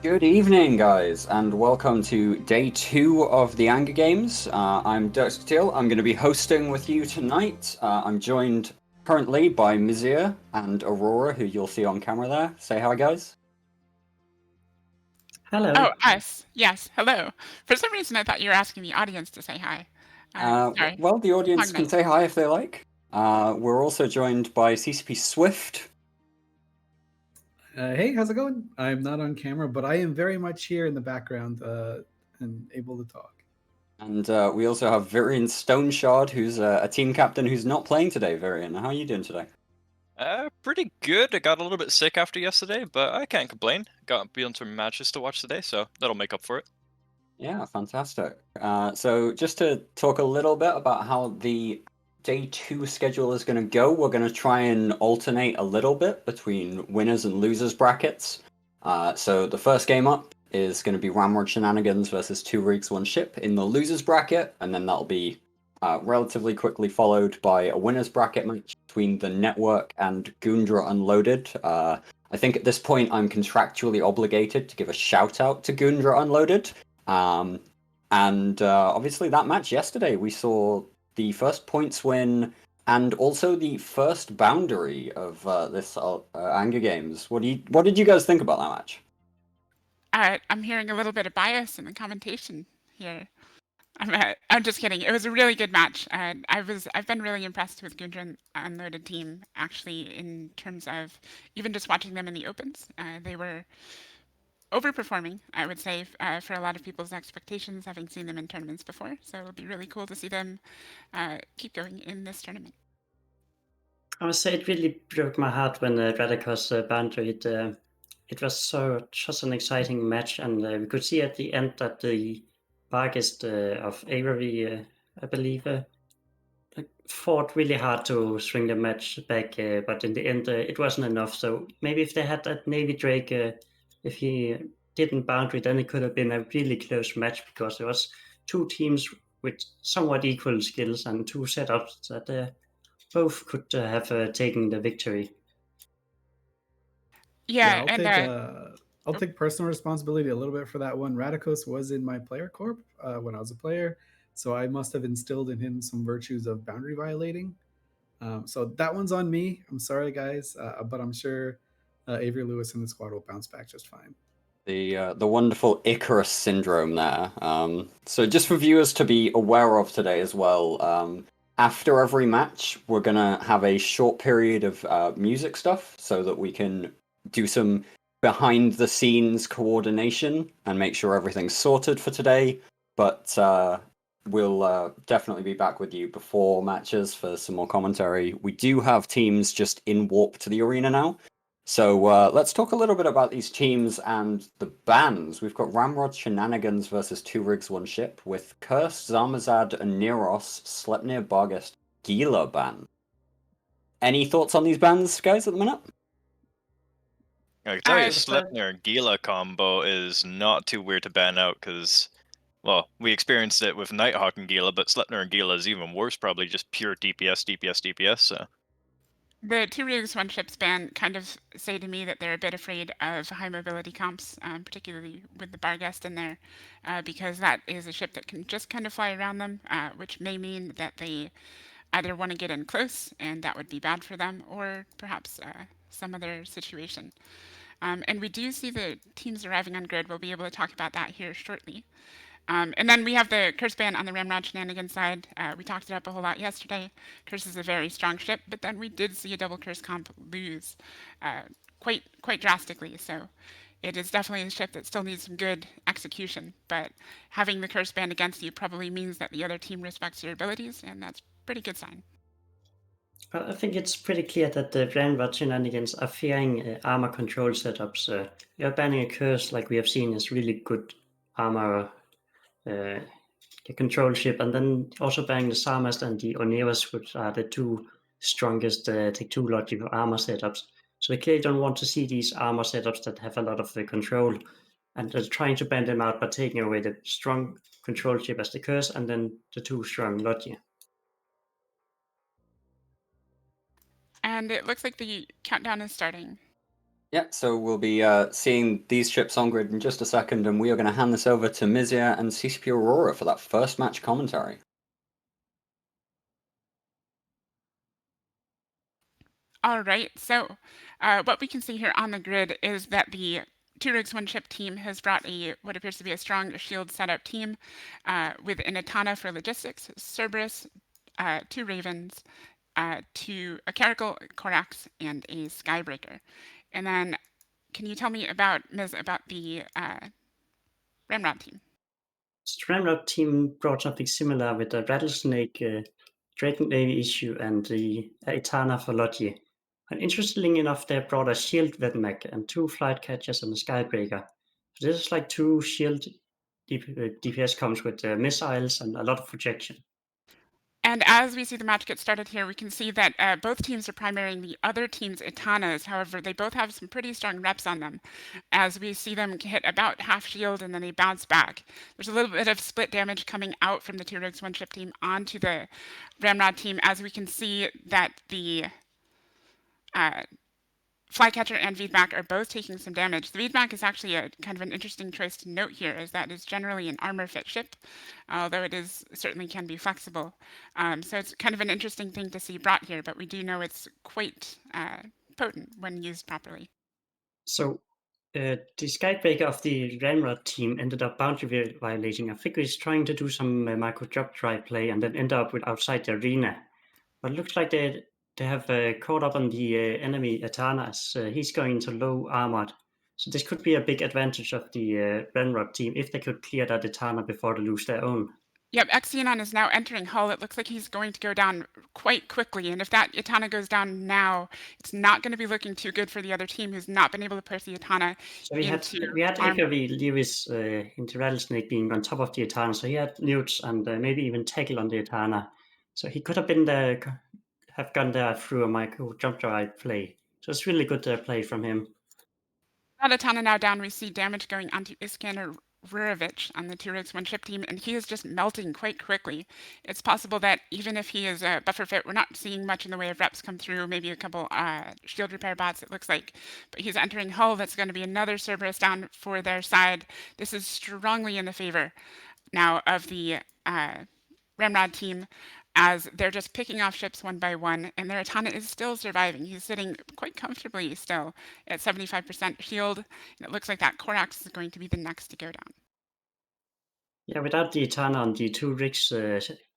Good evening, guys, and welcome to day 2 of the Anger Games. I'm Dirk. I'm going to be hosting with you tonight. I'm joined currently by Midtier and Aurora, who you'll see on camera there. Say hi, guys. Hello. Oh, us. Yes, hello. For some reason, I thought you were asking the audience to say hi. Sorry. Well, the audience Long can night. say hi if they like. We're also joined by CCP Swift. Hey, how's it going? I'm not on camera, but I am very much here in the background and able to talk. And we also have Virian Stoneshard, who's a team captain who's not playing today. Virian, how are you doing today? Pretty good. I got a little bit sick after yesterday, but I can't complain. Got to be on some matches to watch today, so that'll make up for it. Yeah, fantastic. So just to talk a little bit about how the day 2 schedule is going to go, we're going to try and alternate a little bit between winners and losers brackets. So the first game up is going to be RamRod Shenanigans versus 2 Rigs 1 Ship in the losers bracket, and then that'll be relatively quickly followed by a winners bracket match between the Network and Goondra Unloaded. I think at this point I'm contractually obligated to give a shout out to Goondra Unloaded. And obviously that match yesterday, we saw the first points win and also the first boundary of this Anger Games. What did you guys think about that match? I'm hearing a little bit of bias in the commentation here. I'm just kidding. It was a really good match. I've been really impressed with Goondra Unloaded team actually in terms of even just watching them in the opens. They were overperforming, I would say, for a lot of people's expectations, having seen them in tournaments before. So it'll be really cool to see them keep going in this tournament. I must say it really broke my heart when Radicus boundary. It was such an exciting match, and we could see at the end that the Bargest of Eire, I believe, fought really hard to swing the match back, but in the end it wasn't enough. So maybe if they had that Navy Drake, if he didn't boundary, then it could have been a really close match because there was two teams with somewhat equal skills and two setups that both could have taken the victory. Yeah, I'll and take I'll take personal responsibility a little bit for that one. Radicus was in my player corp when I was a player, so I must have instilled in him some virtues of boundary violating. So that one's on me. I'm sorry, guys, but I'm sure Avery Lewis and the squad will bounce back just fine. The wonderful Icarus syndrome there. So just for viewers to be aware of today as well, after every match, we're gonna have a short period of music stuff so that we can do some behind the scenes coordination and make sure everything's sorted for today. But we'll definitely be back with you before matches for some more commentary. We do have teams just in warp to the arena now. So let's talk a little bit about these teams and the bans. We've got RamRod Shenanigans versus 2 Rigs 1 Ship with Curse, Zarmazad, and Neros, Sleipnir, Bargest, Gila ban. Any thoughts on these bans, guys, at the minute? I can tell you, Uh, Sleipnir and Gila combo is not too weird to ban out because, well, we experienced it with Nighthawk and Gila, but Sleipnir and Gila is even worse, probably just pure DPS, DPS, DPS. So the 2 Rigs 1 Ships ban kind of say to me that they're a bit afraid of high mobility comps, particularly with the Bargest in there, because that is a ship that can just kind of fly around them, which may mean that they either want to get in close, and that would be bad for them, or perhaps some other situation. And we do see the teams arriving on grid. We'll be able to talk about that here shortly. And then we have the Curse ban on the RamRod Shenanigans side. We talked it up a whole lot yesterday. Curse is a very strong ship, but then we did see a double Curse comp lose quite drastically. So it is definitely a ship that still needs some good execution. But having the Curse ban against you probably means that the other team respects your abilities, and that's a pretty good sign. I think it's pretty clear that the RamRod Shenanigans are fearing armor control setups. You're banning a curse like we have seen is really good armor control ship, and then also banning the Sarmast and the Oneras, which are the two strongest Tech 2 logic armor setups. So they clearly don't want to see these armor setups that have a lot of control, and they're trying to ban them out by taking away the strong control ship as the curse, and then the two strong logic. And it looks like the countdown is starting. Yeah, so we'll be seeing these ships on grid in just a second, and we are going to hand this over to Midtier and CCP Aurora for that first match commentary. All right, so what we can see here on the grid is that the 2 rigs 1 ship team has brought what appears to be a strong shield setup team with an Etana for logistics, Cerberus, 2 Ravens, a Caracal, Corax, and a Skybreaker. And then, can you tell me about, Ms., about the RamRod team? So the RamRod team brought something similar with the Rattlesnake, Dragon Navy issue, and the Etana for Lodgy. And interestingly enough, they brought a shield Vedmec and 2 flight catchers and a Skybreaker. So this is like 2 shield DPS comes with missiles and a lot of projection. And as we see the match get started here, we can see that both teams are primarying the other team's Etanas. However, they both have some pretty strong reps on them. As we see them hit about half shield and then they bounce back. There's a little bit of split damage coming out from the 2 rigs 1 ship team onto the RamRod team, as we can see that the Flycatcher and Vydra are both taking some damage. The Vydra is actually a kind of an interesting choice to note here, as that is generally an armor-fit ship, although it is certainly can be flexible. So it's kind of an interesting thing to see brought here, but we do know it's quite potent when used properly. So the Skybreaker of the RamRod team ended up boundary violating. I think he's trying to do some micro drop drive play and then end up with outside the arena. But it looks like they have caught up on the enemy Etana as he's going into low armored. So this could be a big advantage of the RamRod team if they could clear that Etana before they lose their own. Yep, Xenon is now entering hull. It looks like he's going to go down quite quickly, and if that Etana goes down now, it's not going to be looking too good for the other team who's not been able to push the Etana So we had Hangry Lewis into Rattlesnake being on top of the Etana, so he had newts and maybe even tackle on the Etana. So he could have been there, have gone there through a micro jump drive play. So it's really good play from him. That Etana now down, we see damage going onto Iskander Rurovich on the 2 rigs 1 ship team, and he is just melting quite quickly. It's possible that even if he is buffer fit, we're not seeing much in the way of reps come through, maybe a couple shield repair bots, it looks like. But he's entering hull. That's going to be another Cerberus down for their side. This is strongly in the favor now of the RamRod team, as they're just picking off ships one by one, and their Etana is still surviving. He's sitting quite comfortably still at 75% shield, and it looks like that Corax is going to be the next to go down. Yeah, without the Etana on the 2 rigs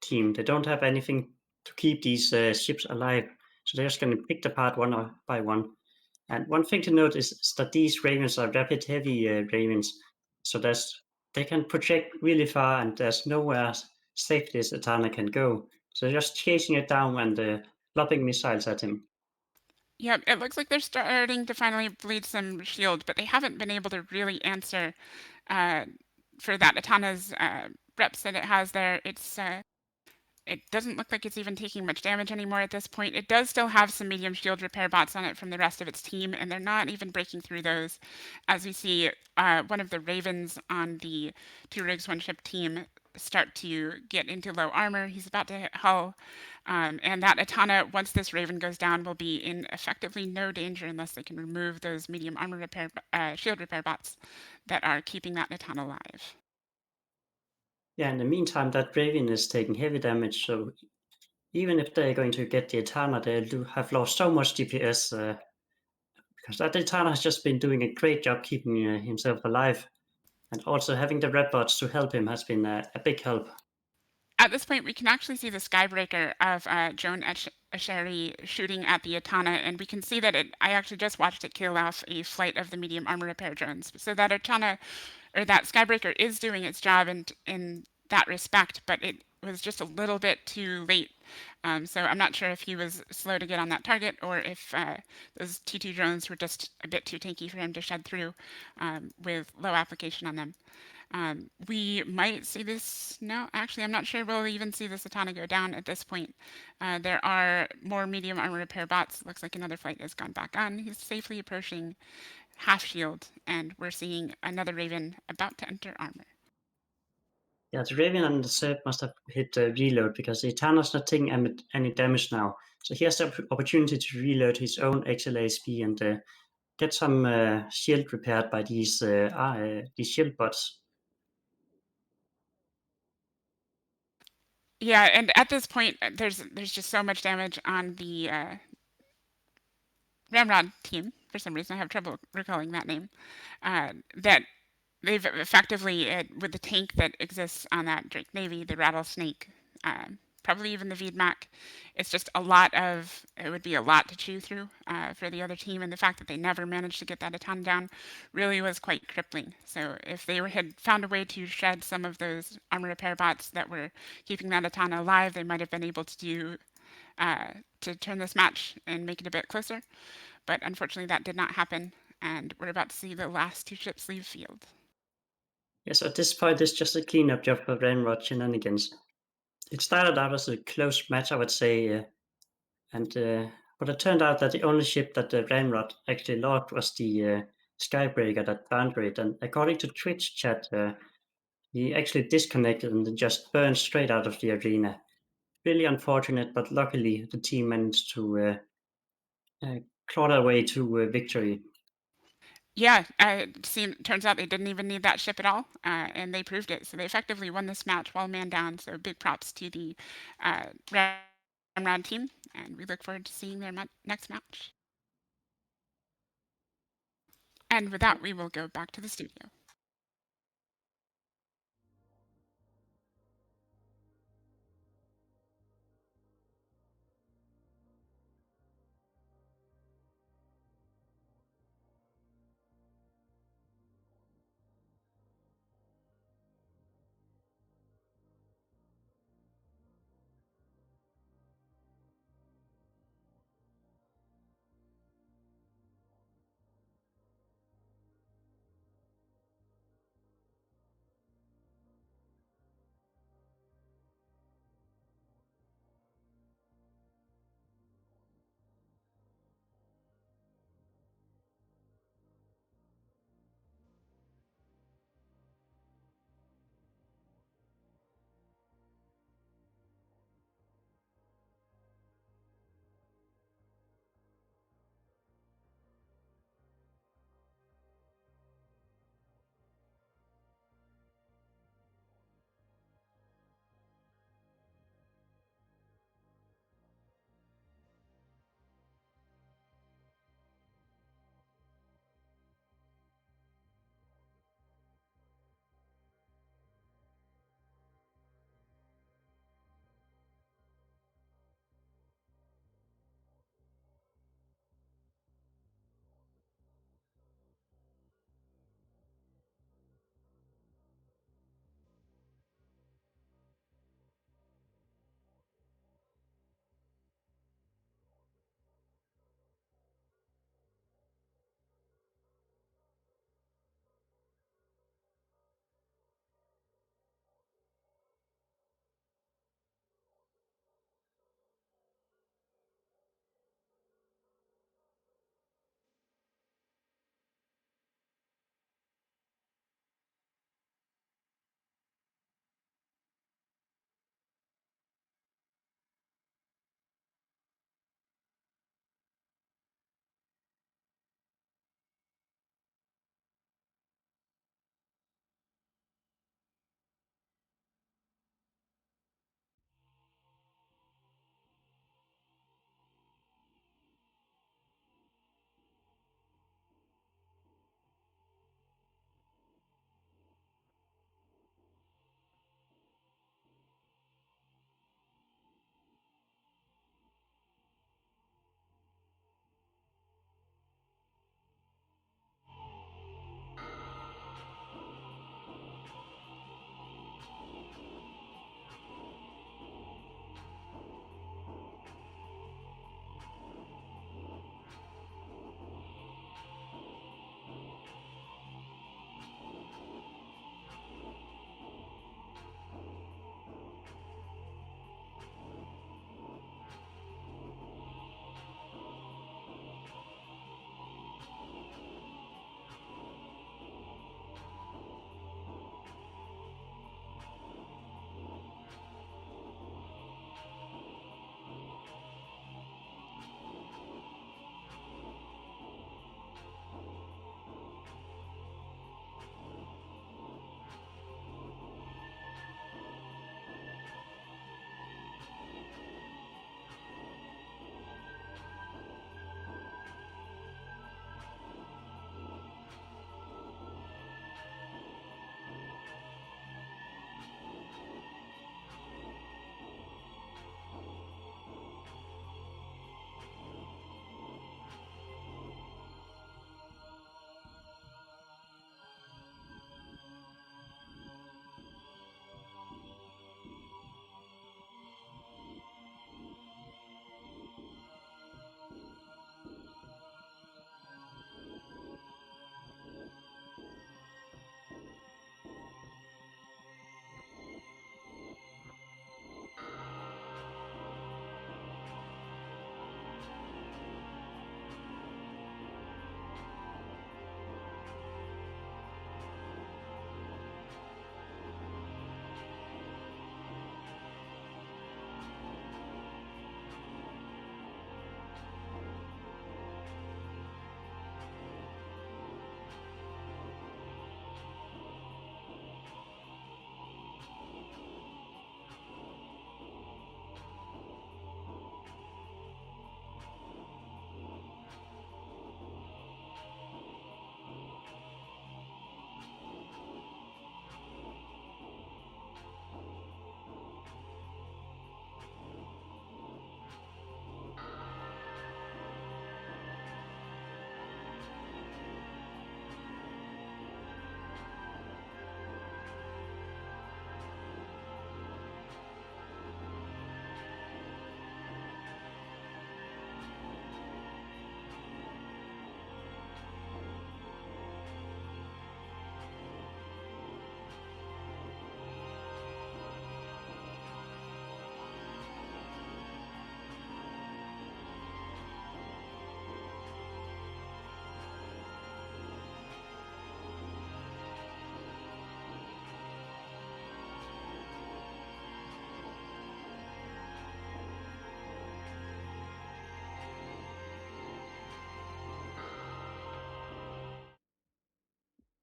team, they don't have anything to keep these ships alive. So they're just going to pick them apart one by one. And one thing to note is that these Ravens are rapid heavy Ravens. So they can project really far, and there's nowhere safe this Etana can go. So they're just chasing it down and lobbing missiles at him. Yep, it looks like they're starting to finally bleed some shield, but they haven't been able to really answer for that Etana's reps that it has there. It doesn't look like it's even taking much damage anymore at this point. It does still have some medium shield repair bots on it from the rest of its team, and they're not even breaking through those. As we see one of the Ravens on the 2 rigs 1 ship team start to get into low armor. He's about to hit hull. And that Etana, once this Raven goes down, will be in effectively no danger unless they can remove those medium armor repair shield repair bots that are keeping that Etana alive. Yeah, in the meantime, that Raven is taking heavy damage, so even if they're going to get the Etana, they have lost so much DPS because that Etana has just been doing a great job keeping himself alive. And also having the red bots to help him has been a big help. At this point, we can actually see the Skybreaker of Joan Asheri shooting at the Etana, and we can see that I actually just watched it kill off a flight of the medium armor repair drones. So that Etana, or that Skybreaker, is doing its job in that respect, but it was just a little bit too late. So I'm not sure if he was slow to get on that target, or if those T2 drones were just a bit too tanky for him to shed through with low application on them. We might see this. No, actually, I'm not sure we'll even see this Etana go down at this point. There are more medium armor repair bots. Looks like another flight has gone back on. He's safely approaching half shield, and we're seeing another Raven about to enter armor. Yeah, the Raven and the Serp must have hit reload because the Etana's not taking any damage now. So he has the opportunity to reload his own XLASP and get some shield repaired by these shield bots. Yeah, and at this point, there's just so much damage on the RamRod team. For some reason, I have trouble recalling that name. That they've effectively, with the tank that exists on that Drake Navy, the Rattlesnake, probably even the Vydra, it's just it would be a lot to chew through for the other team, and the fact that they never managed to get that Atana down really was quite crippling. So if they had found a way to shed some of those armor repair bots that were keeping that Atana alive, they might have been able to turn this match and make it a bit closer. But unfortunately, that did not happen, and we're about to see the last 2 ships leave field. Yes, at this point, it's just a cleanup job for RamRod Shenanigans. It started out as a close match, I would say, but it turned out that the only ship that RamRod actually logged was the Skybreaker that boundaried, and according to Twitch chat, he actually disconnected and then just burned straight out of the arena. Really unfortunate, but luckily the team managed to claw their way to victory. Yeah, turns out they didn't even need that ship at all, and they proved it. So they effectively won this match while man down. So big props to the RamRod team, and we look forward to seeing their next match. And with that, we will go back to the studio.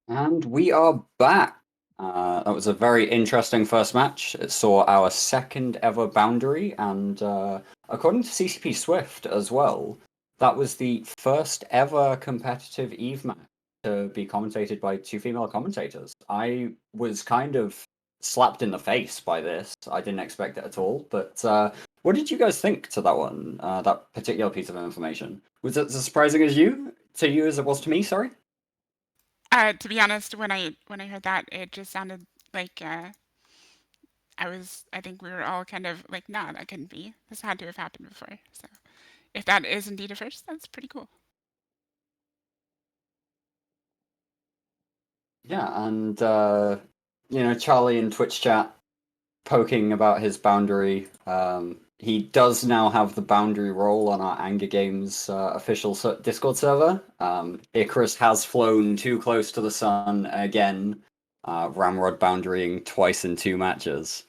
And we are back. That was a very interesting first match. It saw our second ever boundary, and according to CCP Swift as well, that was the first ever competitive EVE match to be commentated by two female commentators. I was kind of slapped in the face by this. I didn't expect it at all. But what did you guys think to that one? That particular piece of information, was it as surprising as you as it was to me? Sorry. To be honest, when I heard that, it just sounded like I think we were all kind of like, nah, that couldn't be. This had to have happened before. So if that is indeed a first, that's pretty cool. Yeah, and Charlie in Twitch chat poking about his boundary. He does now have the boundary role on our Anger Games official Discord server. Icarus has flown too close to the sun again. RamRod boundarying twice in 2 matches.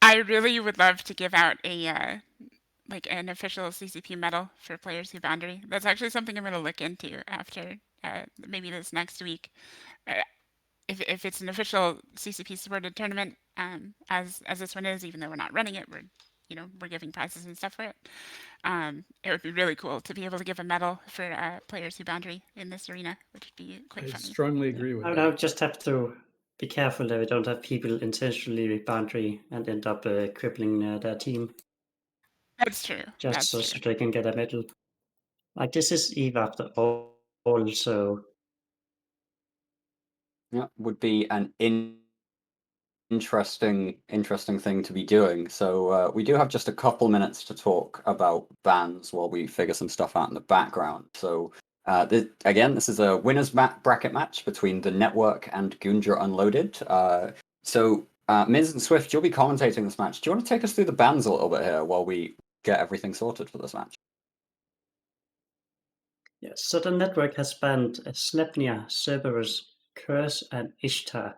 I really would love to give out a like an official CCP medal for players who boundary. That's actually something I'm going to look into after maybe this next week. If it's an official CCP supported tournament, as this one is, even though we're not running it, we're giving prizes and stuff for it. It would be really cool to be able to give a medal for players who boundary in this arena, which would be quite I funny. strongly agree with I that. would just have to be careful that we don't have people intentionally boundary and end up crippling their team. That's true. Just so they can get a medal. Like, this is EVE after all, so... Yeah, would be an interesting thing to be doing. So we do have just a couple minutes to talk about bans while we figure some stuff out in the background. So this is a winners bracket match between the Network and Goondra Unloaded. So Miz and Swift, you'll be commentating this match. Do you want to take us through the bans a little bit here while we get everything sorted for this match? Yes, so the Network has banned Sleipnir, Cerberus, Curse, and Ishtar.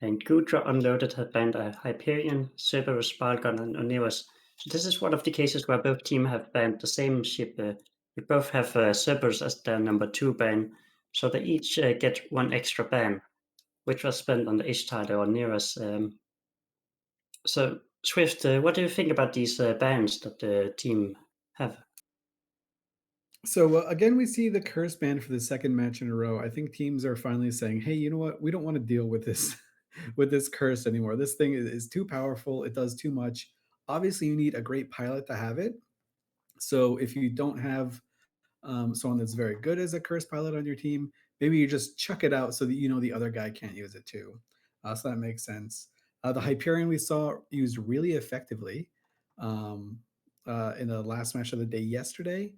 And Goondra Unloaded has banned Hyperion, Cerberus, Balgon, and Oneus. So this is one of the cases where both teams have banned the same ship. We both have Cerberus as their number 2 ban, so they each get 1 extra ban, which was spent on the Ishtar or Oneus. So, Swift, what do you think about these bans that the team have? So again, we see the curse ban for the second match in a row. I think teams are finally saying, "Hey, you know what? We don't want to deal with this, with this curse anymore. This thing is too powerful. It does too much. Obviously, you need a great pilot to have it. So if you don't have someone that's very good as a curse pilot on your team, maybe you just chuck it out so that you know the other guy can't use it too. So that makes sense. The Hyperion we saw used really effectively in the last match of the day yesterday.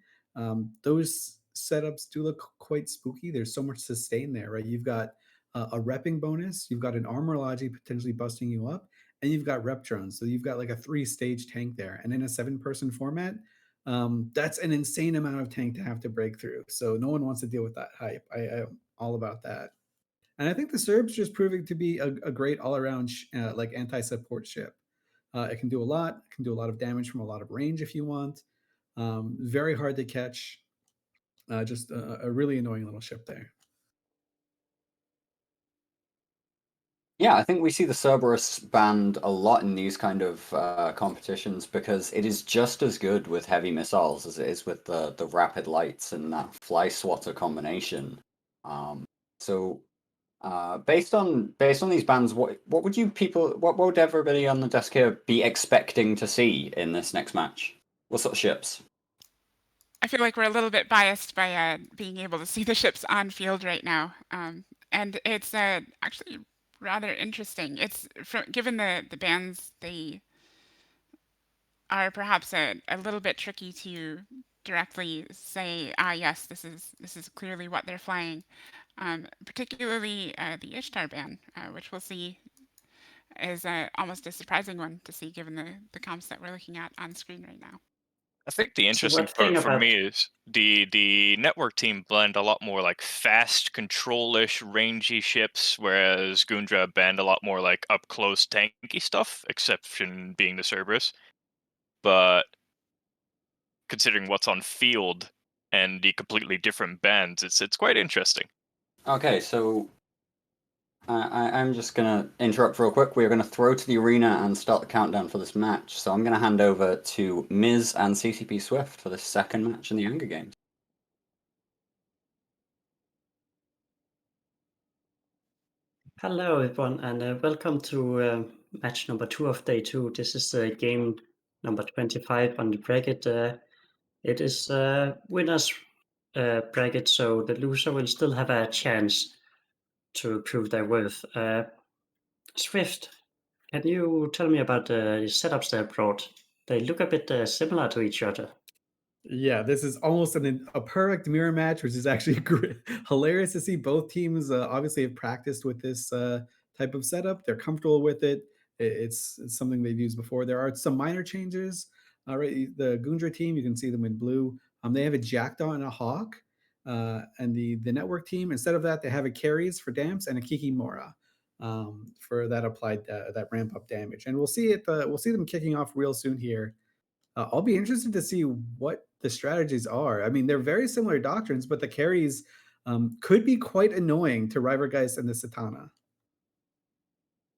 Those setups do look quite spooky. There's so much sustain there, right? You've got a repping bonus, you've got an armor logic potentially busting you up, and you've got rep drones. So you've got like a 3-stage tank there. And in a 7-person format, that's an insane amount of tank to have to break through. So no one wants to deal with that hype. I'm all about that. And I think the Serbs just proving to be a great all-around like anti-support ship. It can do a lot. It can do a lot of damage from a lot of range if you want. Very hard to catch. Just a really annoying little ship there. Yeah, I think we see the Cerberus banned a lot in these kind of competitions because it is just as good with heavy missiles as it is with the rapid lights and that fly swatter combination. So based on these bans, what would everybody on the desk here be expecting to see in this next match? What sort of ships? I feel like we're a little bit biased by being able to see the ships on field right now, and it's actually rather interesting. It's given the bans, they are perhaps a little bit tricky to directly say, yes, this is clearly what they're flying. Particularly the Ishtar ban, which we'll see is almost a surprising one to see given the comps that we're looking at on screen right now. I think the interesting one thing part for about- me is the network team blend a lot more like fast, control-ish, rangy ships, whereas Goondra banned a lot more like up close, tanky stuff. Exception being the Cerberus, but considering what's on field and the completely different bans, it's quite interesting. Okay, so I'm just gonna interrupt real quick. We're gonna throw to the arena and start the countdown for this match. So I'm gonna hand over to Miz and CCP Swift for the second match in the Hunger Games. Hello, everyone, and welcome to match number 2 of day 2. This is game number 25 on the bracket. It is winner's bracket, so the loser will still have a chance to prove their worth. Swift, can you tell me about the setups they brought? They look a bit similar to each other. Yeah, this is almost a perfect mirror match, which is actually hilarious to see. Both teams obviously have practiced with this type of setup. They're comfortable with it. It's something they've used before. There are some minor changes. Right, the Goondra team, you can see them in blue. They have a Jackdaw and a Hawk. And the network team, instead of that, they have a Carries for Damps and a Kikimora for that applied that ramp up damage. And we'll see it. We'll see them kicking off real soon here. I'll be interested to see what the strategies are. I mean, they're very similar doctrines, but the carries could be quite annoying to Rivergeist and the Satana.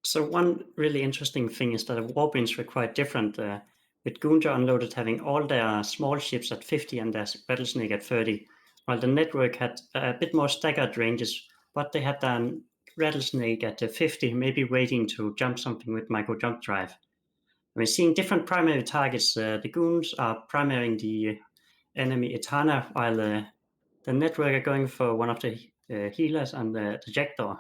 So one really interesting thing is that the warbins were quite different. With Goondra Unloaded having all their small ships at 50 and their Rattlesnake at 30, while the network had a bit more staggered ranges, but they had an Rattlesnake at 50, maybe waiting to jump something with micro jump drive. We're seeing different primary targets. The Goons are primarying the enemy Etana, while the network are going for one of the healers and the Jackdaw.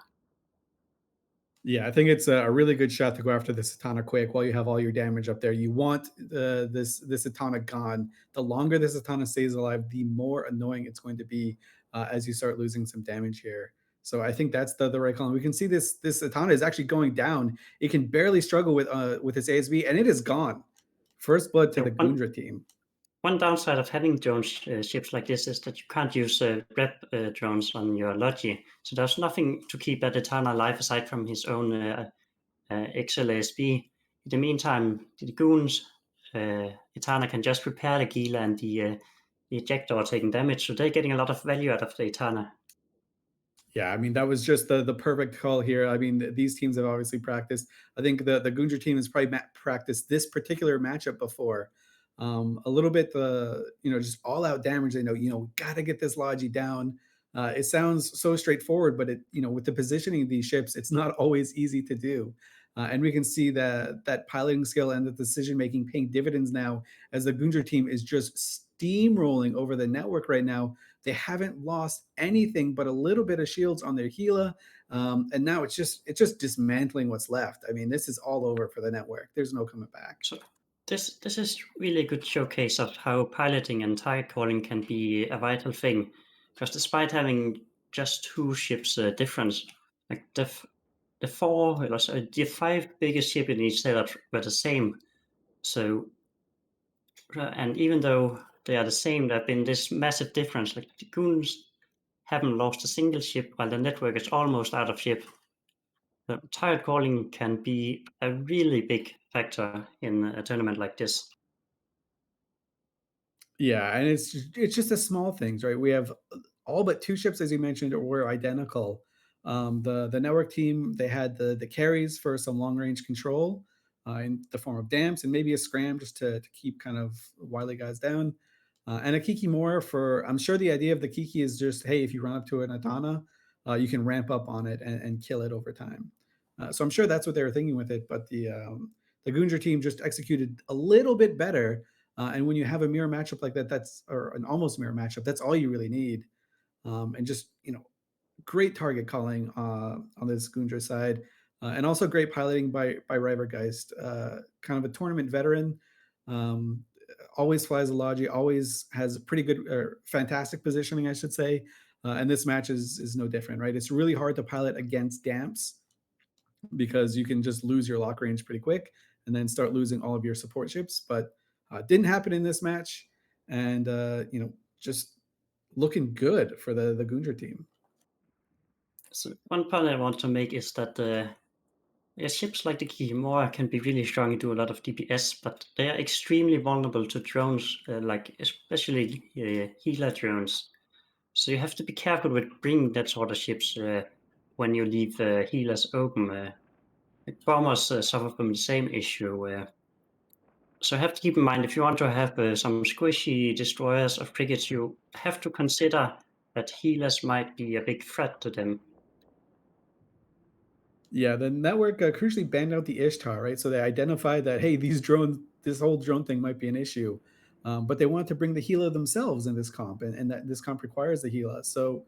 Yeah, I think it's a really good shot to go after the Satana quick while you have all your damage up there. You want this Satana gone. The longer the Satana stays alive, the more annoying it's going to be as you start losing some damage here. So I think that's the right call. And we can see this Satana is actually going down. It can barely struggle with its ASB, and it is gone. First blood to the Goondra team. One downside of having drone ships like this is that you can't use rep drones on your Logi. So there's nothing to keep that Etana alive aside from his own XLSB. In the meantime, the Goons, Etana can just repair the Gila and the Jackdaw taking damage. So they're getting a lot of value out of the Etana. Yeah, I mean, that was just the perfect call here. I mean, these teams have obviously practiced. I think the Goondra team has probably practiced this particular matchup before. A little bit, just all out damage. They know, got to get this Logi down. It sounds so straightforward, but with the positioning of these ships, it's not always easy to do. And we can see that piloting skill and the decision making paying dividends now as the Goondra team is just steamrolling over the network right now. They haven't lost anything but a little bit of shields on their Gila, and now it's just dismantling what's left. I mean, this is all over for the network. There's no coming back. So this is really a good showcase of how piloting and target calling can be a vital thing. Because despite having just 2 ships difference, like the 5 biggest ships in each setup were the same. So, and even though they are the same, there have been this massive difference. Like the Goons haven't lost a single ship, while the network is almost out of ship. The target calling can be a really big factor in a tournament like this. Yeah, and it's just the small things, right? We have all but 2 ships, as you mentioned, were identical. The network team, they had the carries for some long range control in the form of damps and maybe a scram just to keep kind of wily guys down. And a Kikimora for, I'm sure the idea of the Kiki is just, hey, if you run up to an Atana, you can ramp up on it and kill it over time. So I'm sure that's what they were thinking with it. But the Goondra team just executed a little bit better. And when you have a mirror matchup like that, or an almost mirror matchup, that's all you really need. And just, great target calling on this Goondra side. And also great piloting by Rivergeist, kind of a tournament veteran. Always flies a Logi, always has pretty good or fantastic positioning, I should say. And this match is no different, right? It's really hard to pilot against damps because you can just lose your lock range pretty quick and then start losing all of your support ships. But didn't happen in this match, and just looking good for the Goondra team. So one point I want to make is that ships like the Kikimora can be really strong and do a lot of DPS, but they are extremely vulnerable to drones, like especially healer drones. So you have to be careful with bringing that sort of ships when you leave healers open. Farmers suffer from the same issue. So have to keep in mind, if you want to have some squishy destroyers of frigates, you have to consider that healers might be a big threat to them. Yeah, the network crucially banned out the Ishtar, right? So they identified that, hey, these drones, this whole drone thing might be an issue. But they wanted to bring the Gila themselves in this comp, and that this comp requires the Gila. So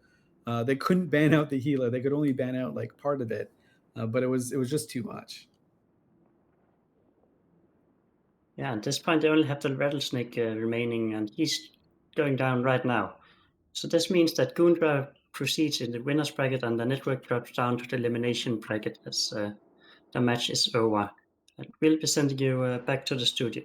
they couldn't ban out the Gila. They could only ban out like part of it. But it was just too much. Yeah, at this point they only have the rattlesnake remaining, and he's going down right now. So this means that Goondra proceeds in the winners bracket, and the network drops down to the elimination bracket as the match is over. And we'll be sending you back to the studio.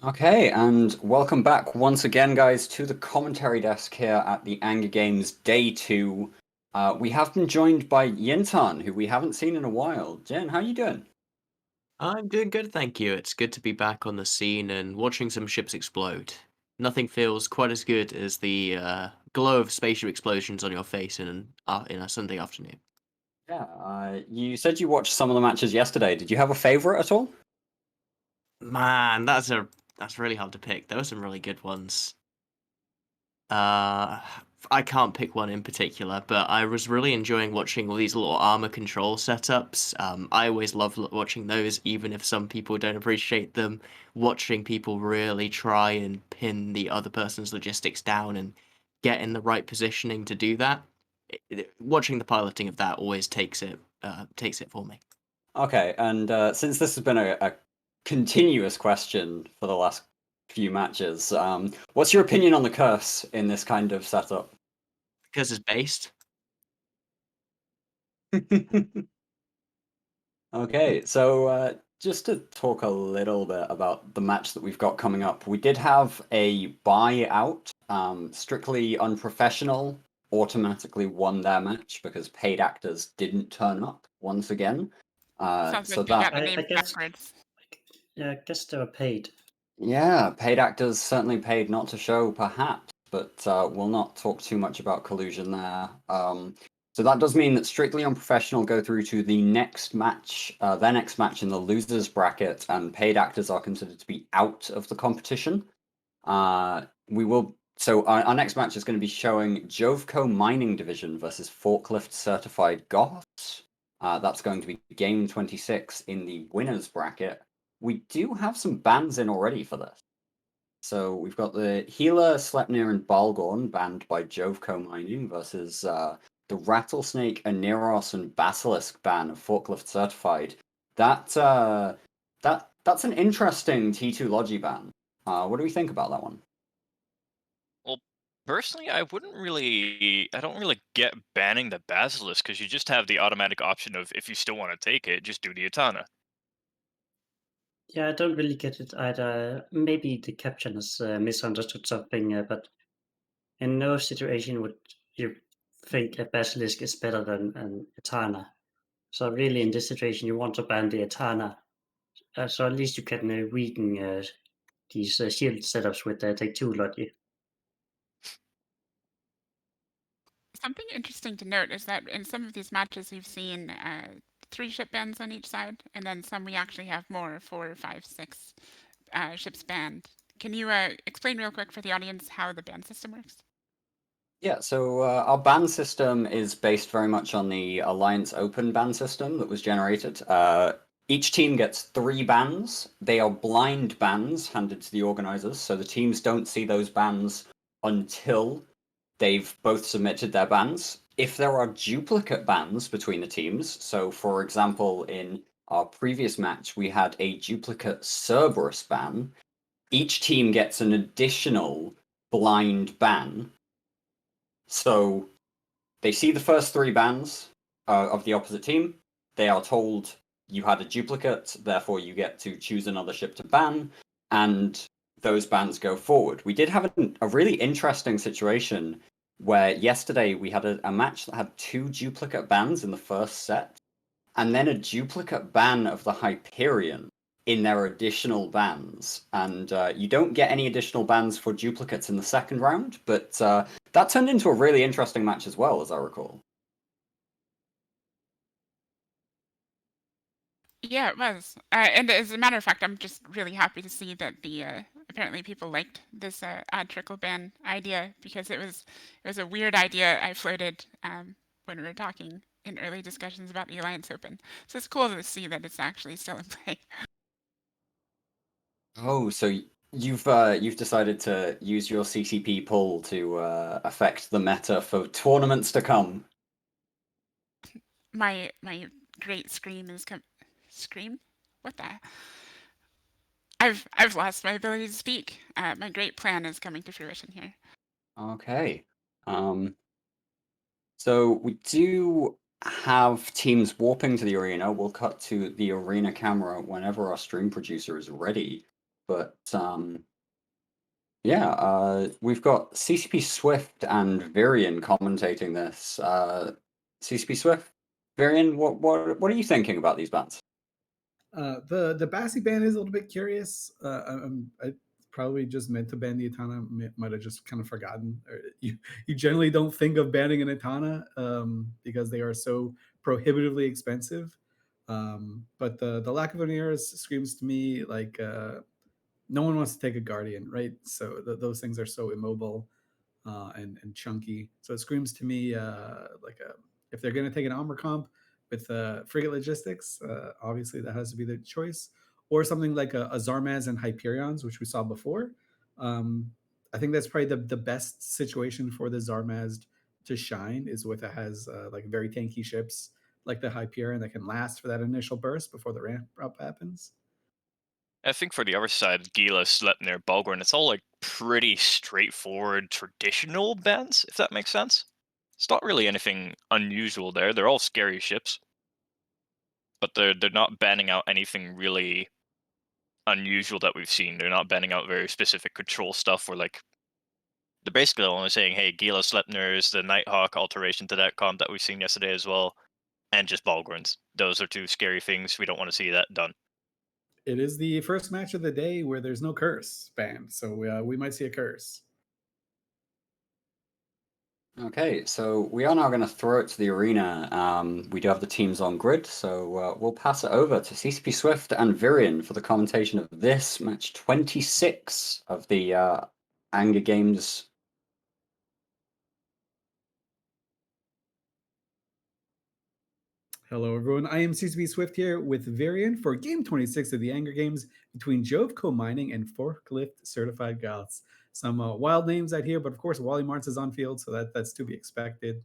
Okay, and welcome back once again, guys, to the commentary desk here at the Anger Games Day 2. We have been joined by Yintan, who we haven't seen in a while. Jen, how you doing? I'm doing good, thank you. It's good to be back on the scene and watching some ships explode. Nothing feels quite as good as the glow of spaceship explosions on your face in a Sunday afternoon. Yeah, you said you watched some of the matches yesterday. Did you have a favorite at all? Man, that's really hard to pick. There were some really good ones. I can't pick one in particular, but I was really enjoying watching all these little armor control setups. I always love watching those, even if some people don't appreciate them. Watching people really try and pin the other person's logistics down and get in the right positioning to do that. Watching the piloting of that always takes it for me. Okay, and since this has been a continuous question for the last few matches, what's your opinion on the curse in this kind of setup? Because it's based. Okay, so just to talk a little bit about the match that we've got coming up, we did have a buyout. Strictly Unprofessional automatically won their match because paid actors didn't turn up once again. Sounds So like you got that, the I name guess, backwards. yeah, I guess they were paid. yeah, paid actors certainly paid not to show, perhaps, but we'll not talk too much about collusion there. So that does mean that Strictly Unprofessional go through to the next match, their next match in the losers bracket, and paid actors are considered to be out of the competition. So our next match is going to be showing JOVCO Mining Division versus Forklift Certified Goths. That's going to be game 26 in the winners bracket. We do have some bans in already for this. So we've got the Healer, Sleipnir, and Balgorn banned by JOVCO Mining versus the Rattlesnake, Aneros, and Basilisk ban of Forklift Certified. That's an interesting T2 Logi ban. What do we think about that one? Well, personally, I don't really get banning the Basilisk because you just have the automatic option of if you still want to take it, just do the Atana. Yeah, I don't really get it either. Maybe the caption has misunderstood something, but in no situation would you think a basilisk is better than an Etana. So really, in this situation, you want to ban the Etana. So at least you can weaken these shield setups with take 2 Logi. Something interesting to note is that in some of these matches we've seen 3 ship bans on each side, and then some we actually have more, 4, 5, 6 ships banned. Can you explain real quick for the audience how the ban system works? Yeah, so our ban system is based very much on the Alliance Open ban system that was generated. Each team gets 3 bans. They are blind bans handed to the organizers, so the teams don't see those bans until they've both submitted their bans. If there are duplicate bans between the teams, so for example, in our previous match, we had a duplicate Cerberus ban, each team gets an additional blind ban. So they see the first 3 bans of the opposite team. They are told you had a duplicate, therefore you get to choose another ship to ban, and those bans go forward. We did have a really interesting situation where yesterday we had a match that had 2 duplicate bans in the first set, and then a duplicate ban of the Hyperion in their additional bans. And you don't get any additional bans for duplicates in the second round, but that turned into a really interesting match as well, as I recall. Yeah, it was. And as a matter of fact, I'm just really happy to see that the apparently people liked this odd trickle ban idea, because it was a weird idea I floated when we were talking in early discussions about the Alliance Open. So it's cool to see that it's actually still in play. Oh, so you've decided to use your CCP pull to affect the meta for tournaments to come. My great scream is scream? What the? I've lost my ability to speak. My great plan is coming to fruition here. Okay. So we do have teams warping to the arena. We'll cut to the arena camera whenever our stream producer is ready. But yeah, we've got CCP Swift and Virion commentating this. CCP Swift, Virion, what are you thinking about these bans? The Bassi ban is a little bit curious. I probably just meant to ban the Atana. Might have just kind of forgotten. You generally don't think of banning an Atana because they are so prohibitively expensive. But the lack of an Eire screams to me like no one wants to take a Guardian, right? So those things are so immobile and chunky. So it screams to me like if they're going to take an armor comp with frigate logistics, obviously that has to be the choice, or something like a Zarmaz and Hyperions, which we saw before. I think that's probably the best situation for the Zarmaz to shine is with it has like very tanky ships like the Hyperion that can last for that initial burst before the ramp up happens. I think for the other side, Gila, Sleipnir, Balgorn, it's all like pretty straightforward traditional bans, if that makes sense. It's not really anything unusual there. They're all scary ships. But they're not banning out anything really unusual that we've seen. They're not banning out very specific control stuff or like they're basically only saying, hey, Gila Sleipnir is the Nighthawk alteration to that comp that we've seen yesterday as well, and just Balgorns. Those are two scary things. We don't want to see that done. It is the first match of the day where there's no curse banned, so we might see a curse. Okay, so we are now going to throw it to the arena. We do have the teams on grid, so we'll pass it over to CCP Swift and Virion for the commentation of this match 26 of the Anger Games. Hello, everyone. I am CCP Swift here with Virion for Game 26 of the Anger Games between JOVCO Mining and Forklift Certified Goths. Some wild names out here, but of course, Wally Martz is on field, so that's to be expected.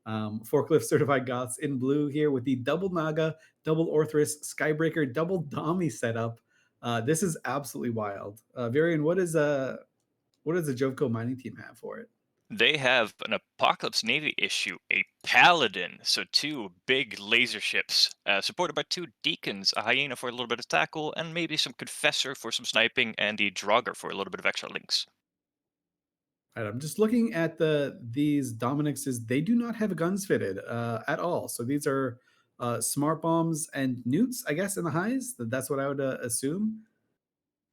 Forklift Certified Goths in blue here with the double Naga, double Orthrus, Skybreaker, double Dami setup. This is absolutely wild. Virion, what does the JOVCO Mining team have for it? They have an Apocalypse Navy issue, a Paladin, so two big laser ships, supported by two Deacons, a Hyena for a little bit of tackle, and maybe some Confessor for some sniping, and the Draugr for a little bit of extra links. Right, I'm just looking at these Dominixes. They do not have guns fitted at all. So these are smart bombs and newts, I guess, in the highs. That's what I would assume.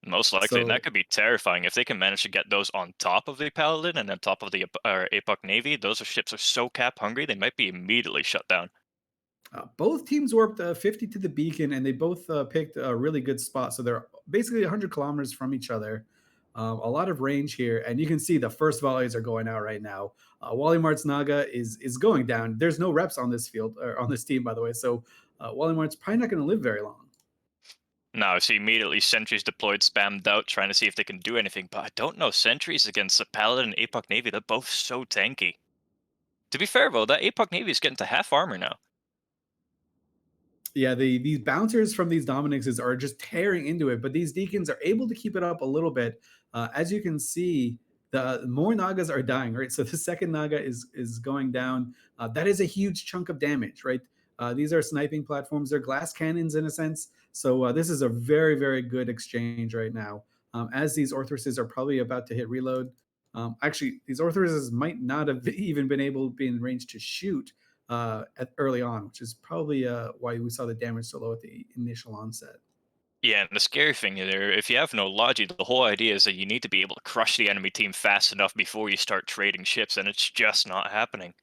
Most likely, and that So could be terrifying if they can manage to get those on top of the Paladin and on top of the APOC Navy. Those ships are so cap hungry, they might be immediately shut down. both teams warped 50 to the beacon, and they both picked a really good spot. So they're basically 100 kilometers from each other. A lot of range here, and you can see the first volleys are going out right now. Wally Mart's Naga is going down. There's no reps on this field or on this team, by the way. So Wally Mart's probably not going to live very long. Now, see immediately sentries deployed, spammed out, trying to see if they can do anything, but I don't know. Sentries against the Paladin and APOC Navy, they're both so tanky. To be fair, though, that APOC Navy is getting to half armor now. Yeah, these bouncers from these Dominixes are just tearing into it, but these Deacons are able to keep it up a little bit. As you can see, the more Nagas are dying, right? So the second Naga is going down. That is a huge chunk of damage, right? These are sniping platforms. They're glass cannons in a sense. So this is a very, very good exchange right now. As these Orthruses are probably about to hit reload. Actually, these Orthruses might not have even been able to be in range to shoot early on, which is probably why we saw the damage so low at the initial onset. Yeah, and the scary thing there, if you have no logi, the whole idea is that you need to be able to crush the enemy team fast enough before you start trading ships, and it's just not happening.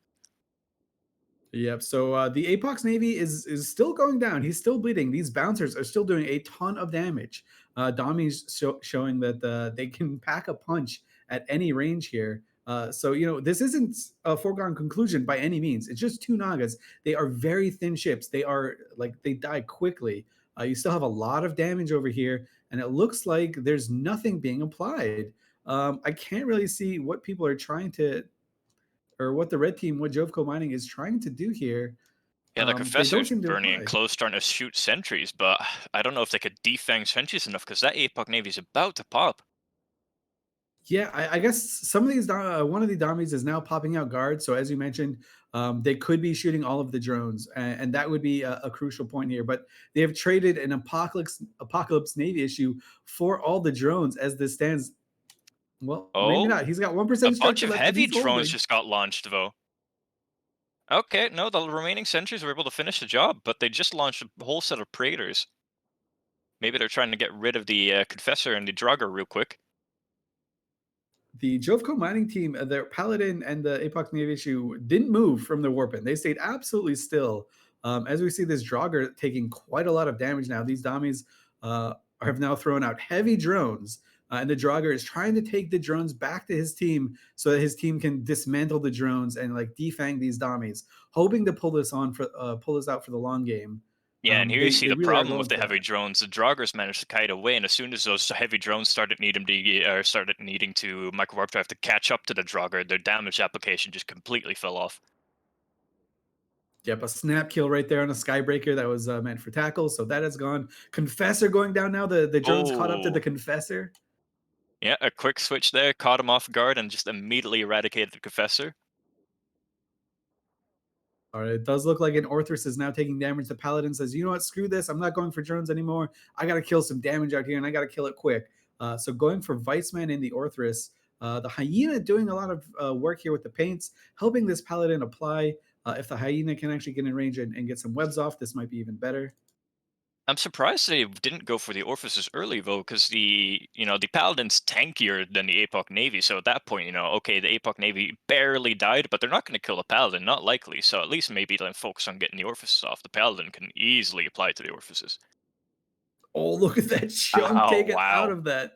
Yep. So the Apox Navy is still going down. He's still bleeding. These bouncers are still doing a ton of damage. Dami's showing that they can pack a punch at any range here. So this isn't a foregone conclusion by any means. It's just two Nagas. They are very thin ships. They are they die quickly. You still have a lot of damage over here, and it looks like there's nothing being applied. I can't really see what people are trying to, or what the red team, what JOVCO Mining is trying to do here. Yeah, the They don't Confessor's seem to burning and apply. close, starting to shoot sentries, but I don't know if they could defang sentries enough because that APOC Navy is about to pop. Yeah, I guess some of these one of the dummies is now popping out guards. So as you mentioned, they could be shooting all of the drones, and that would be a crucial point here. But they have traded an apocalypse Navy issue for all the drones as this stands. Well, maybe Oh, not. He's got 1% a bunch structure of left that heavy he's drones holding. just got launched, though. Okay, no, the remaining sentries were able to finish the job, but they just launched a whole set of Praetors. Maybe they're trying to get rid of the Confessor and the Draugr real quick. The JOVCO mining team, their Paladin and the Apoc Navy issue didn't move from their warpin. They stayed absolutely still. As we see this Draugr taking quite a lot of damage now. These dummies have now thrown out heavy drones, and the Draugr is trying to take the drones back to his team so that his team can dismantle the drones and like defang these dummies, hoping to pull this out for the long game. Yeah, and here you see They the really are problem with going the for heavy that. drones. The Draugrs managed to kite away, and as soon as those heavy drones started needing to microwarp drive to catch up to the Draugr, their damage application just completely fell off. Yep, a snap kill right there on a Skybreaker that was meant for tackle, so that has gone. Confessor going down now. The drones caught up to the Oh, Confessor. yeah, a quick switch there, caught him off guard, and just immediately eradicated the Confessor. All right, it does look like an Orthrus is now taking damage. The Paladin says, "You know what? Screw this. I'm not going for drones anymore. I got to kill some damage out here, and I got to kill it quick." So going for Viceman in the Orthrus. The Hyena doing a lot of work here with the paints, helping this Paladin apply. If the Hyena can actually get in range and get some webs off, this might be even better. I'm surprised they didn't go for the Orifices early though, because the Paladin's tankier than the Apoc Navy. So at that point, okay, the Apoc Navy barely died, but they're not going to kill the Paladin, not likely. So at least maybe then focus on getting the Orifices off. The Paladin can easily apply to the Orifices. Oh, look at that chunk Oh taken out wow! of that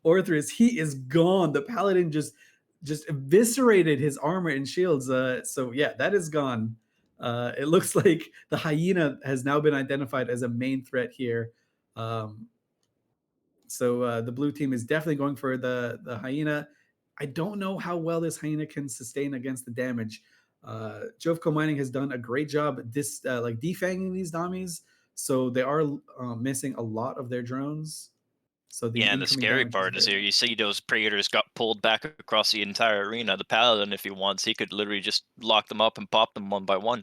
Orthrus. He is gone. The Paladin just eviscerated his armor and shields. So yeah, that is gone. It looks like the Hyena has now been identified as a main threat here. Um, so the blue team is definitely going for the Hyena. I don't know how well this Hyena can sustain against the damage. JOVCO Mining has done a great job like defanging these dummies, so they are missing a lot of their drones. So the Yeah, and the incoming scary damage is part is very here. low. You see those Praetors got pulled back across the entire arena. The Paladin, if he wants, he could literally just lock them up and pop them one by one.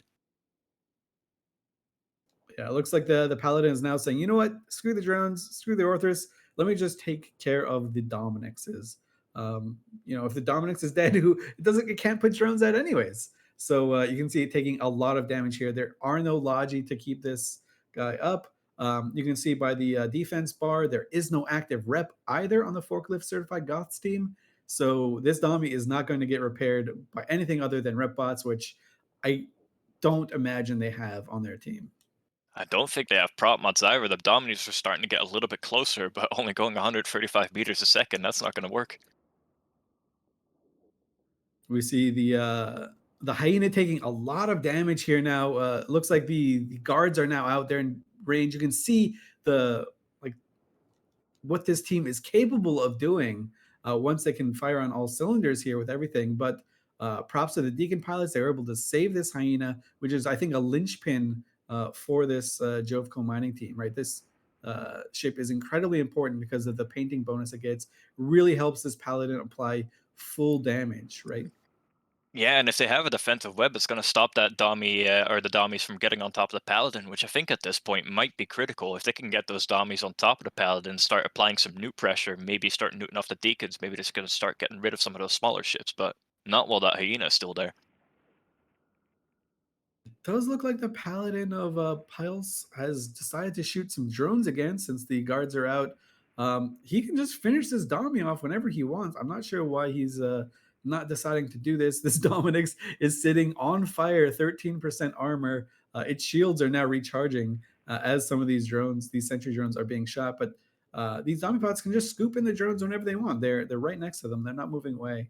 Yeah, it looks like the Paladin is now saying, you know what? Screw the drones, screw the Orthrus. Let me just take care of the Dominixes. If the Dominix is dead, it can't put drones out anyways. So you can see it taking a lot of damage here. There are no Logi to keep this guy up. You can see by the defense bar, there is no active rep either on the forklift certified Goths team. So this Domi is not going to get repaired by anything other than rep bots, which I don't imagine they have on their team. I don't think they have prop mods either. The Dominus are starting to get a little bit closer, but only going 135 meters a second. That's not going to work. We see the Hyena taking a lot of damage here now. Looks like the guards are now out there in range. You can see what this team is capable of doing once they can fire on all cylinders here with everything. But props to the Deacon pilots. They were able to save this Hyena, which is, I think, a linchpin for this JOVCO mining team, right? This ship is incredibly important because of the painting bonus it gets. Really helps this Paladin apply full damage, right? Yeah, and if they have a defensive web, it's going to stop that Dami or the Damis from getting on top of the Paladin, which I think at this point might be critical. If they can get those Damis on top of the Paladin, start applying some nuke pressure, maybe start nuking off the Deacons, maybe they're just going to start getting rid of some of those smaller ships, but not while that Hyena is still there. Does look like the Paladin of Piles has decided to shoot some drones again since the guards are out. He can just finish this Domi off whenever he wants. I'm not sure why he's not deciding to do this. This Dominix is sitting on fire, 13% armor. Its shields are now recharging as some of these sentry drones are being shot. But these Domipods can just scoop in the drones whenever they want. They're right next to them. They're not moving away.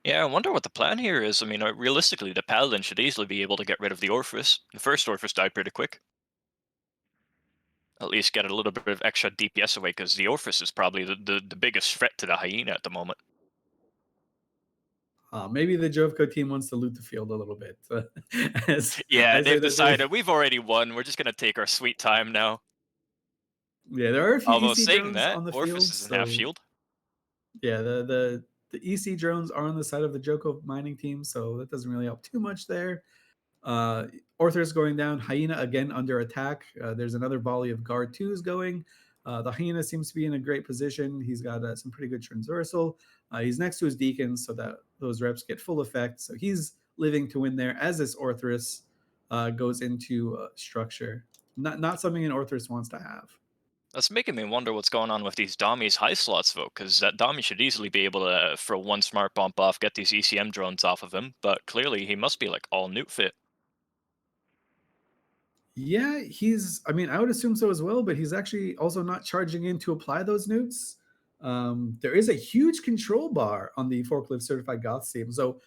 Yeah, I wonder what the plan here is. I mean, realistically, the Paladin should easily be able to get rid of the Orpheus. The first Orpheus died pretty quick. At least get a little bit of extra DPS away, because the Orpheus is probably the biggest threat to the Hyena at the moment. Maybe the JOVCO team wants to loot the field a little bit. They've decided we've already won. We're just going to take our sweet time now. Yeah, there are a few Although EC saying drones that, on the Orpheus field. doesn't have shield. Yeah, the EC drones are on the side of the JOVCO mining team, so that doesn't really help too much there. Orthros going down, Hyena again under attack. There's another volley of Guard 2s going. The Hyena seems to be in a great position. He's got some pretty good transversal. He's next to his Deacons so that those reps get full effect. So he's living to win there as this Orthros goes into structure. Not something an Orthros wants to have. That's making me wonder what's going on with these Dommies high slots, though, because that Dommy should easily be able to throw one smart bump off, get these ECM drones off of him, but clearly he must be like all newt fit. Yeah, I mean, I would assume so as well, but he's actually also not charging in to apply those newts. There is a huge control bar on the forklift certified Goths team. So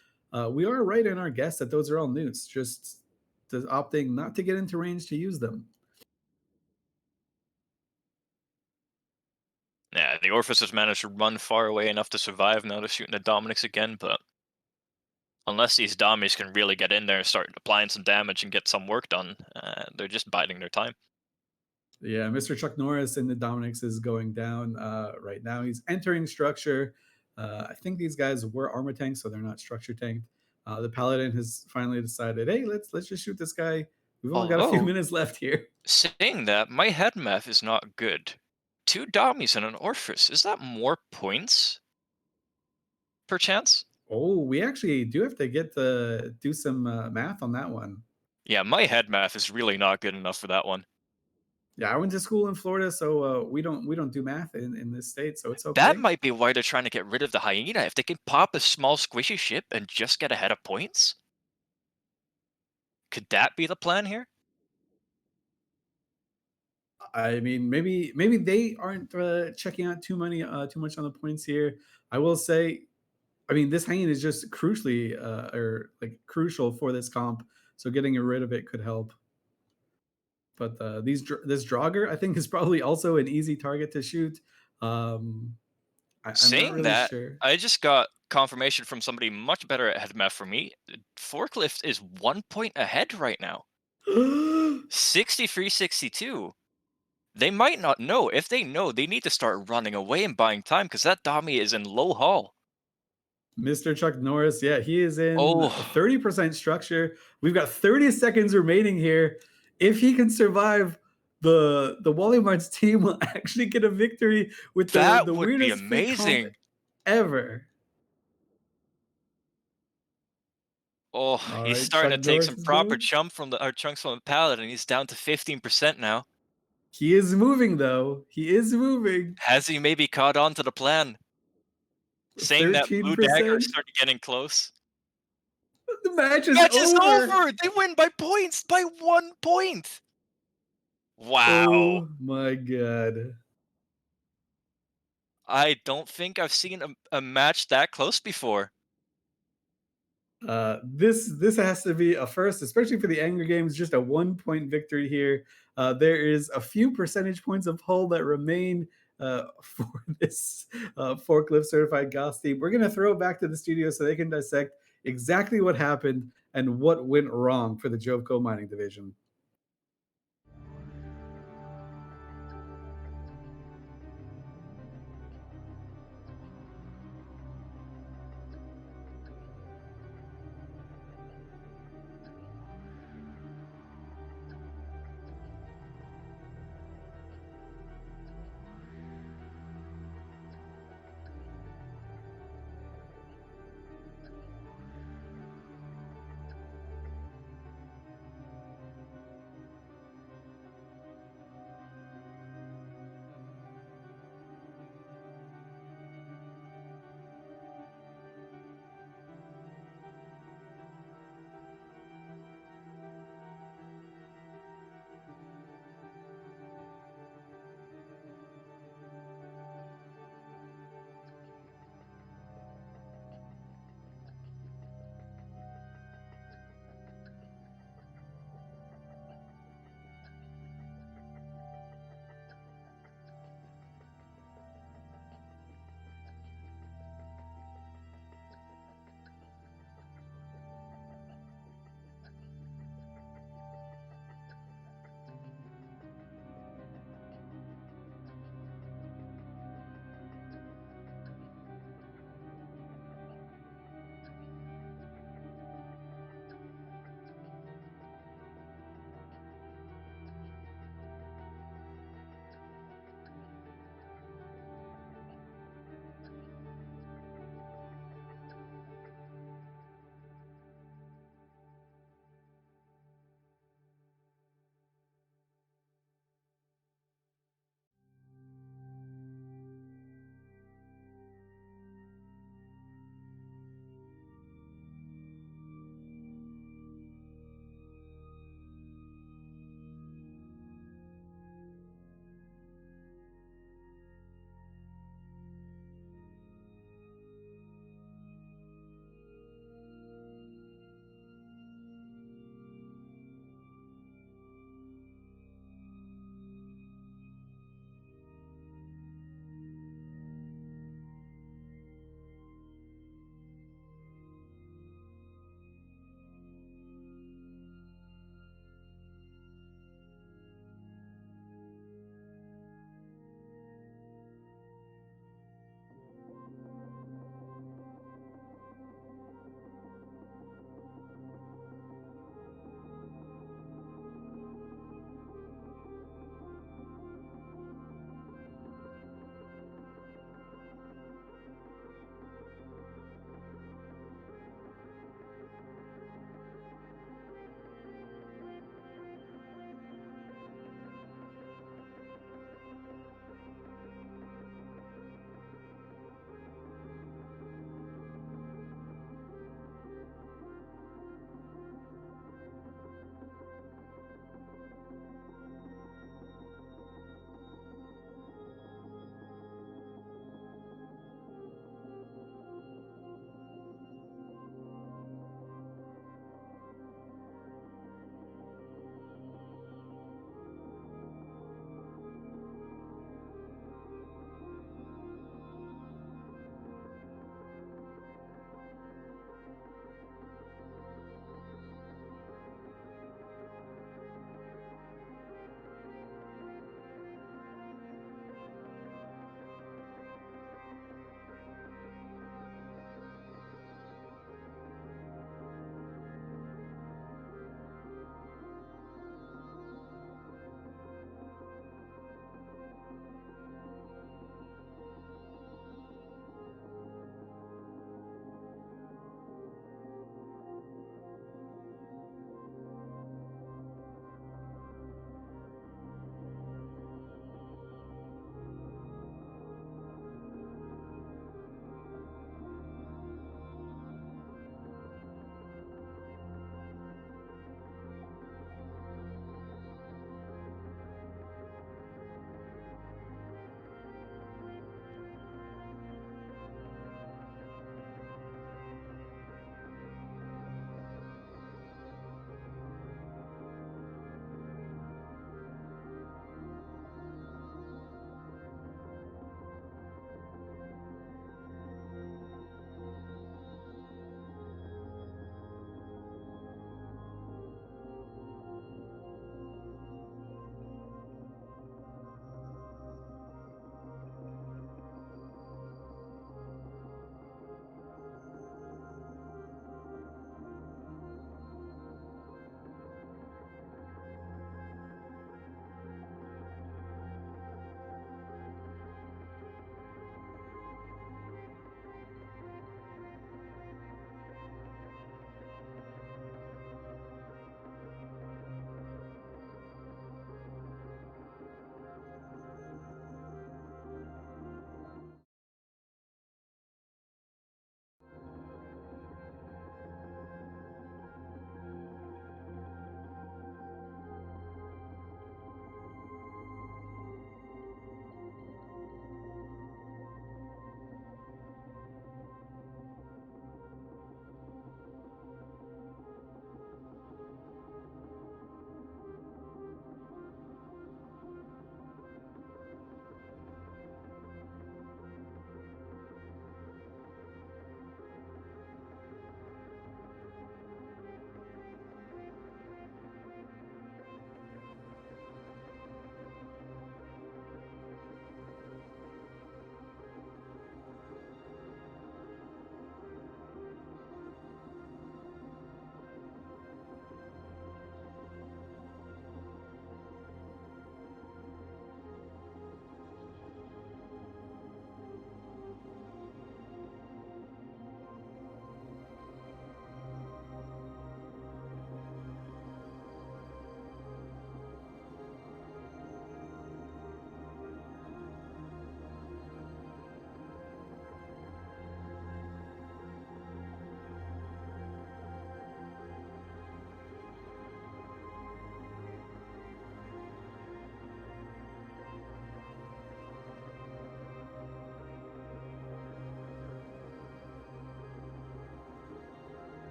we are right in our guess that those are all newts, just opting not to get into range to use them. Yeah, the Orphis has managed to run far away enough to survive. Now they're shooting at Dominix again, but unless these Dommies can really get in there and start applying some damage and get some work done, they're just biding their time. Yeah, Mr. Chuck Norris in the Dominix is going down right now. He's entering structure. I think these guys were armor tanks, so they're not structure tanked. The Paladin has finally decided, hey, let's just shoot this guy. We've only got a few Although, minutes left here. saying that, my head math is not good. 2 Dommies and an Orphis, is that more points? Perchance? Oh, we actually do have to do some math on that one. Yeah, my head math is really not good enough for that one. Yeah, I went to school in Florida, so we don't do math in this state, so it's okay. That might be why they're trying to get rid of the Hyena. If they can pop a small squishy ship and just get ahead of points? Could that be the plan here? I mean, maybe they aren't checking out too much on the points here. I will say, I mean, this hanging is just crucially or like crucial for this comp, so getting rid of it could help. But this Draugr, I think, is probably also an easy target to shoot. I'm not Saying really that, sure. I just got confirmation from somebody much better at head math for me. Forklift is 1 point ahead right now. 63-62. They might not know. If they know, they need to start running away and buying time because that Dommy is in low haul. Mr. Chuck Norris, yeah, he is in Oh. 30% structure. We've got 30 seconds remaining here. If he can survive, the Warlords team will actually get a victory with That the would be weirdest fake comp amazing. ever. Oh, All he's right, starting Chuck to take Norris some is proper going. chunks from the Paladin. He's down to 15% now. He is moving though. He is moving. Has he maybe caught on to the plan? Saying that blue dagger 13%. started getting close. The match is Match is over. over! They win by points! By 1 point! Wow. Oh my god. I don't think I've seen a match that close before. This has to be a first, especially for the Angry Games. Just a 1 point victory here. There is a few percentage points of hull that remain for this forklift certified Goths team. We're gonna throw it back to the studio so they can dissect exactly what happened and what went wrong for the JOVCO mining division.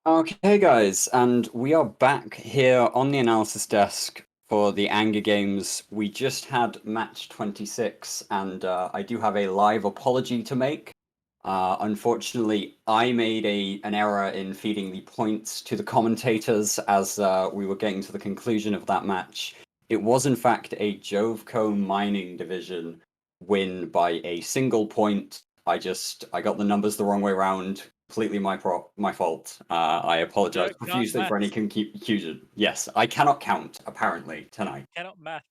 Okay, guys, and we are back here on the analysis desk for the Anger Games. We just had match 26, and I do have a live apology to make. Unfortunately, I made an error in feeding the points to the commentators as we were getting to the conclusion of that match. It was, in fact, a JOVCO mining division win by a single point. I got the numbers the wrong way around. Completely my fault. I apologize Joke, profusely for any maths. confusion. Yes, I cannot count apparently tonight. Cannot math.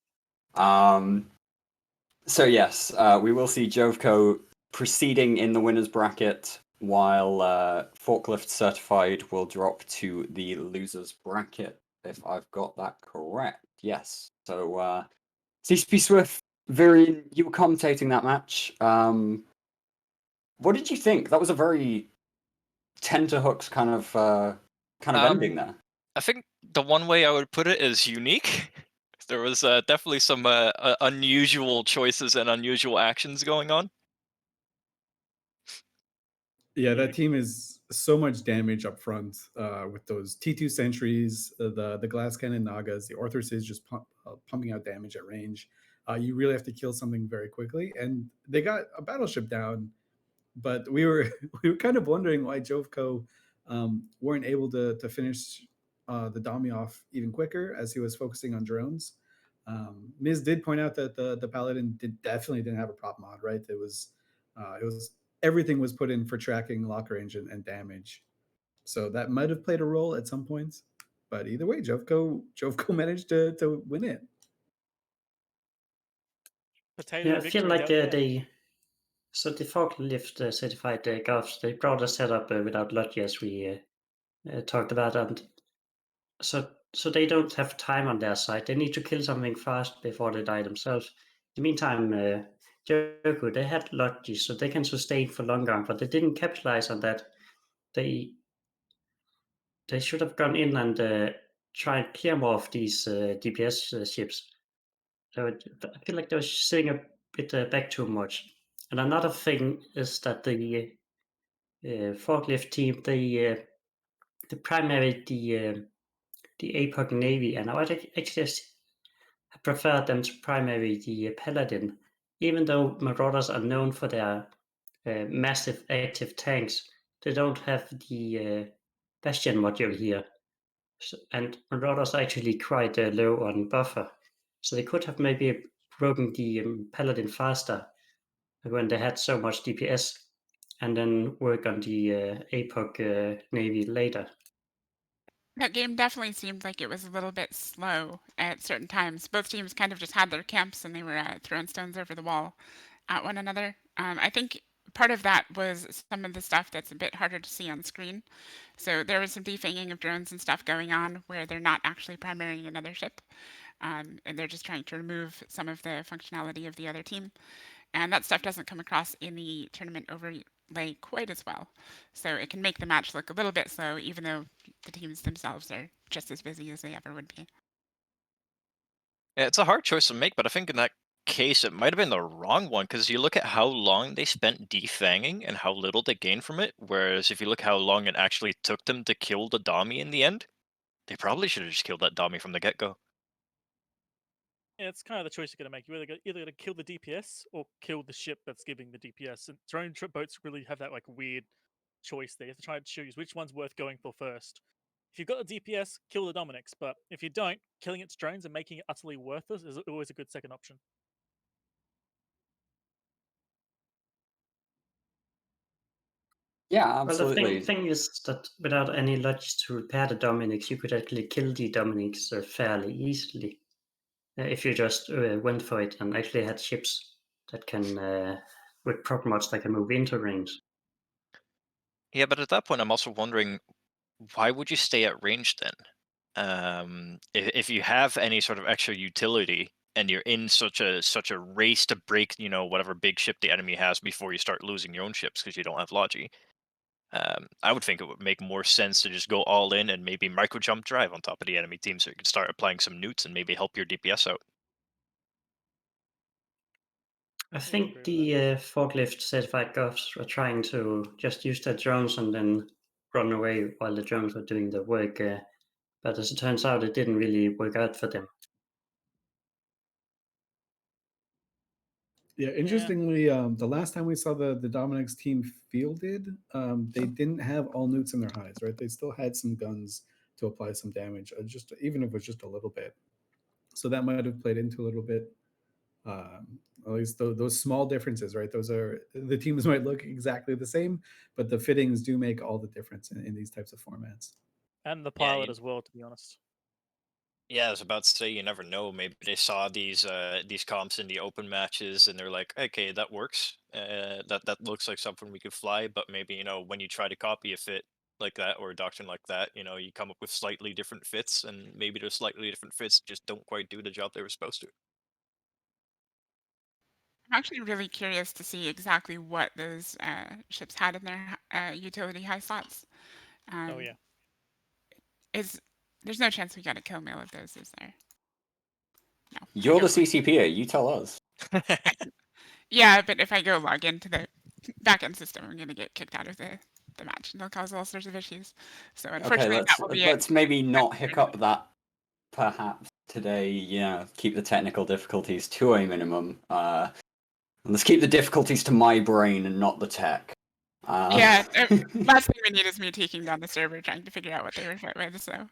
So yes, we will see JOVCO proceeding in the winners bracket, while Forklift Certified will drop to the losers bracket, if I've got that correct. Yes. So CCP Swift, Virian, you were commentating that match. What did you think? That was a very tenterhooks kind of ending there. I think the one way I would put it is unique. There was definitely some unusual choices and unusual actions going on. Yeah, that team is so much damage up front with those T2 sentries, the glass cannon Nagas, the Orthros is just pumping out damage at range. You really have to kill something very quickly, and they got a battleship down, but we were kind of wondering why JOVCO weren't able to finish the Dami off even quicker as he was focusing on drones. Miz did point out that the Paladin definitely didn't have a prop mod, right? It was everything was put in for tracking lock range and damage. So that might have played a role at some points. But either way, JOVCO managed to win it. Yeah, I feel like the forklift certified Goths, they brought a setup without Lodge, as we talked about, and so they don't have time on their side. They need to kill something fast before they die themselves. In the meantime, JOVCO, they had Lodge, so they can sustain for longer, but they didn't capitalize on that. They should have gone in and tried to clear more of these DPS ships. So I feel like they were sitting a bit back too much. And another thing is that the forklift team, they primary the APOC Navy, and I would actually prefer them to primary the Paladin, even though Marauders are known for their massive active tanks. They don't have the Bastion module here, and Marauders are actually quite low on buffer, so they could have maybe broken the Paladin faster when they had so much DPS, and then work on the APOC Navy later. That game definitely seemed like it was a little bit slow at certain times. Both teams kind of just had their camps and they were throwing stones over the wall at one another. I think part of that was some of the stuff that's a bit harder to see on screen. So there was some defanging of drones and stuff going on where they're not actually primarying another ship. And they're just trying to remove some of the functionality of the other team. And that stuff doesn't come across in the tournament overlay quite as well. So it can make the match look a little bit slow, even though the teams themselves are just as busy as they ever would be. Yeah, it's a hard choice to make, but I think in that case it might have been the wrong one because you look at how long they spent defanging and how little they gained from it. Whereas if you look how long it actually took them to kill the Dami in the end, they probably should have just killed that Dami from the get-go. Yeah, it's kind of the choice you're going to make. You're either going to kill the DPS or kill the ship that's giving the DPS. And drone trip boats really have that like weird choice there. You have to try and choose which one's worth going for first. If you've got the DPS, kill the Dominics. But if you don't, killing its drones and making it utterly worthless is always a good second option. Yeah, Well, the absolutely. thing is that without any logic to repair the Dominics, you could actually kill the Dominics fairly easily if you just went for it and actually had ships that can, with prop mods, that can move into range. Yeah, but at that point, I'm also wondering, why would you stay at range then? If you have any sort of extra utility and you're in such a race to break, whatever big ship the enemy has before you start losing your own ships because you don't have logi, I would think it would make more sense to just go all in and maybe micro jump drive on top of the enemy team so you could start applying some newts and maybe help your DPS out. I think the forklift certified Goths are trying to just use their drones and then run away while the drones were doing the work. But as it turns out, it didn't really work out for them. Yeah, interestingly, the last time we saw the Dominic's team fielded, they didn't have all newts in their highs, right? They still had some guns to apply some damage, just even if it was just a little bit. So that might have played into a little bit. At least those small differences, right? Those are the teams might look exactly the same, but the fittings do make all the difference in these types of formats. And the Yeah, pilot as well, to be honest. Yeah, I was about to say you never know. Maybe they saw these comps in the open matches and they're like, okay, that works. That looks like something we could fly. But maybe when you try to copy a fit like that or a doctrine like that, you come up with slightly different fits, and maybe those slightly different fits just don't quite do the job they were supposed to. I'm actually really curious to see exactly what those ships had in their utility high slots. Oh yeah. There's no chance we got a kill mail of those, is there? No. You're the CCPA. You tell us. Yeah, but if I go log into the backend system, I'm gonna get kicked out of the match, and they'll cause all sorts of issues. So unfortunately, Okay, that will be it. let's maybe not hiccup that perhaps today. Yeah, keep the technical difficulties to a minimum. Let's keep the difficulties to my brain and not the tech. Yeah, last thing we need is me taking down the server trying to figure out what they were fit with. So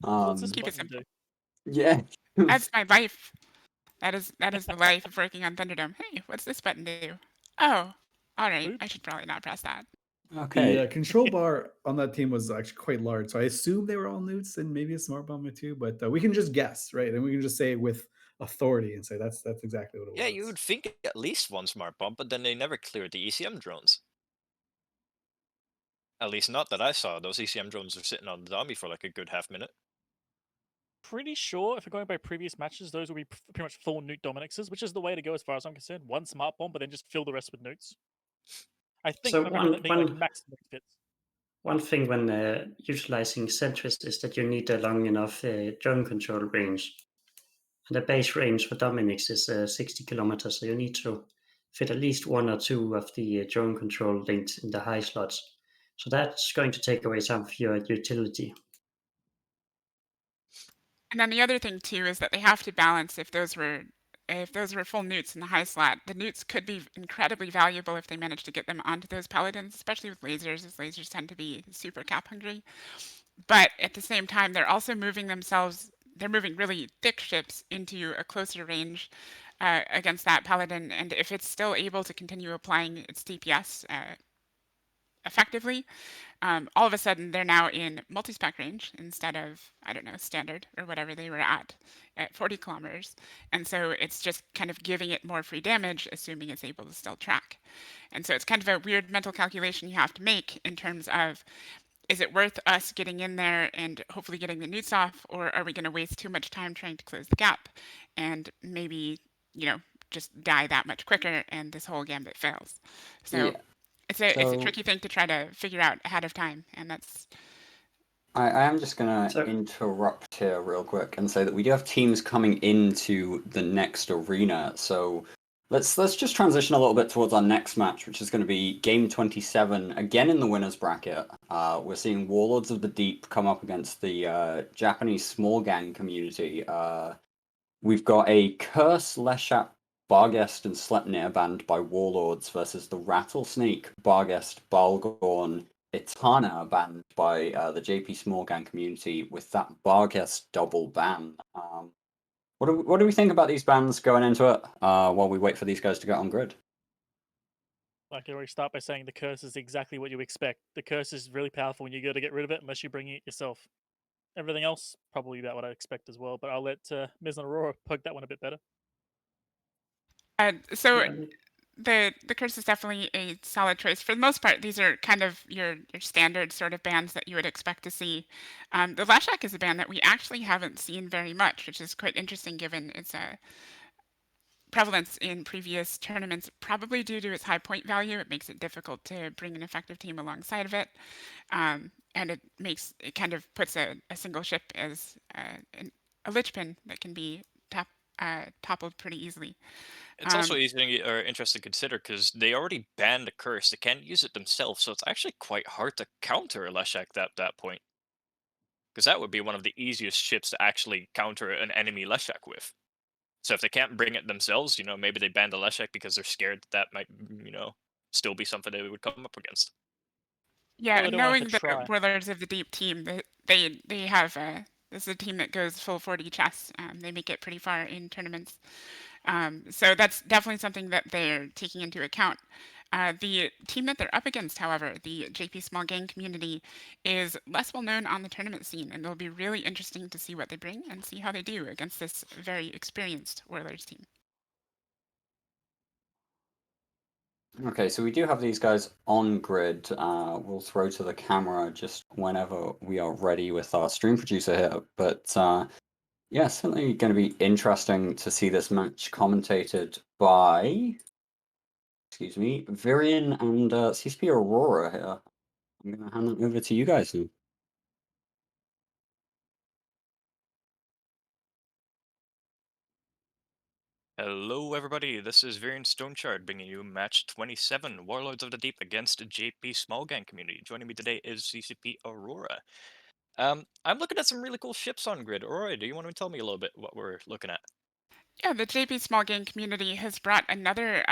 What's this keep it button simple. do? Yeah. That's my life. That is the life of working on Thunderdome. Hey, what's this button do? Oh, all right. I should probably not press that. Okay. The control bar on that team was actually quite large, so I assume they were all newts and maybe a smart bomber too. But we can just guess, right? And we can just say with authority and say that's exactly what it was. Yeah, you would think at least one smart bomb, but then they never cleared the ECM drones. At least not that I saw. Those ECM drones were sitting on the dummy for like a good half minute. Pretty sure, if we're going by previous matches, those will be pretty much full newt Dominixes, which is the way to go as far as I'm concerned. One smart bomb, but then just fill the rest with newts. I think So that being like maximum fits. One thing when utilizing centrist is that you need a long enough drone control range. And the base range for Dominix is 60 kilometers, so you need to fit at least one or two of the drone control links in the high slots. So that's going to take away some of your utility. And then the other thing too is that they have to balance if those were full newts in the high slot. The newts could be incredibly valuable if they manage to get them onto those paladins, especially with lasers, as lasers tend to be super cap hungry. But at the same time, they're also moving really thick ships into a closer range against that paladin, and if it's still able to continue applying its DPS effectively, all of a sudden they're now in multi-spec range instead of, I don't know, standard or whatever they were at 40 kilometers. And so it's just kind of giving it more free damage, assuming it's able to still track. And so it's kind of a weird mental calculation you have to make in terms of, is it worth us getting in there and hopefully getting the newts off, or are we going to waste too much time trying to close the gap and maybe, just die that much quicker and this whole gambit fails? So Yeah. it's a tricky thing to try to figure out ahead of time, and that's. I am just gonna interrupt here real quick and say that we do have teams coming into the next arena. So let's just transition a little bit towards our next match, which is going to be game 27 again in the winners bracket. We're seeing Warlords of the Deep come up against the Japanese Smallgang community. We've got a Curse, Leshat, Barghest, and Sleipnir banned by Warlords versus the Rattlesnake, Barghest, Balgorn, Etana banned by the JP Smallgang community with that Barghest double ban. What do we think about these bans going into it while we wait for these guys to get on grid? I can already start by saying the curse is exactly what you expect. The curse is really powerful when you go to get rid of it, unless you're bringing it yourself. Everything else, probably about what I expect as well, but I'll let Miz and Aurora poke that one a bit better. The curse is definitely a solid choice. For the most part, these are kind of your standard sort of bans that you would expect to see. The Leshak is a ban that we actually haven't seen very much, which is quite interesting given its prevalence in previous tournaments, probably due to its high point value. It makes it difficult to bring an effective team alongside of it. And it kind of puts a single ship as a linchpin that can be toppled pretty easily. It's also easy or interesting to consider because they already banned the curse. They can't use it themselves, so it's actually quite hard to counter a Leshek at that point. Because that would be one of the easiest ships to actually counter an enemy Leshek with. So if they can't bring it themselves, maybe they ban the Leshek because they're scared that might, still be something they would come up against. Yeah, Well, they don't want to knowing the try. Warlords of the Deep team, they have this is a team that goes full 40 chess. They make it pretty far in tournaments. So that's definitely something that they're taking into account. The team that they're up against, however, the JP Smallgang community, is less well known on the tournament scene, and it'll be really interesting to see what they bring and see how they do against this very experienced Warlords team. Okay, so we do have these guys on grid. We'll throw to the camera just whenever we are ready with our stream producer here. But yeah, certainly going to be interesting to see this match commentated by, excuse me, Virian and CSP Aurora here. I'm going to hand it over to you guys now. Hello, everybody. This is Varian Stonechard bringing you match 27, Warlords of the Deep against JP Smallgang community. Joining me today is CCP Aurora. I'm looking at some really cool ships on grid. Aurora, do you want to tell me a little bit what we're looking at? Yeah, the JP Smallgang community has brought another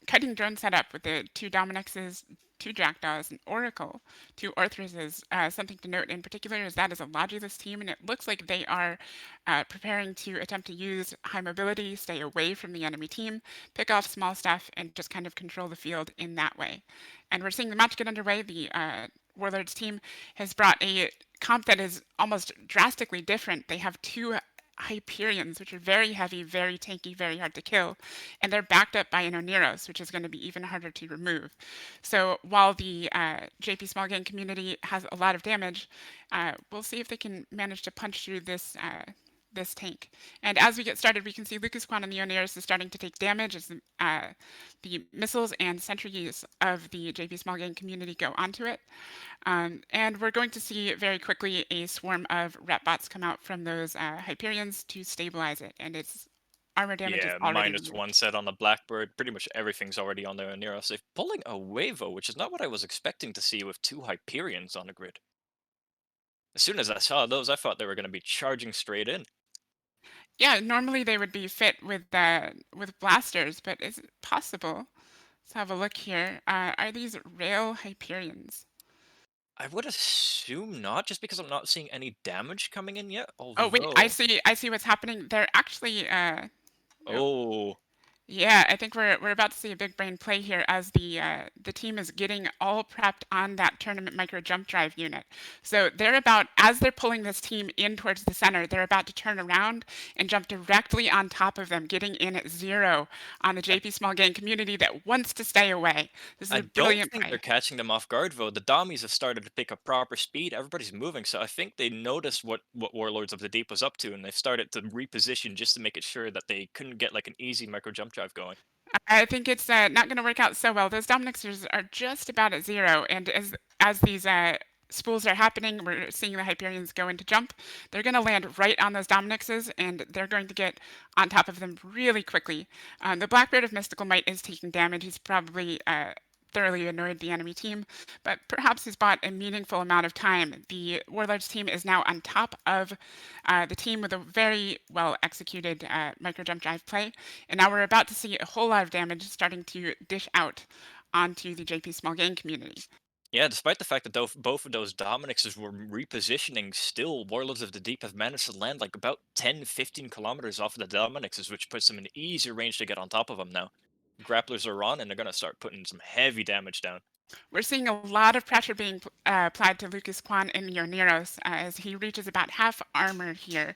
cutting drone setup with the 2 Dominixes, 2 Jackdaws, an Oracle, 2 Orthreses. Something to note in particular is that is a Logilus team, and it looks like they are preparing to attempt to use high mobility, stay away from the enemy team, pick off small stuff, and just kind of control the field in that way. And we're seeing the match get underway. The Warlords team has brought a comp that is almost drastically different. They have 2 Hyperions, which are very heavy, very tanky, very hard to kill, and they're backed up by an Oneros, which is going to be even harder to remove. So while the JP Smallgang community has a lot of damage, we'll see if they can manage to punch through this this tank. And as we get started, we can see Lucas Quan and the Oneros is starting to take damage as the missiles and sentries of the JP Smallgang community go onto it. And we're going to see very quickly a swarm of ret bots come out from those Hyperions to stabilize it, and its armor damage is already removed. -1 set on the Blackbird. Pretty much everything's already on their Oneros. They're pulling a Wavo, which is not what I was expecting to see with 2 Hyperions on the grid. As soon as I saw those, I thought they were going to be charging straight in. Yeah, normally they would be fit with blasters, but is it possible? Let's have a look here. Are these rail Hyperions? I would assume not, just because I'm not seeing any damage coming in yet. Oh wait, I although- see what's happening. They're actually Oh, yeah, I think we're about to see a big brain play here as the team is getting all prepped on that tournament micro jump drive unit. So they're about, as they're pulling this team in towards the center, they're about to turn around and jump directly on top of them, getting in at 0 on the JP Smallgang community that wants to stay away. This is I a don't brilliant think play. they're catching them off guard, though. The Dommies have started to pick up proper speed. Everybody's moving, so I think they noticed what Warlords of the Deep was up to, and they've started to reposition just to make it sure that they couldn't get like an easy micro jump drive going. I think it's not going to work out so well. Those Dominixers are just about at 0, and as these spools are happening, we're seeing the Hyperions go into jump. They're going to land right on those Dominixes, and they're going to get on top of them really quickly. The Blackbeard of Mystical Might is taking damage. He's probably thoroughly annoyed the enemy team, but perhaps he's bought a meaningful amount of time. The Warlords team is now on top of the team with a very well executed micro jump drive play, and now we're about to see a whole lot of damage starting to dish out onto the JP Smallgang community. Yeah, despite the fact that both of those Dominixes were repositioning, still Warlords of the Deep have managed to land like about 10-15 kilometers off of the Dominixes, which puts them in easier range to get on top of them now. Grapplers are on, and they're going to start putting some heavy damage down. We're seeing a lot of pressure being applied to Lucas Quan and Oneros as he reaches about half armor here.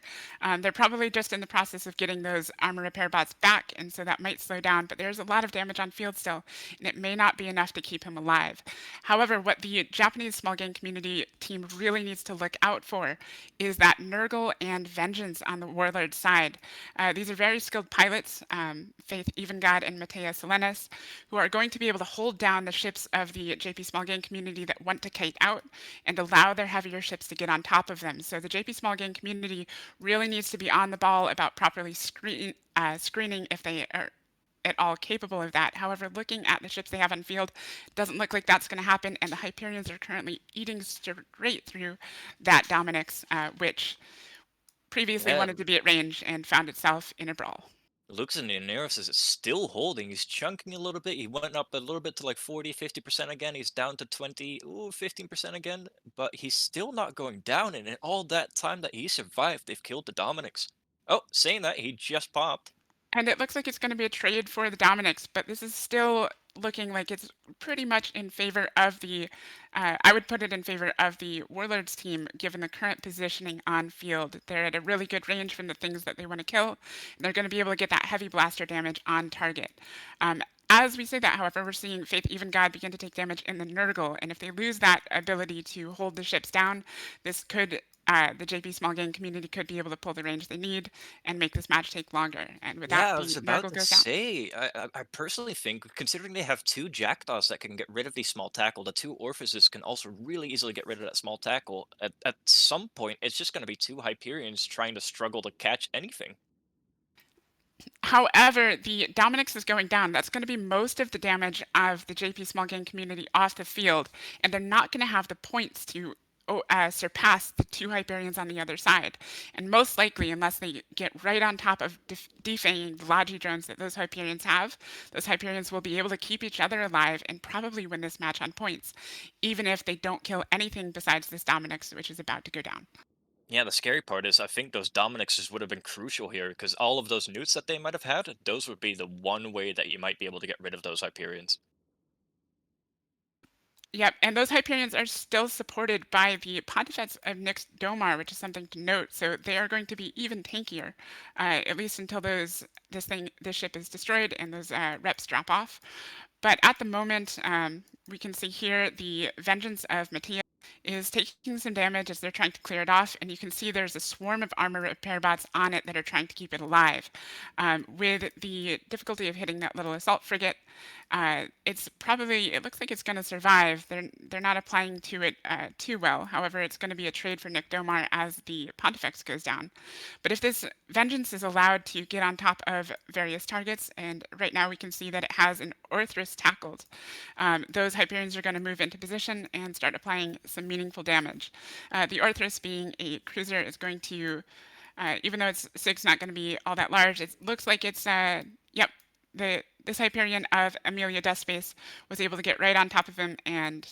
They're probably just in the process of getting those armor repair bots back, and so that might slow down, but there's a lot of damage on field still, and it may not be enough to keep him alive. However, what the Japanese Smallgang community team really needs to look out for is that Nurgle and Vengeance on the Warlord side. These are very skilled pilots, Faith Evengod and Matea Selenis, who are going to be able to hold down the ships of the the JP Smallgang community that want to kite out and allow their heavier ships to get on top of them. So the JP Smallgang community really needs to be on the ball about properly screening if they are at all capable of that. However, looking at the ships they have on field, doesn't look like that's going to happen, and the Hyperions are currently eating straight through that Dominix, which previously Yeah. wanted to be at range and found itself in a brawl. Looks and Daenerys is still holding. He's chunking a little bit. He went up a little bit to like 40, 50% again. He's down to 20, 15% again. But he's still not going down. And in all that time that he survived, they've killed the Dominics. Oh, saying that, he just popped. And it looks like it's going to be a trade for the Dominics, but this is still looking like it's pretty much in favor of the, I would put it in favor of the Warlords team, given the current positioning on field. They're at a really good range from the things that they want to kill, and they're going to be able to get that heavy blaster damage on target. As we say that, however, we're seeing Faith Even God begin to take damage in the Nurgle, and if they lose that ability to hold the ships down, this could, the JP Smallgang community could be able to pull the range they need and make this match take longer. And with Yeah, that, I the was about Nurgle to goes down. say, I personally think, considering they have two Jackdaws that can get rid of the small tackle, the two Orphuses can also really easily get rid of that small tackle. At some point, it's just going to be two Hyperions trying to struggle to catch anything. However, the Dominix is going down. That's going to be most of the damage of the JP Smallgang community off the field, and they're not going to have the points to surpass the two Hyperions on the other side. And most likely, unless they get right on top of defanging the Logi drones that those Hyperions have, those Hyperions will be able to keep each other alive and probably win this match on points, even if they don't kill anything besides this Dominix, which is about to go down. Yeah, the scary part is I think those Dominixes would have been crucial here because all of those newts that they might have had, those would be the one way that you might be able to get rid of those Hyperions. Yep, and those Hyperions are still supported by the Pontifex of Nyx Domar, which is something to note. So they are going to be even tankier, at least until this ship is destroyed and those reps drop off. But at the moment, we can see here the Vengeance of Midtier is taking some damage as they're trying to clear it off, and you can see there's a swarm of armor repair bots on it that are trying to keep it alive. With the difficulty of hitting that little assault frigate, it looks like it's going to survive. They're not applying to it too well. However, it's going to be a trade for Nyx Domar as the Pontifex goes down. But if this Vengeance is allowed to get on top of various targets, and right now we can see that it has an Orthrus tackled, those Hyperions are going to move into position and start applying some meaningful damage. The Orthrus, being a cruiser, is going to, even though its SIG's not going to be all that large, it looks like it's, this Hyperion of Amelia Deathspace was able to get right on top of him and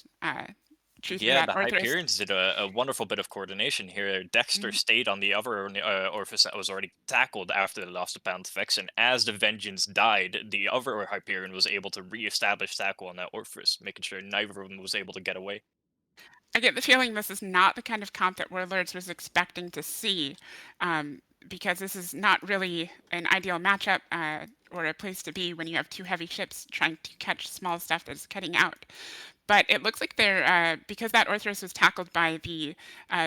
chew through Yeah, that the Orthrus. Hyperions did a wonderful bit of coordination here. Dexter stayed on the other Orpheus that was already tackled after they lost the Pontifex, and as the Vengeance died, the other Hyperion was able to re-establish tackle on that Orpheus, making sure neither of them was able to get away. I get the feeling this is not the kind of comp that Warlords was expecting to see, because this is not really an ideal matchup or a place to be when you have two heavy ships trying to catch small stuff that's cutting out. But it looks like they're, because that Orthrus was tackled by the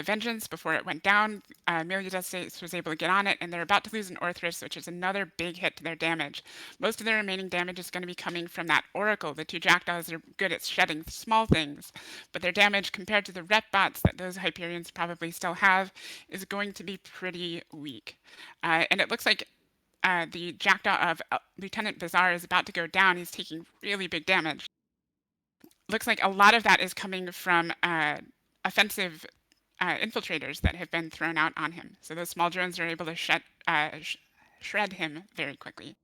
Vengeance before it went down, Amelia Deathspace was able to get on it, and they're about to lose an Orthrus, which is another big hit to their damage. Most of their remaining damage is going to be coming from that Oracle. The two Jackdaws are good at shedding small things, but their damage compared to the rep bots that those Hyperions probably still have is going to be pretty weak. And it looks like the Jackdaw of Lieutenant Bizarre is about to go down. He's taking really big damage. Looks like a lot of that is coming from offensive infiltrators that have been thrown out on him. So those small drones are able to shred him very quickly.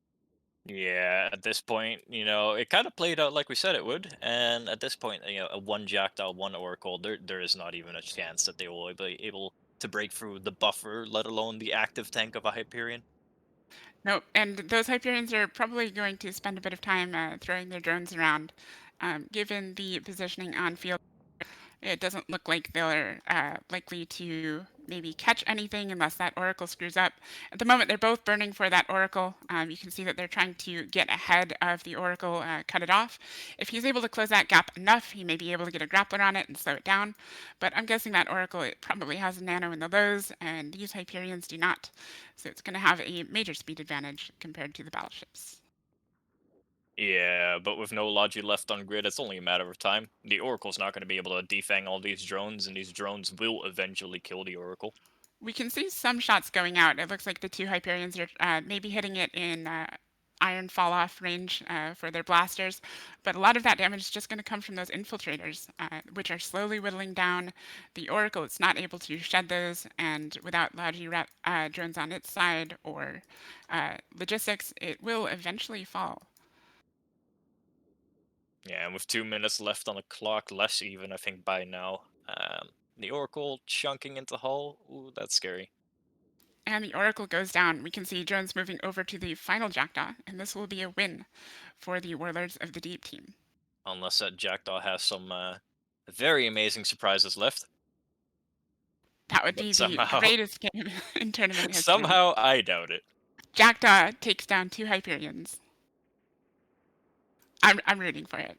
Yeah, at this point, it kind of played out like we said it would, and at this point, a one Jackdaw, one Oracle, there is not even a chance that they will be able to break through the buffer, let alone the active tank of a Hyperion. No, and those Hyperions are probably going to spend a bit of time throwing their drones around. Given the positioning on field, it doesn't look like they're likely to maybe catch anything unless that Oracle screws up. At the moment, they're both burning for that Oracle. You can see that they're trying to get ahead of the Oracle, cut it off. If he's able to close that gap enough, he may be able to get a grappler on it and slow it down. But I'm guessing that Oracle, it probably has a nano in the lows, and these Hyperions do not. So it's going to have a major speed advantage compared to the battleships. Yeah, but with no Logi left on grid, it's only a matter of time. The Oracle's not going to be able to defang all these drones, and these drones will eventually kill the Oracle. We can see some shots going out. It looks like the two Hyperions are maybe hitting it in iron fall-off range for their blasters, but a lot of that damage is just going to come from those infiltrators, which are slowly whittling down the Oracle. It's not able to shed those, and without Logi drones on its side or logistics, it will eventually fall. Yeah, and with 2 minutes left on the clock, less even, I think, by now. The Oracle chunking into hull, ooh, that's scary. And the Oracle goes down. We can see drones moving over to the final Jackdaw, and this will be a win for the Warlords of the Deep team. Unless that Jackdaw has some very amazing surprises left. That would But be the somehow, greatest game in tournament history. somehow I doubt it. Jackdaw takes down two Hyperions. I'm rooting for it.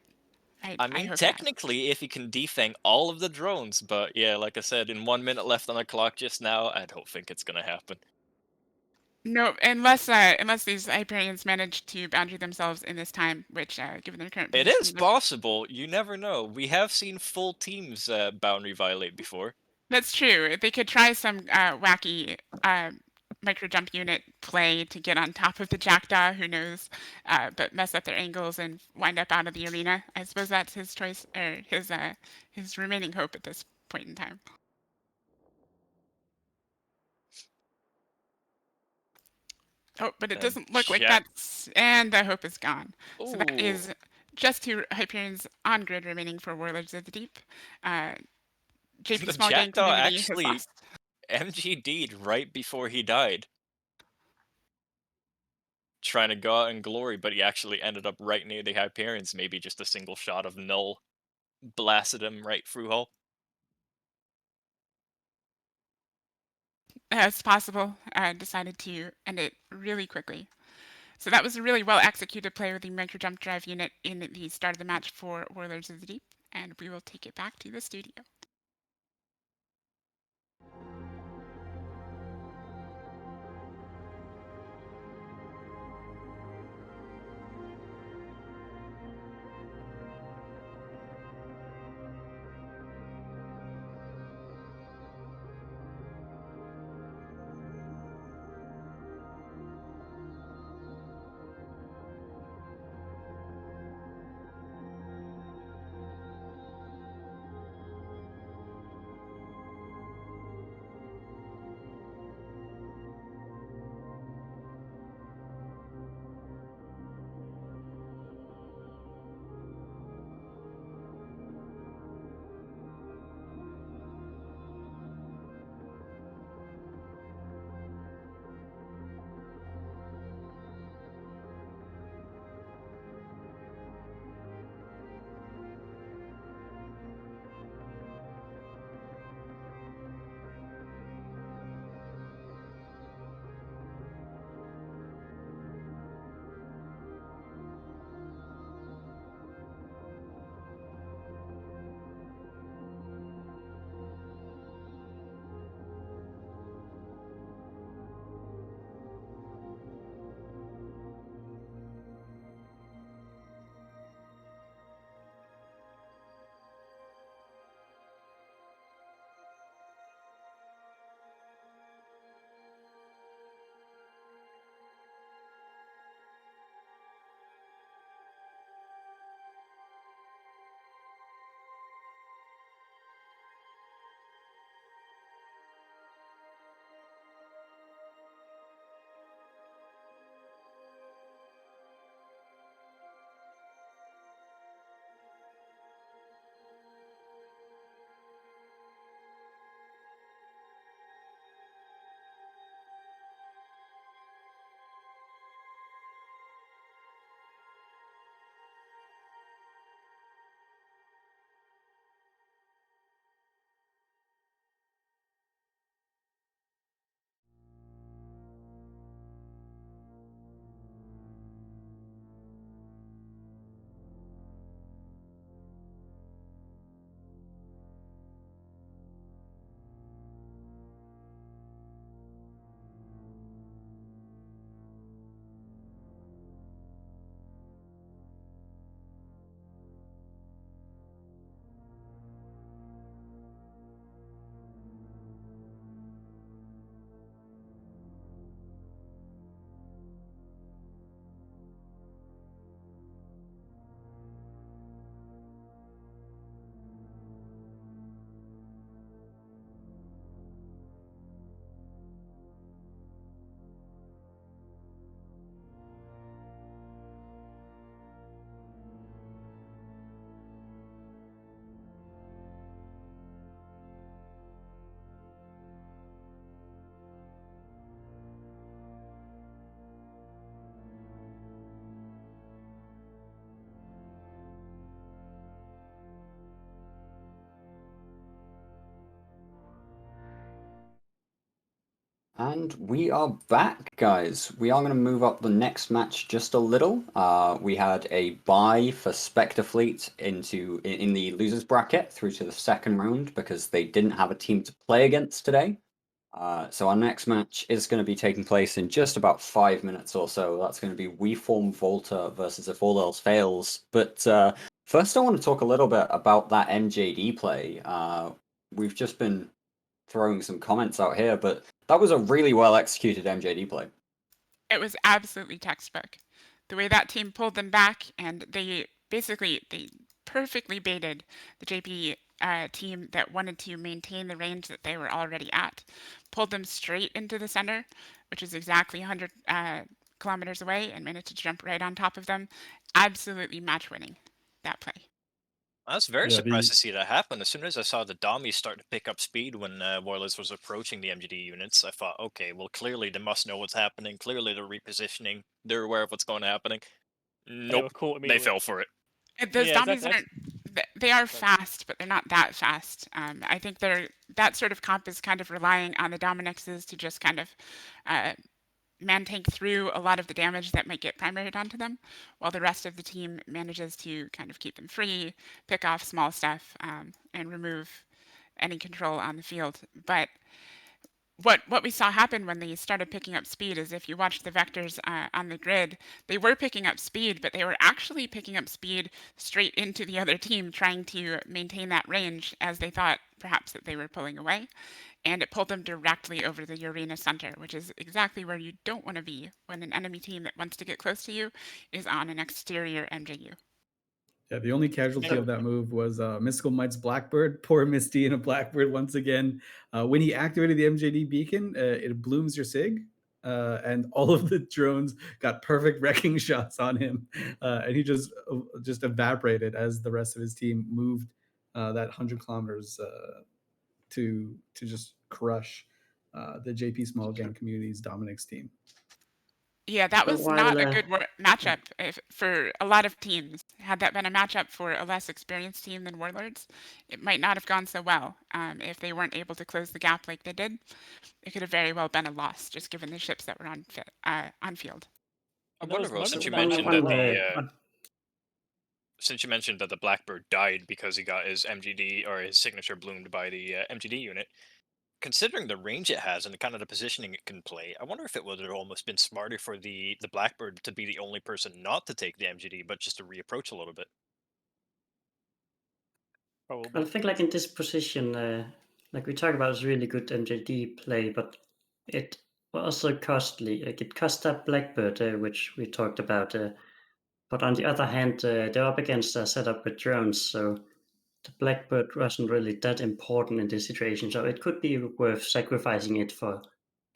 I mean, hope technically, if he can defang all of the drones, but yeah, like I said, in 1 minute left on the clock just now, I don't think it's gonna happen. No, unless these Hyperions manage to boundary themselves in this time, which given their current It position, is possible. You never know. We have seen full teams boundary violate before. That's true. They could try some wacky micro jump unit play to get on top of the Jackdaw. Who knows? But mess up their angles and wind up out of the arena. I suppose that's his choice or his remaining hope at this point in time. Oh, but it And doesn't look like Jack- that's, and the hope is gone. So that Ooh. is just two Hyperions on grid remaining for Warlords of the Deep. JP The Smallgang Jackdaw community has actually lost. MGD'd right before he died. Trying to go out in glory, but he actually ended up right near the Hyperions. Maybe just a single shot of null blasted him right through hull. As possible, decided to end it really quickly. So that was a really well executed play with the micro jump drive unit in the start of the match for Warlords of the Deep, and we will take it back to the studio. And we are back, guys. We are going to move up the next match just a little. We had a bye for Spectre Fleet in the losers bracket through to the second round because they didn't have a team to play against today. So our next match is going to be taking place in just about 5 minutes or so. That's going to be We Form VOLTA versus If All Else Fails. But first I want to talk a little bit about that MJD play. We've just been throwing some comments out here, but that was a really well executed MJD play. It was absolutely textbook. The way that team pulled them back, and they perfectly baited the JP team that wanted to maintain the range that they were already at, pulled them straight into the center, which is exactly 100 kilometers away, and managed to jump right on top of them. Absolutely match winning, that play. I was very Yeah, surprised to see that happen. As soon as I saw the Dommies start to pick up speed when Warlords was approaching the MGD units, I thought, okay, well, clearly they must know what's happening. Clearly they're repositioning. They're aware of what's going to happen. And they were Nope, caught they immediately. fell for it. Those Yeah, dummies exactly. they are fast, but they're not that fast. I think that sort of comp is kind of relying on the Dominixes to just kind of man tank through a lot of the damage that might get primaried onto them, while the rest of the team manages to kind of keep them free, pick off small stuff, and remove any control on the field. But what we saw happen when they started picking up speed is if you watch the vectors on the grid, they were picking up speed, but they were actually picking up speed straight into the other team, trying to maintain that range as they thought perhaps that they were pulling away. And it pulled them directly over the arena center, which is exactly where you don't want to be when an enemy team that wants to get close to you is on an exterior MJU. Yeah, the only casualty of that move was Mystical Might's Blackbird. Poor Misty and a Blackbird once again. When he activated the MJD beacon, it blooms your SIG, and all of the drones got perfect wrecking shots on him, and he just evaporated as the rest of his team moved that 100 kilometers to just crush the JP Smallgang Community's Dominic's team. Yeah, that So was not a while good matchup for a lot of teams. Had that been a matchup for a less experienced team than Warlords, it might not have gone so well. If they weren't able to close the gap like they did, it could have very well been a loss, just given the ships that were on field. I And there wonder, was Will, moments since you in that mentioned match that the Blackbird died because he got his MGD or his signature bloomed by the MGD unit, considering the range it has and the kind of the positioning it can play, I wonder if it would have almost been smarter for the Blackbird to be the only person not to take the MGD, but just to reapproach a little bit. probably. I think like in this position, like we talk about, is really good MJD play, but it was also costly. Like it cost that Blackbird, which we talked about. But on the other hand, they're up against a setup with drones, so the Blackbird wasn't really that important in this situation. So it could be worth sacrificing it for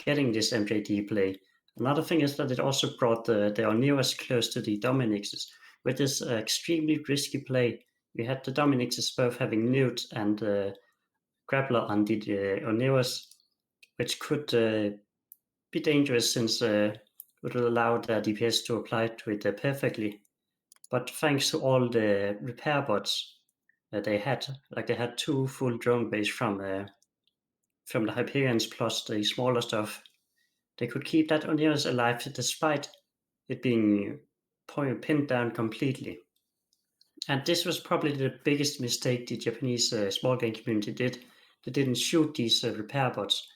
getting this MJD play. Another thing is that it also brought the Onewas close to the Dominixes, with this extremely risky play. We had the Dominixes both having Newt and Grappler on the Onewas, which could be dangerous since it would allow the DPS to apply to it perfectly. But thanks to all the repair bots that they had, like they had 2 full drone base from the Hyperions plus the smaller stuff, they could keep that Onewas alive despite it being pinned down completely. And this was probably the biggest mistake the Japanese small game community did. They didn't shoot these repair bots.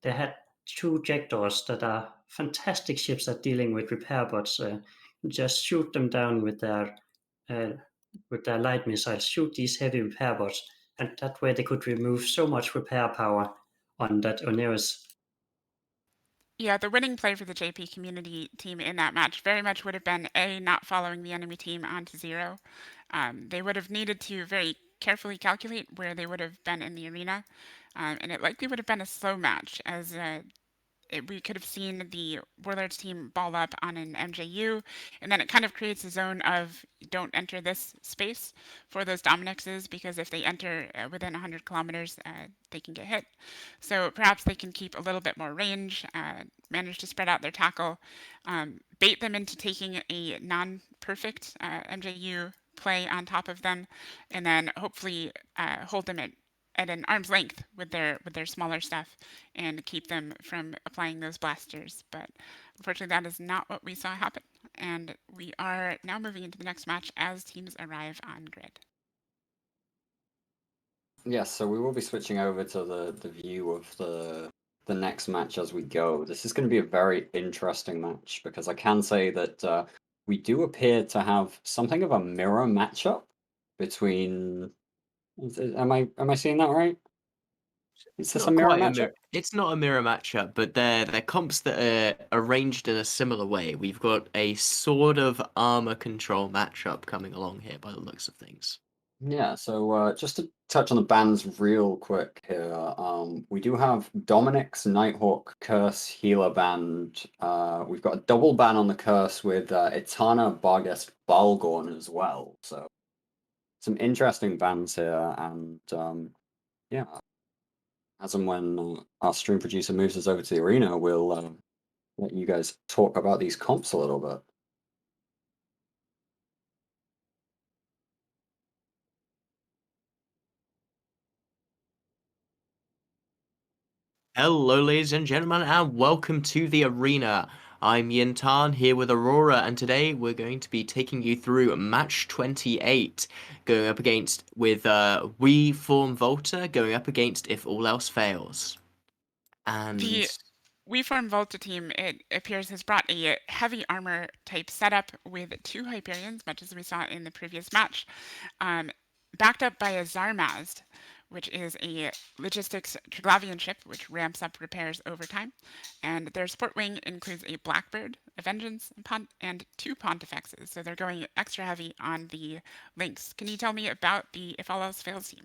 They had 2 Jackdaws that are fantastic ships at dealing with repair bots. Just shoot them down with their light missiles, shoot these heavy repair bots, and that way they could remove so much repair power on that Onewas. Yeah, the winning play for the JP community team in that match very much would have been not following the enemy team onto 0. They would have needed to very carefully calculate where they would have been in the arena, and it likely would have been a slow match as we could have seen the Warlords team ball up on an MJU, and then it kind of creates a zone of don't enter this space for those Dominixes, because if they enter within 100 kilometers, they can get hit. So perhaps they can keep a little bit more range, manage to spread out their tackle, bait them into taking a non-perfect MJU play on top of them, and then hopefully hold them at at an arm's length with their smaller stuff and keep them from applying those blasters. But unfortunately, that is not what we saw happen. And we are now moving into the next match as teams arrive on grid. Yes, so we will be switching over to the view of the next match as we go. This is going to be a very interesting match because I can say that we do appear to have something of a mirror matchup between. Am I seeing that right? Is this a Not mirror quite a matchup? mirror. It's not a mirror matchup, but they're comps that are arranged in a similar way. We've got a sort of armor control matchup coming along here by the looks of things. Yeah, so just to touch on the bans real quick here, we do have Dominic's Nighthawk Curse healer band. We've got a double ban on the Curse with Etana Barghest Balgorn as well. So some interesting bans here, and yeah, as and when our stream producer moves us over to the arena, we'll let you guys talk about these comps a little bit. Hello, ladies and gentlemen, and welcome to the arena. I'm Yin Tan here with Aurora, and today we're going to be taking you through match 28, going up against with We Form VOLTA, going up against If All Else Fails. And The We Form VOLTA team, it appears, has brought a heavy armor type setup with 2 Hyperions, much as we saw in the previous match, backed up by a Zarmazd, which is a logistics Triglavian ship, which ramps up repairs over time. And their support wing includes a Blackbird, a Vengeance, and 2 Pontifexes. So they're going extra heavy on the links. Can you tell me about the If All Else Fails team?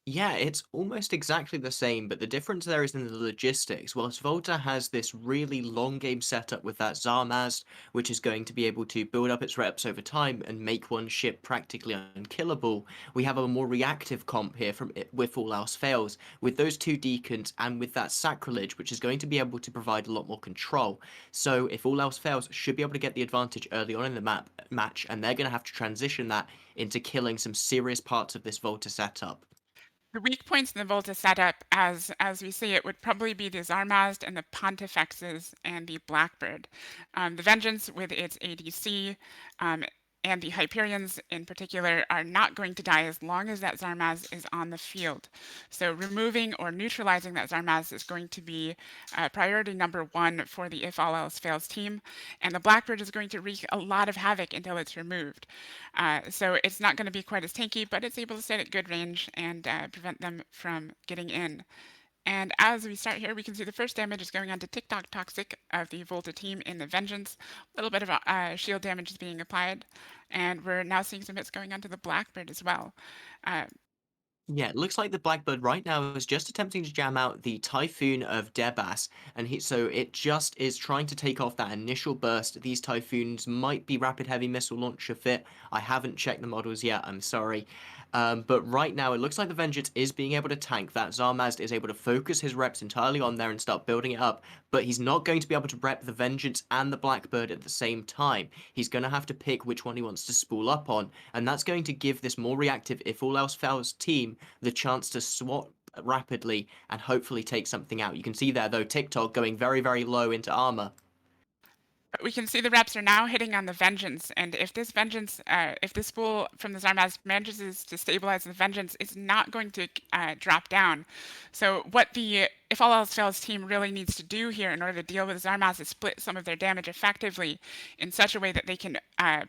yeah, it's almost exactly the same, but the difference there is in the logistics. Whilst VOLTA has this really long game setup with that Zarmazd, which is going to be able to build up its reps over time and make one ship practically unkillable, we have a more reactive comp here from If All Else Fails, with those 2 Deacons and with that Sacrilege, which is going to be able to provide a lot more control. So If All Else Fails should be able to get the advantage early on in the match, and they're going to have to transition that into killing some serious parts of this VOLTA setup. The weak points in the VOLTA setup, as we see it, would probably be the Zarmazd and the Pontifexes and the Blackbird. The Vengeance with its ADC and the Hyperions in particular are not going to die as long as that Zarmazd is on the field. So removing or neutralizing that Zarmazd is going to be priority number 1 for the If All Else Fails team, and the Blackbird is going to wreak a lot of havoc until it's removed. So it's not going to be quite as tanky, but it's able to stay at good range and prevent them from getting in. And as we start here, we can see the first damage is going on to TikTok Toxic of the VOLTA team in the Vengeance. A little bit of shield damage is being applied. And we're now seeing some hits going on to the Blackbird as well. Yeah, it looks like the Blackbird right now is just attempting to jam out the Typhoon of Debas, and so it just is trying to take off that initial burst. These Typhoons might be rapid heavy missile launcher fit. I haven't checked the models yet, I'm sorry. But right now, it looks like the Vengeance is being able to tank. That Zarmazd is able to focus his reps entirely on there and start building it up, but he's not going to be able to rep the Vengeance and the Blackbird at the same time. He's going to have to pick which one he wants to spool up on, and that's going to give this more reactive If All Else Fails team the chance to swap rapidly and hopefully take something out. You can see there, though, TikTok going very, very low into armor. But we can see the reps are now hitting on the Vengeance, and if this Vengeance, if this spool from the Zarmazd manages to stabilize the Vengeance, it's not going to drop down. So what the If All Else Fails team really needs to do here in order to deal with Zarmazd is split some of their damage effectively in such a way that they can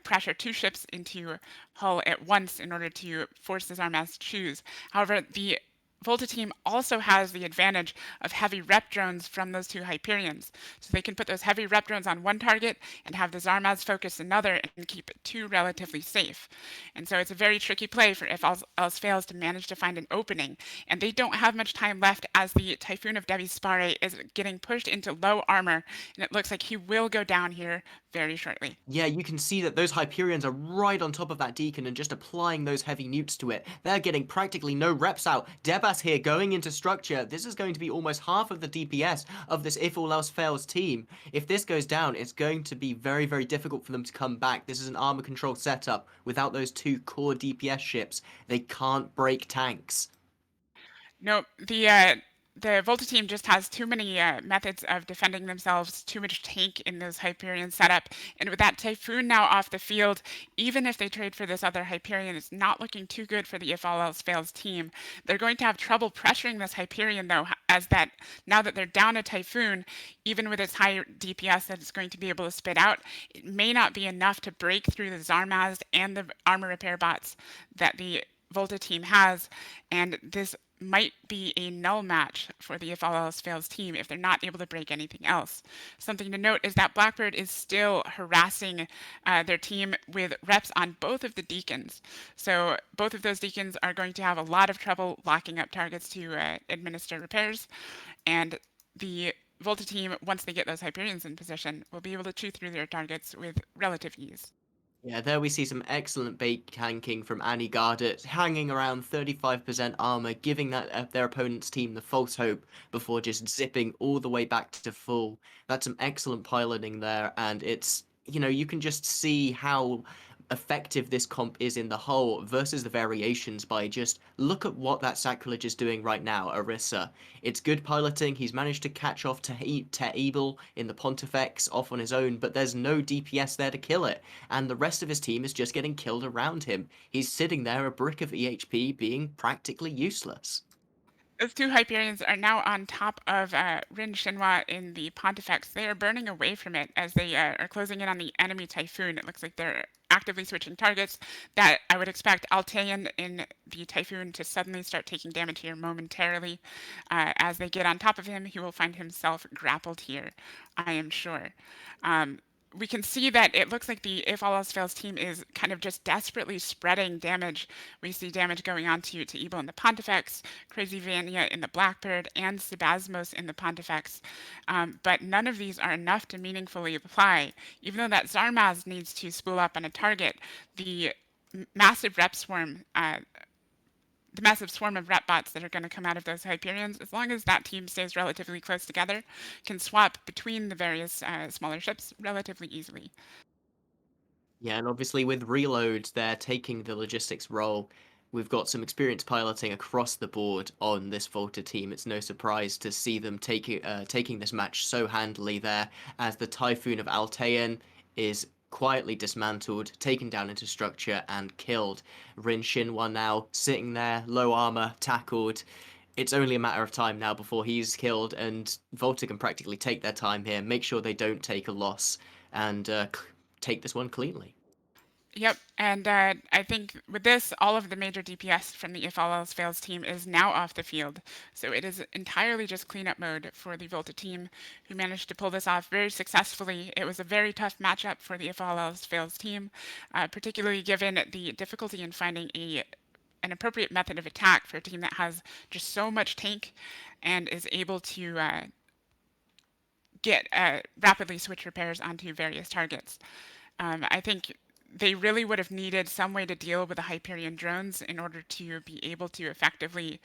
pressure 2 ships into hull at once in order to force the Zarmazd to choose. However, the VOLTA team also has the advantage of heavy rep drones from those 2 Hyperions. So they can put those heavy rep drones on one target and have the Zarmazd focus another and keep 2 relatively safe. And so it's a very tricky play for If All Else Fails to manage to find an opening. And they don't have much time left as the Typhoon of Devi Spare is getting pushed into low armor, and it looks like he will go down here very shortly. Yeah, you can see that those Hyperions are right on top of that Deacon and just applying those heavy newts to it. They're getting practically no reps out. Debas here going into structure. This is going to be almost half of the DPS of this If All Else Fails team. If this goes down, it's going to be very, very difficult for them to come back. This is an armor control setup. Without those 2 core DPS ships, they can't break tanks. No, the VOLTA team just has too many methods of defending themselves, too much tank in those Hyperion setup, and with that Typhoon now off the field, even if they trade for this other Hyperion, it's not looking too good for the If All Else Fails team. They're going to have trouble pressuring this Hyperion though, as that now that they're down a Typhoon, even with its high DPS that it's going to be able to spit out, it may not be enough to break through the Zarmaz and the armor repair bots that the VOLTA team has, and this might be a null match for the If All Else Fails team if they're not able to break anything else. Something to note is that Blackbird is still harassing their team with reps on both of the Deacons. So both of those Deacons are going to have a lot of trouble locking up targets to administer repairs, and the VOLTA team, once they get those Hyperions in position, will be able to chew through their targets with relative ease. Yeah, there we see some excellent bait tanking from Annie Gardet, hanging around 35% armor, giving that their opponent's team the false hope before just zipping all the way back to full. That's some excellent piloting there, and it's, you can just see how effective this comp is in the whole versus the variations by just look at what that Sacrilege is doing right now, Orisa. It's good piloting. He's managed to catch off Te'Ebel in the Pontifex off on his own, but there's no DPS there to kill it, and the rest of his team is just getting killed around him. He's sitting there, a brick of EHP, being practically useless. Those two Hyperions are now on top of Rin Shinhua in the Pontifex. They are burning away from it as they are closing in on the enemy Typhoon. It looks like they're actively switching targets. That I would expect Altean in the Typhoon to suddenly start taking damage here momentarily. As they get on top of him, he will find himself grappled here, I am sure. We can see that it looks like the If All Else Fails team is kind of just desperately spreading damage. We see damage going on to Ebel in the Pontifex, Crazy Vania in the Blackbird, and Sebasmos in the Pontifex. But none of these are enough to meaningfully apply. Even though that Zarmaz needs to spool up on a target, the massive rep swarm the massive swarm of rep bots that are going to come out of those Hyperions, as long as that team stays relatively close together, can swap between the various smaller ships relatively easily. Yeah, and obviously with reloads, they're taking the logistics role. We've got some experience piloting across the board on this VOLTA team. It's no surprise to see them taking this match so handily there, as the Typhoon of Altean is quietly dismantled, taken down into structure, and killed. Rin Shinhua now sitting there, low armor, tackled. It's only a matter of time now before he's killed, and VOLTA can practically take their time here, make sure they don't take a loss, and take this one cleanly. Yep, and I think with this, all of the major DPS from the If All Else Fails team is now off the field. So it is entirely just cleanup mode for the VOLTA team, who managed to pull this off very successfully. It was a very tough matchup for the If All Else Fails team, particularly given the difficulty in finding an appropriate method of attack for a team that has just so much tank and is able to get rapidly switch repairs onto various targets. I think they really would have needed some way to deal with the Hyperion drones in order to be able to effectively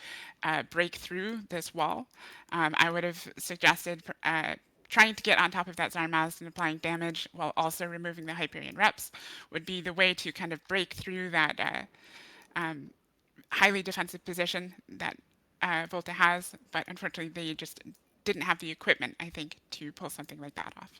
break through this wall. I would have suggested trying to get on top of that Zarmaz and applying damage while also removing the Hyperion reps would be the way to kind of break through that highly defensive position that VOLTA has, but unfortunately they just didn't have the equipment, I think, to pull something like that off.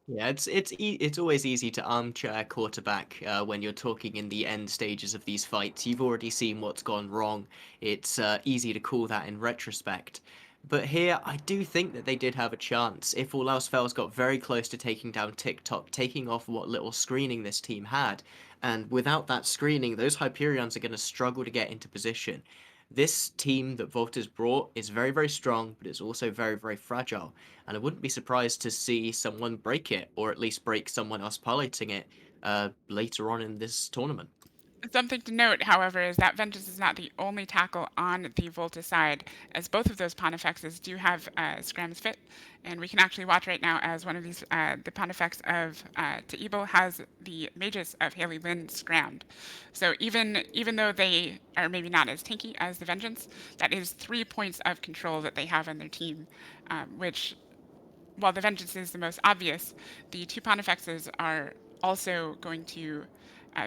Yeah, it's always easy to armchair quarterback when you're talking in the end stages of these fights. You've already seen what's gone wrong. It's easy to call that in retrospect. But here, I do think that they did have a chance. If All Else Fails got very close to taking down TikTok, taking off what little screening this team had. And without that screening, those Hyperions are going to struggle to get into position. This team that VOLTA's brought is very, very strong, but it's also very, very fragile. And I wouldn't be surprised to see someone break it, or at least break someone else piloting it later on in this tournament. Something to note, however, is that Vengeance is not the only tackle on the VOLTA side, as both of those Pontifexes do have scrams fit, and we can actually watch right now as one of these, the Pontifex of Te'Ebel has the Magus of Haley Lynn scrammed. So even though they are maybe not as tanky as the Vengeance, that is 3 points of control that they have on their team, which, while the Vengeance is the most obvious, the two Pontifexes are also going to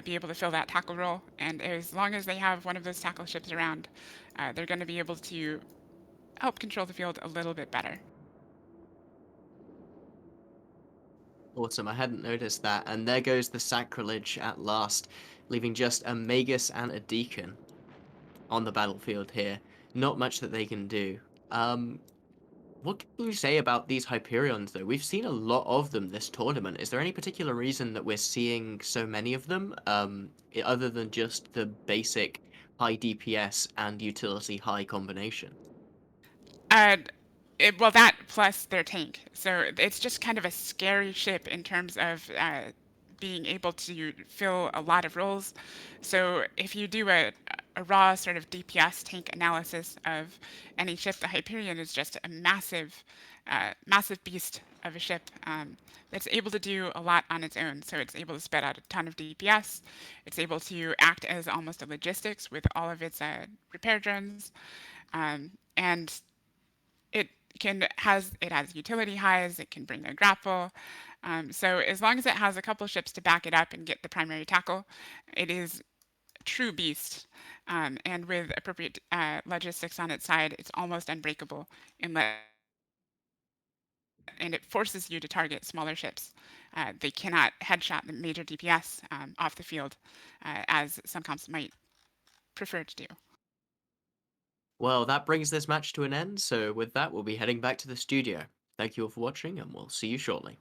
be able to fill that tackle role. And as long as they have one of those tackle ships around, they're going to be able to help control the field a little bit better. Awesome, I hadn't noticed that. And there goes the sacrilege at last, leaving just a Magus and a Deacon on the battlefield here. Not much that they can do. What can you say about these Hyperions, though? We've seen a lot of them this tournament. Is there any particular reason that we're seeing so many of them, other than just the basic high DPS and utility high combination? Well, that plus their tank. So it's just kind of a scary ship in terms of being able to fill a lot of roles. So if you do a raw sort of DPS tank analysis of any ship, the Hyperion is just a massive, massive beast of a ship that's able to do a lot on its own. So it's able to spit out a ton of DPS. It's able to act as almost a logistics with all of its repair drones. And it has utility highs, it can bring a grapple. So as long as it has a couple ships to back it up and get the primary tackle, it is a true beast. And with appropriate logistics on its side, it's almost unbreakable and it forces you to target smaller ships. They cannot headshot the major DPS off the field, as some comps might prefer to do. Well, that brings this match to an end, so with that, we'll be heading back to the studio. Thank you all for watching, and we'll see you shortly.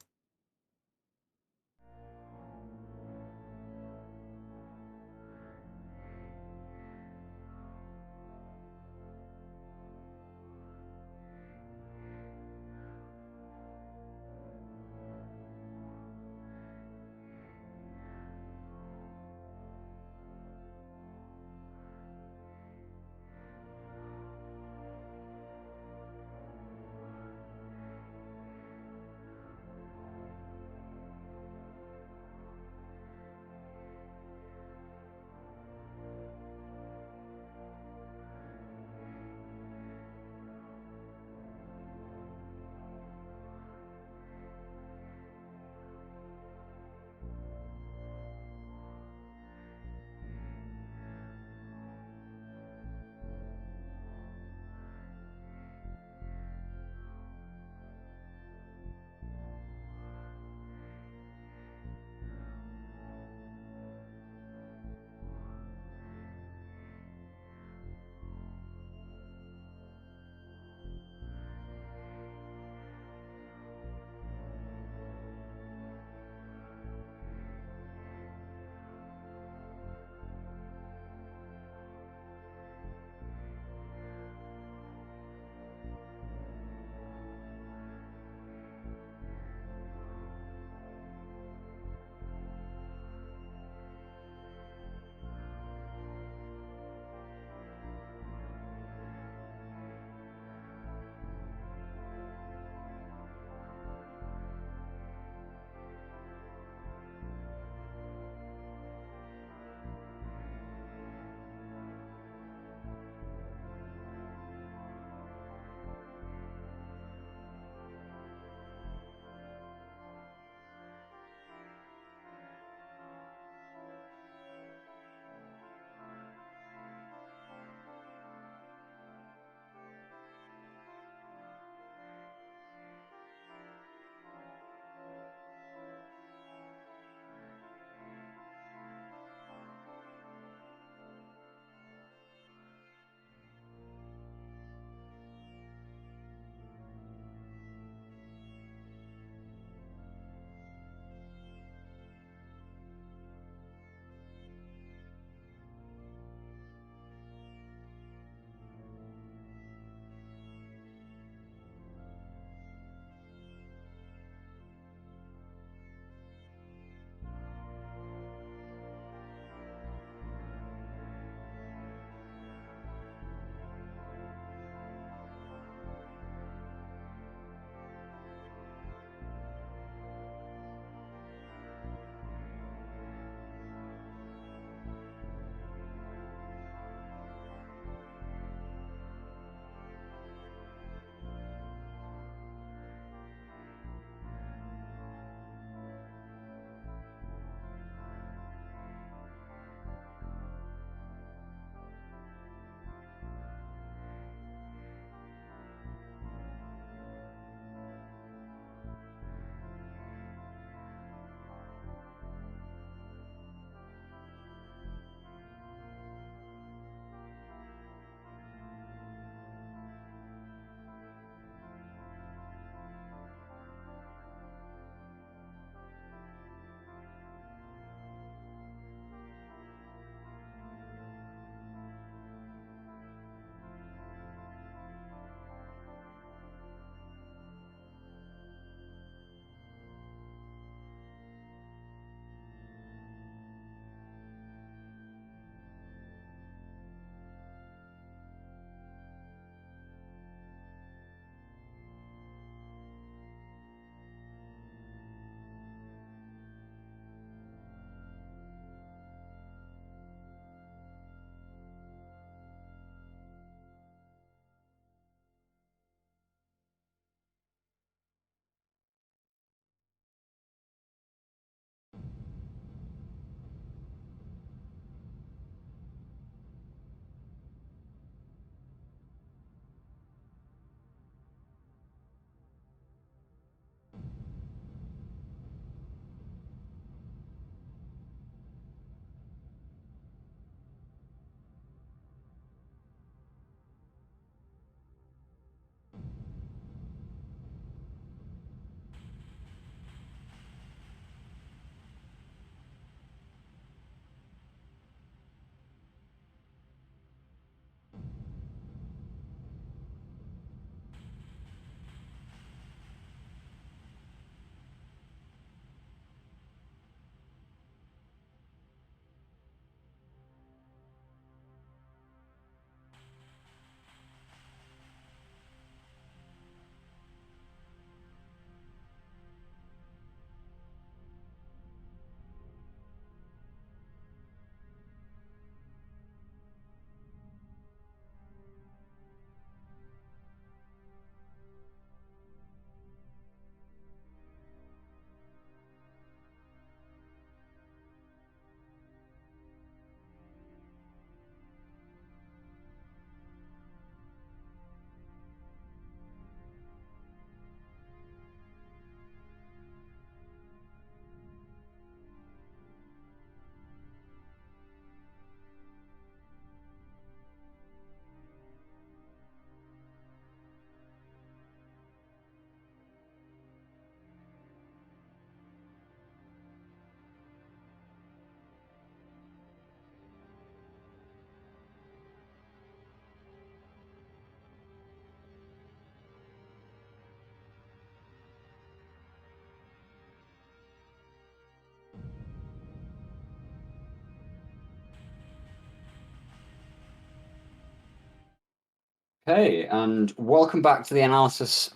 Okay, and welcome back to the analysis.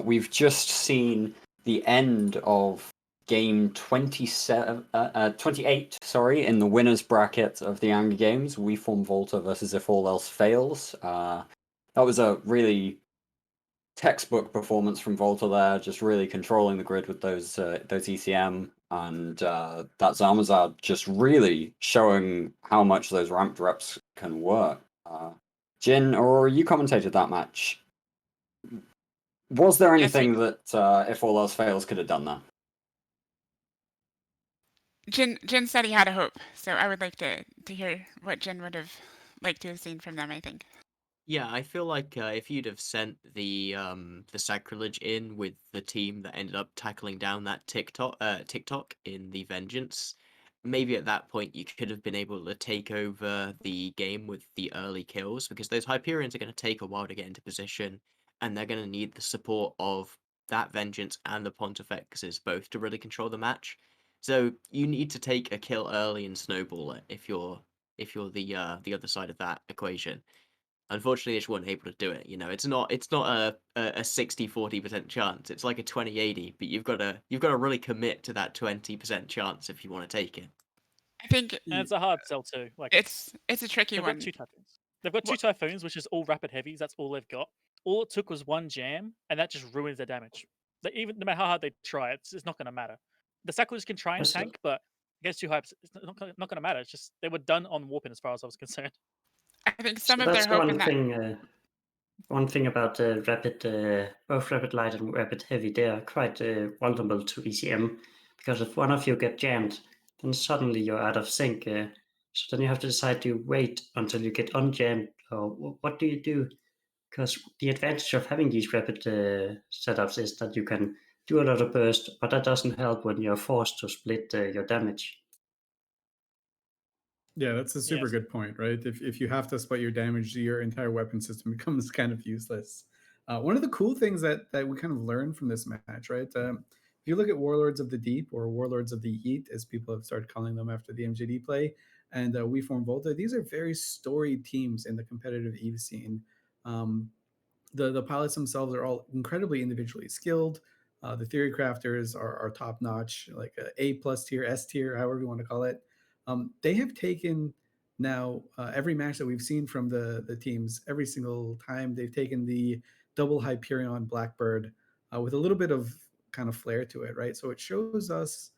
We've just seen the end of game 28, sorry, in the winners bracket of the Hangry Games. We form VOLTA versus If All Else Fails. That was a really textbook performance from VOLTA there, just really controlling the grid with those ECM, and that Zamazar just really showing how much those ramped reps can work. Jin, or you commentated that match. Was there Yes, anything that If All Else Fails could have done there? Jin said he had a hope, so I would like to hear what Jin would have liked to have seen from them, I think. Yeah, I feel like if you'd have sent the sacrilege in with the team that ended up tackling down that TikTok in the Vengeance, maybe at that point you could have been able to take over the game with the early kills, because those Hyperions are going to take a while to get into position, and they're going to need the support of that Vengeance and the Pontifexes both to really control the match. So you need to take a kill early and snowball it if you're the other side of that equation. Unfortunately, they just weren't able to do it. You know, it's not a 60-40% chance. It's like a 20-80, but you've got to really commit to that 20% chance if you want to take it. I think And it's a hard sell too. Like it's a tricky they've one. got two typhoons. They've got two typhoons, which is all rapid heavies. That's all they've got. All it took was one jam, and that just ruins their damage. Like, even no matter how hard they try, it's not going to matter. The Sacrilege can try and Also- tank, but against two hypes, it's not going to matter. It's just they were done on warping as far as I was concerned. I think So some of their that's hope in that. one thing about both rapid light and rapid heavy. They are quite vulnerable to ECM, because if one of you get jammed, then suddenly you're out of sync. So then you have to decide, to wait until you get unjammed, or what do you do? Because the advantage of having these rapid setups is that you can do a lot of burst, but that doesn't help when you're forced to split your damage. Yeah, that's a super Yes. good point, right? If you have to split your damage, your entire weapon system becomes kind of useless. One of the cool things that we kind of learned from this match, right? If you look at Warlords of the Deep, or Warlords of the Yeet, as people have started calling them after the MJD play, and We Form VOLTA, these are very storied teams in the competitive EVE scene. The pilots themselves are all incredibly individually skilled. The theory crafters are top notch, like A plus tier, S tier, however you want to call it. They have taken now every match that we've seen from the teams, every single time they've taken the double Hyperion Blackbird with a little bit of kind of flair to it, right? So it shows us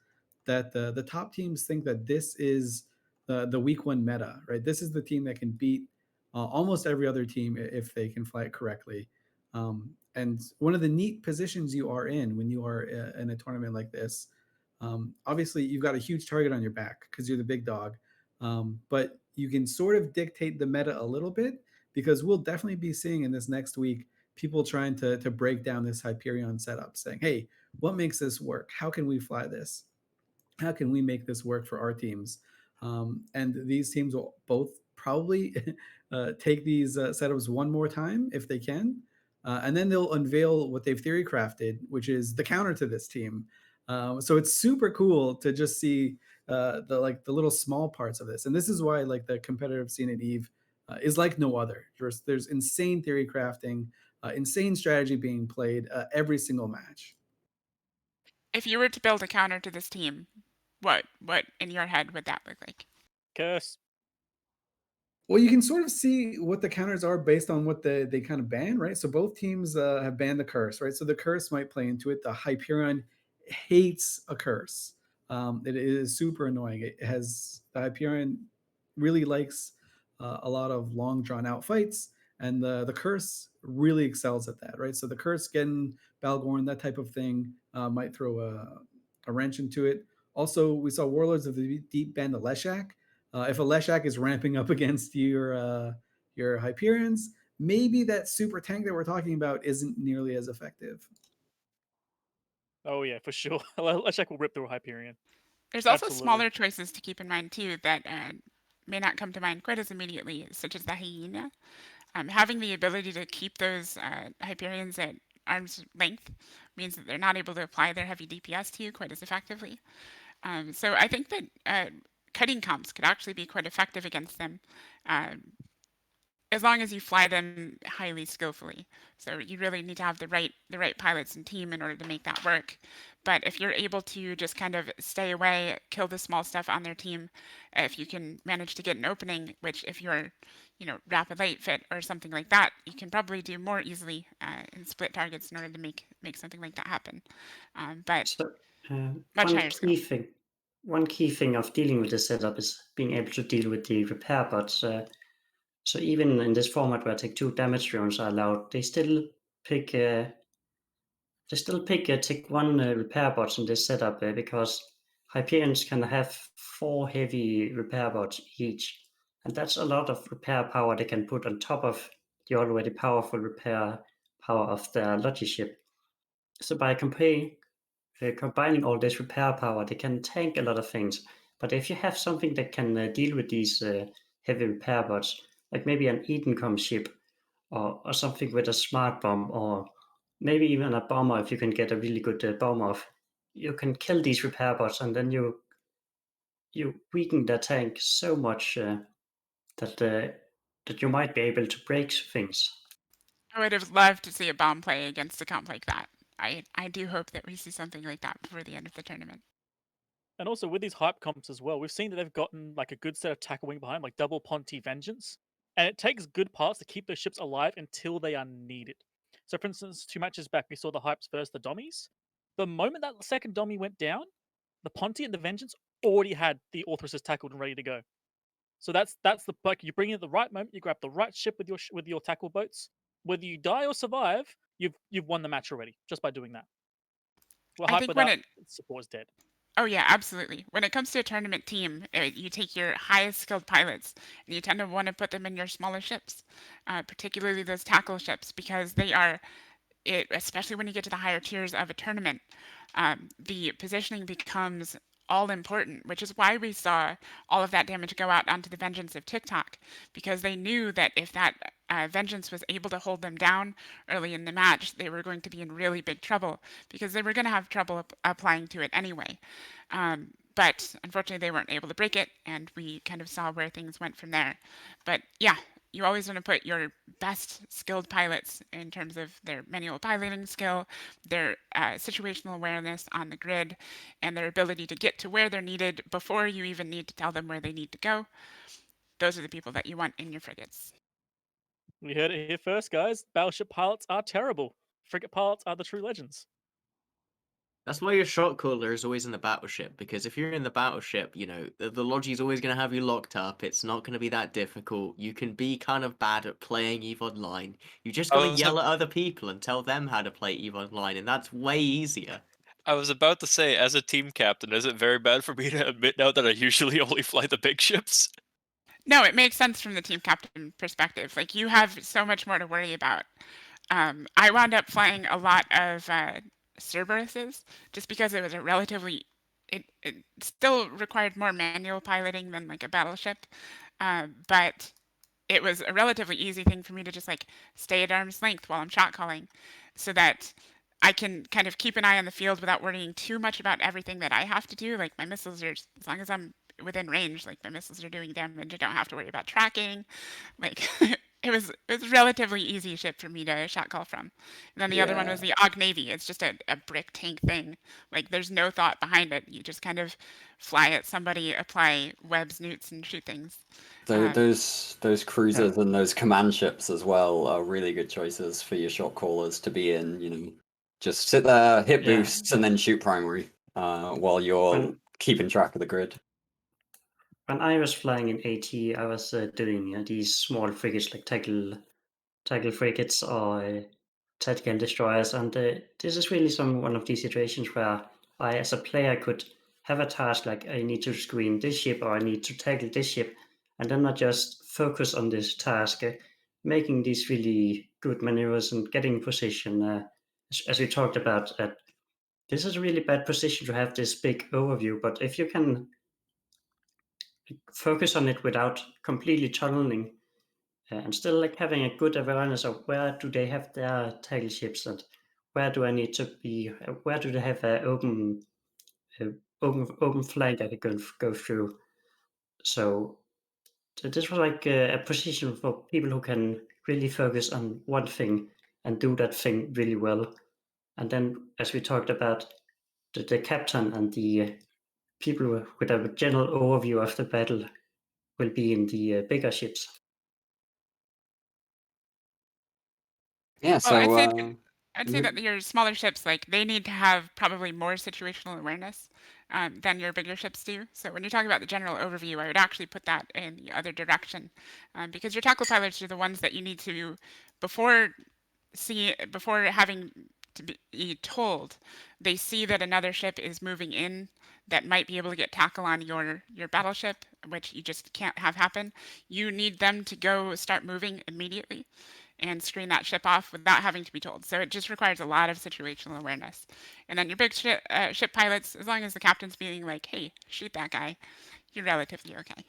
that the top teams think that this is the week one meta, right? This is the team that can beat almost every other team if they can fly it correctly. And one of the neat positions you are in when you are in a tournament like this, obviously you've got a huge target on your back because you're the big dog, but you can sort of dictate the meta a little bit, because we'll definitely be seeing in this next week people trying to break down this Hyperion setup, saying, hey, what makes this work? How can we fly this? How can we make this work for our teams? And these teams will both probably take these setups one more time if they can, and then they'll unveil what they've theory crafted, which is the counter to this team. So it's super cool to just see the little small parts of this, and this is why like the competitive scene at EVE is like no other. There's insane theory crafting, insane strategy being played every single match. If you were to build a counter to this team, what in your head would that look like? Curse. Well, you can sort of see what the counters are based on what they kind of ban, right? So both teams have banned the curse, right? So the curse might play into it. The Hyperion hates a curse. It is super annoying. It has the Hyperion really likes a lot of long drawn out fights, and the curse really excels at that, right? So the curse getting Balgorn, that type of thing, might throw a wrench into it. Also, we saw Warlords of the Deep ban the Leshak. If a Leshak is ramping up against your Hyperions, maybe that super tank that we're talking about isn't nearly as effective. Oh yeah, for sure. Leshak will rip through a Hyperion. There's also Absolutely. smaller choices to keep in mind too that may not come to mind quite as immediately, such as the hyena. Having the ability to keep those Hyperions at arm's length means that they're not able to apply their heavy DPS to you quite as effectively. So I think that cutting comps could actually be quite effective against them. as long as you fly them highly skillfully. So you really need to have the right pilots and team in order to make that work. But if you're able to just kind of stay away, kill the small stuff on their team, if you can manage to get an opening, which if you're, rapid light fit or something like that, you can probably do more easily in split targets in order to make something like that happen. But So much one higher skill. key thing of dealing with this setup is being able to deal with the repair bots. So even in this format where take 2 damage drones are allowed, they still pick take 1 repair bots in this setup because Hyperions can have 4 heavy repair bots each, and that's a lot of repair power they can put on top of the already powerful repair power of their Logi ship. So by combining all this repair power, they can tank a lot of things. But if you have something that can deal with these heavy repair bots, like maybe an Eden ship or something with a smart bomb, or maybe even a bomber, if you can get a really good bomber off, you can kill these repair bots, and then you weaken their tank so much that you might be able to break things. I would have loved to see a bomb play against a comp like that. I do hope that we see something like that before the end of the tournament. And also with these hype comps as well, we've seen that they've gotten like a good set of tackle wing behind, like double Ponty Vengeance. And it takes good parts to keep those ships alive until they are needed. So for instance, 2 matches back, we saw the hypes versus the Dommies. The moment that second Dommy went down, the Ponty and the Vengeance already had the Orthresis tackled and ready to go. So that's the like you bring in at the right moment, you grab the right ship with your tackle boats. Whether you die or survive, you've won the match already just by doing that. Well, I hype think when without support is dead. Oh yeah, absolutely. When it comes to a tournament team, you take your highest skilled pilots, and you tend to want to put them in your smaller ships, particularly those tackle ships, because they are, especially when you get to the higher tiers of a tournament, the positioning becomes all important, which is why we saw all of that damage go out onto the Vengeance of TikTok, because they knew that if that Vengeance was able to hold them down early in the match, they were going to be in really big trouble, because they were going to have trouble applying to it anyway. But unfortunately, they weren't able to break it, and we kind of saw where things went from there. But yeah, you always want to put your best skilled pilots in terms of their manual piloting skill, their situational awareness on the grid, and their ability to get to where they're needed before you even need to tell them where they need to go. Those are the people that you want in your frigates. We heard it here first, guys. Battleship pilots are terrible. Frigate pilots are the true legends. That's why your shot caller is always in the battleship, because if you're in the battleship, the Logi's always going to have you locked up. It's not going to be that difficult. You can be kind of bad at playing EVE Online. You just got to yell at other people and tell them how to play EVE Online, and that's way easier. I was about to say, as a team captain, is it very bad for me to admit now that I usually only fly the big ships? No, it makes sense from the team captain perspective. Like, you have so much more to worry about. I wound up flying a lot of Cerberuses just because it was a relatively it still required more manual piloting than like a battleship, but it was a relatively easy thing for me to just like stay at arm's length while I'm shot calling, so that I can kind of keep an eye on the field without worrying too much about everything that I have to do. Like, my missiles are, as long as I'm within range, like my missiles are doing damage. I don't have to worry about tracking. Like, it was a relatively easy ship for me to shot call from. And then the other one was the Og Navy. It's just a brick tank thing. Like, there's no thought behind it. You just kind of fly at somebody, apply webs, newts, and shoot things. Those cruisers and those command ships as well are really good choices for your shot callers to be in. Just sit there, hit boosts, and then shoot primary while you're keeping track of the grid. When I was flying in AT, I was doing these small frigates like tackle frigates or tactical destroyers, and this is really one of these situations where I, as a player, could have a task like I need to screen this ship or I need to tackle this ship, and then I just focus on this task, making these really good maneuvers and getting position. As we talked about, this is a really bad position to have this big overview, but if you can focus on it without completely tunneling and still like having a good awareness of where do they have their tackle ships and where do I need to be, where do they have an open flank I can go through. So So this was like a position for people who can really focus on one thing and do that thing really well. And then, as we talked about, the captain and the people with a general overview of the battle will be in the bigger ships. Yeah, Well, I'd say so I'd say that your smaller ships, like, they need to have probably more situational awareness than your bigger ships do. So when you talk about the general overview, I would actually put that in the other direction, because your tackle pilots are the ones that you need to, before before having to be told, they see that another ship is moving in that might be able to get tackle on your battleship, which you just can't have happen. You need them to go start moving immediately and screen that ship off without having to be told. So it just requires a lot of situational awareness. And then your big ship pilots, as long as the captain's being like, hey, shoot that guy, you're relatively okay.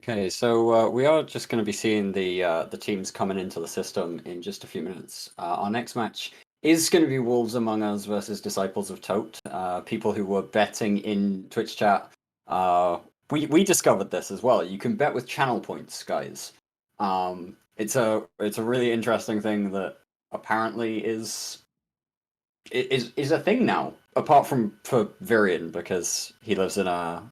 Okay, so we are just going to be seeing the teams coming into the system in just a few minutes. Our next match is going to be Wolves Among Us versus Disciples of TOTE. People who were betting in Twitch chat. We discovered this as well. You can bet with channel points, guys. It's a really interesting thing that apparently is a thing now. Apart from for Virion, because he lives in a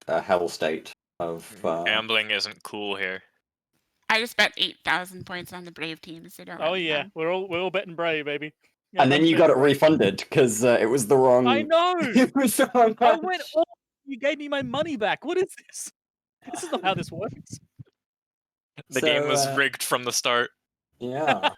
hell state of Gambling isn't cool here. I just bet 8,000 points on the Brave team, so don't let Oh me yeah, down. we're all betting Brave, baby. and then you got it Brave. refunded because it was the wrong. I know. It was the wrong I match. went. Oh, you gave me my money back. What is this? This is not how this works. The game was So, rigged from the start. Yeah.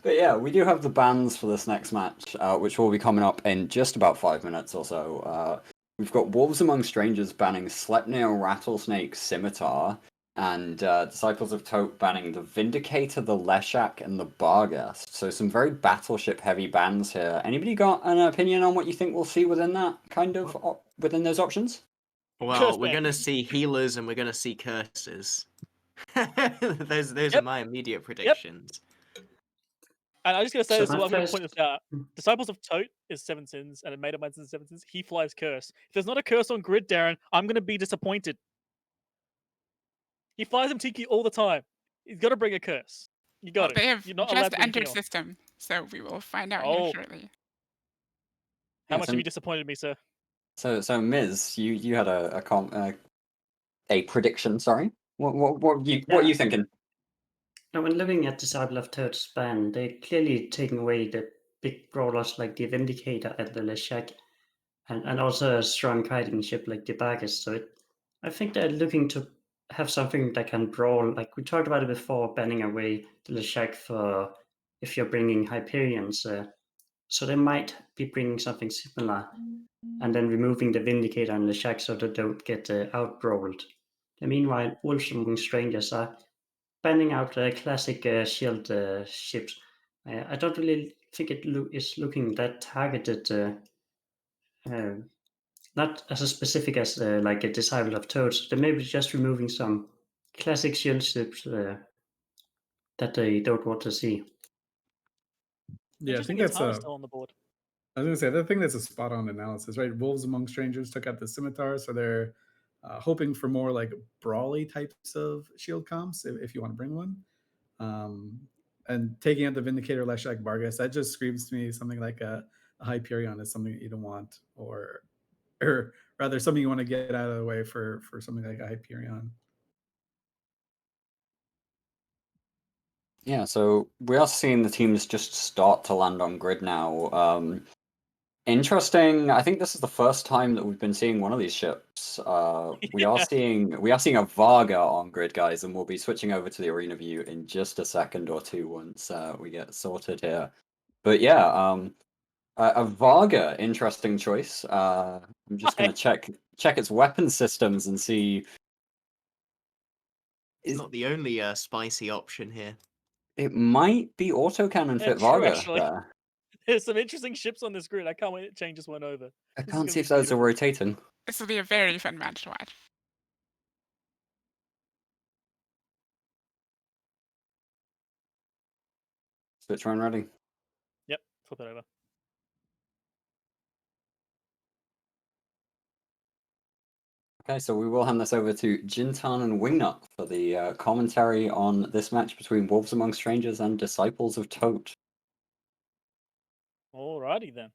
But yeah, we do have the bans for this next match, which will be coming up in just about 5 minutes or so. We've got Wolves Among Strangers banning Sleipnir, Rattlesnake, Scimitar, and Disciples of Tote banning the Vindicator, the Leshak, and the Barghest. So some very battleship-heavy bans here. Anybody got an opinion on what you think we'll see within that kind of within those options? Well, we're ban. going to see healers and we're going to see curses. those are Yep. my immediate predictions. And I'm just gonna say So this. my I'm gonna first- point this out. Disciples of Tote is 7 sins, and a mate of mine's in 7 sins. He flies curse. If there's not a curse on grid, Darren, I'm gonna be disappointed. He flies him Tiki all the time. He's got to bring a curse. You got Well, it. they have You're not just allowed to do entered anything else. system, so we will find out Oh. here shortly. How Yeah, much so- have you disappointed me, sir? So Miz, you had a prediction. Sorry, what are you thinking? Now, when looking at Disciple of Tote's ban, they're clearly taking away the big brawlers like the Vindicator and the Leshak, and also a strong kiting ship like the Barghest. So I think they're looking to have something that can brawl. Like we talked about it before, banning away the Leshak for if you're bringing Hyperions. So they might be bringing something similar, and then removing the Vindicator and Leshak so they don't get out-brawled. And meanwhile, Wolves Among Strangers are banning out classic shield ships. I don't really think it is looking that targeted, not as specific as like a Disciple of Toads. They may be just removing some classic shield ships that they don't want to see. Yeah, I Interesting. think It's that's still on the board. I was gonna say, I think that's a spot on analysis, right? Wolves Among Strangers took out the Scimitar, so they're hoping for more like brawly types of shield comps, if you want to bring one. And taking out the Vindicator, Leshak, Barghest, that just screams to me something like a Hyperion is something that you don't want, or rather something you want to get out of the way for something like a Hyperion. Yeah, so we are seeing the teams just start to land on grid now. Interesting. I think this is the first time that we've been seeing one of these ships. We are seeing a Varga on grid, guys, and we'll be switching over to the arena view in just a second or two once we get sorted here. But yeah, a Varga, interesting choice. I'm just gonna check its weapon systems and see. It's not the only spicy option here. It might be autocannon Yeah, fit true, Varga actually. there. There's some interesting ships on this grid. I can't wait it changes one over. I This is can't gonna see be if those are beautiful. rotating. This will be a very fun match to watch. Switch run ready. Yep, flip it over. Okay, so we will hand this over to Jintan and Wingnut for the commentary on this match between Wolves Among Strangers and Disciples of TOTE. Alrighty then.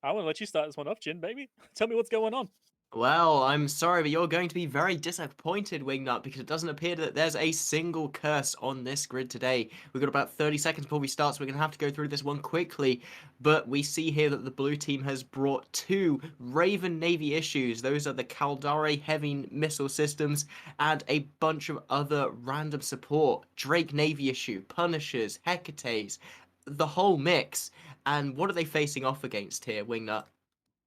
I want to let you start this one off, Jin, baby. Tell me what's going on. Well, I'm sorry, but you're going to be very disappointed, Wingnut, because it doesn't appear that there's a single curse on this grid today. We've got about 30 seconds before we start, so we're going to have to go through this one quickly. But we see here that the blue team has brought 2 Raven Navy issues. Those are the Caldari heavy missile systems and a bunch of other random support. Drake Navy issue, Punishers, Hecates, the whole mix. And what are they facing off against here, Wingnut?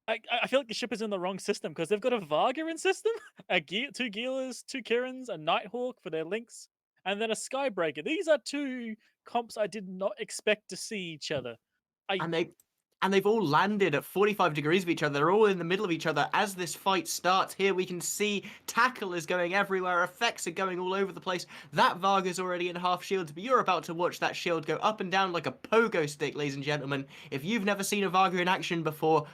I feel like the ship is in the wrong system because they've got a Varga in system, two Gilas, 2 Kirans, a Nighthawk for their links, and then a Skybreaker. These are 2 comps I did not expect to see each other. And they've all landed at 45 degrees of each other. They're all in the middle of each other. As this fight starts here, we can see tackle is going everywhere. Effects are going all over the place. That Varga's already in half shields, but you're about to watch that shield go up and down like a pogo stick, ladies and gentlemen. If you've never seen a Varga in action before,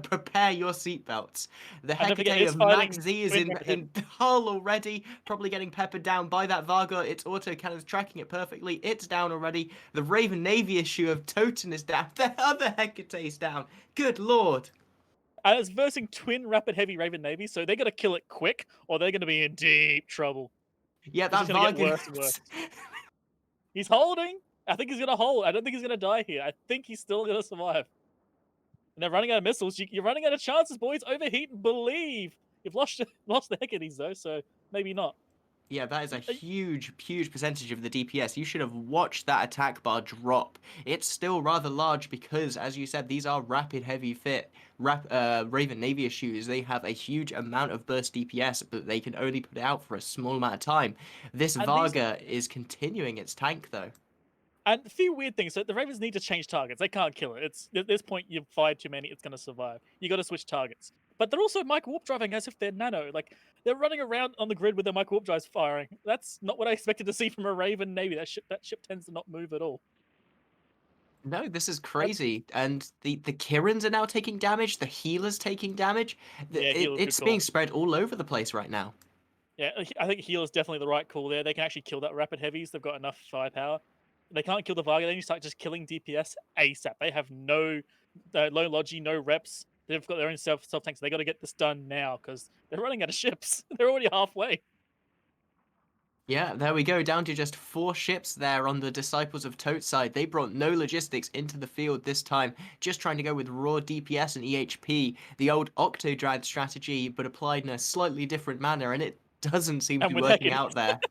prepare your seatbelts. The Hecate of Max Z is in hull already, probably getting peppered down by that Varga. Its autocannon's tracking it perfectly. It's down already. The Raven Navy issue of Toten is down. The other Hecate is down. Good lord. And it's versing twin rapid heavy Raven Navy, so they're gonna kill it quick, or they're gonna be in deep trouble. Yeah, This that is gonna get Varga. worse and worse. He's holding. I think he's gonna hold. I don't think he's gonna die here. I think he's still gonna survive. And they're running out of missiles. You're running out of chances, boys. Overheat and believe. You've lost the Hecates though, so maybe not. Yeah, that is a huge percentage of the DPS. You should have watched that attack bar drop. It's still rather large because, as you said, these are rapid heavy fit Raven Navy issues. They have a huge amount of burst DPS, but they can only put it out for a small amount of time. This Varga is continuing its tank, though. And a few weird things. So the Ravens need to change targets. They can't kill it. It's at this point you've fired too many. It's going to survive. You got to switch targets. But they're also micro warp driving as if they're nano. Like they're running around on the grid with their micro warp drives firing. That's not what I expected to see from a Raven Navy. That ship tends to not move at all. No, this is crazy. And the Kirans are now taking damage. The healer's taking damage. It's being spread all over the place right now. Yeah, I think healer's definitely the right call there. They can actually kill that rapid heavies. They've got enough firepower. They can't kill the Varga. Then you start just killing DPS ASAP. They have no low logi, no reps. They've got their own self tanks. They got to get this done now because they're running out of ships. They're already halfway. Yeah, there we go, down to just 4 ships there on the Disciples of Tote side. They brought no logistics into the field this time, just trying to go with raw DPS and EHP, the old Octodrad strategy, but applied in a slightly different manner, and it doesn't seem to be working out there.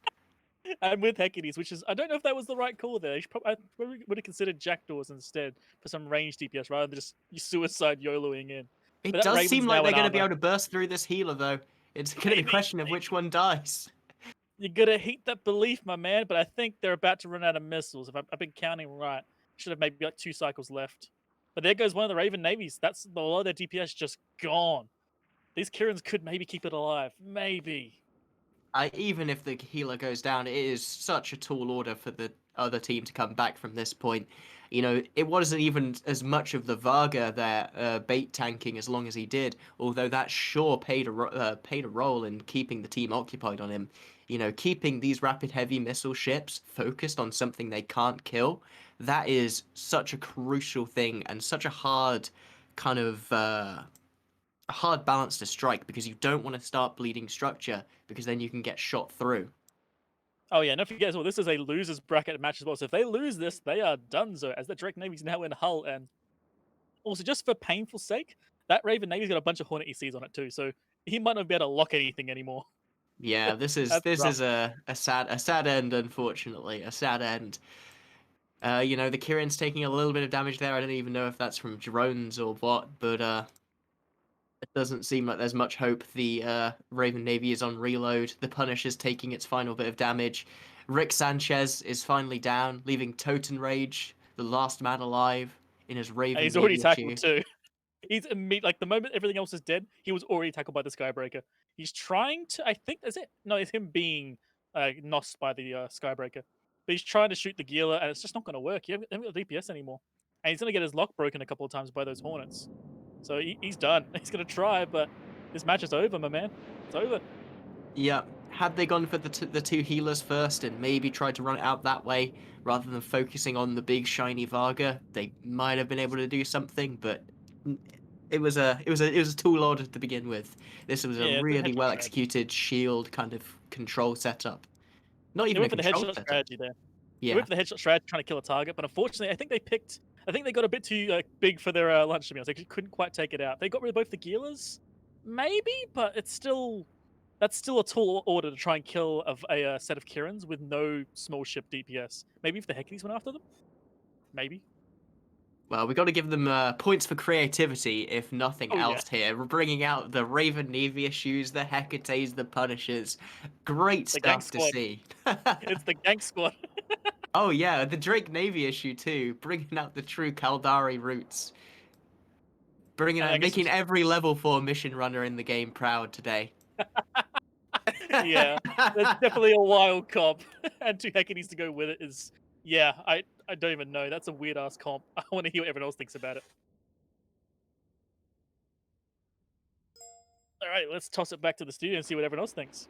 And with Hecates, which is, I don't know if that was the right call there. I probably would have considered Jackdaws instead for some range DPS rather than just suicide YOLOing in. It does seem like they're going to be able to burst through this healer, though. It's going to be a question of which one dies. You gotta heat that belief, my man, but I think they're about to run out of missiles. If I've been counting right, should have maybe like 2 cycles left. But there goes one of the Raven Navies. That's a lot of their DPS just gone. These Kirans could maybe keep it alive. Maybe. Even if the healer goes down, it is such a tall order for the other team to come back from this point. You know, it wasn't even as much of the Varga there bait tanking as long as he did, although that sure paid a role in keeping the team occupied on him. You know, keeping these rapid heavy missile ships focused on something they can't kill, that is such a crucial thing and such a hard kind of a hard balance to strike, because you don't want to start bleeding structure, because then you can get shot through. Oh yeah, don't forget as well, this is a losers bracket match as well. So if they lose this, they are donezo, as the Drake Navy's now in Hull. And also, just for painful sake, that Raven Navy's got a bunch of Hornet ECs on it too, so he might not be able to lock anything anymore. Yeah, this is a sad end, unfortunately. A sad end. You know, the Kirin's taking a little bit of damage there. I don't even know if that's from drones or what, but it doesn't seem like there's much hope. The Raven Navy is on reload. The Punisher's taking its final bit of damage. Rick Sanchez is finally down, leaving Toten Rage, the last man alive, in his Raven Navy. He's already tackled too. He's like the moment everything else is dead, he was already tackled by the Skybreaker. He's trying to, I think that's it. No, it's him being nossed by the Skybreaker. But he's trying to shoot the Gila, and it's just not going to work. He hasn't got DPS anymore. And he's going to get his lock broken a couple of times by those Hornets. So he's done. He's going to try, but This match is over, my man. It's over. Yeah, had they gone for the two healers first and maybe tried to run it out that way rather than focusing on the big shiny Varga, they might have been able to do something. But it was a tall order to begin with. This was a Yeah, it's a really headshot well strategy. executed shield kind of control setup. Not They even a went for the control headshot setup. strategy there. They Yeah. went for the headshot strategy trying to kill a target, but unfortunately, I think they got a bit too big for their lunch meals. They couldn't quite take it out. They got rid of both the Gearless, maybe, but that's still a tall order to try and kill a set of Kirans with no small ship DPS. Maybe if the Hecates went after them, maybe. Well, we got to give them points for creativity, if nothing Oh, yeah. else. Here, we're bringing out the Raven Navy issues, the Hecates, the Punishers. Great The gang stuff to squad. see. It's the gang squad. Oh yeah, the Drake Navy issue too, bringing out the true Kaldari roots. Bringing And I out, guess making every level 4 mission runner in the game proud today. yeah, that's definitely a wild comp, and two Hecates to go with it is I don't even know. That's a weird ass comp. I want to hear what everyone else thinks about it. All right, let's toss it back to the studio and see what everyone else thinks.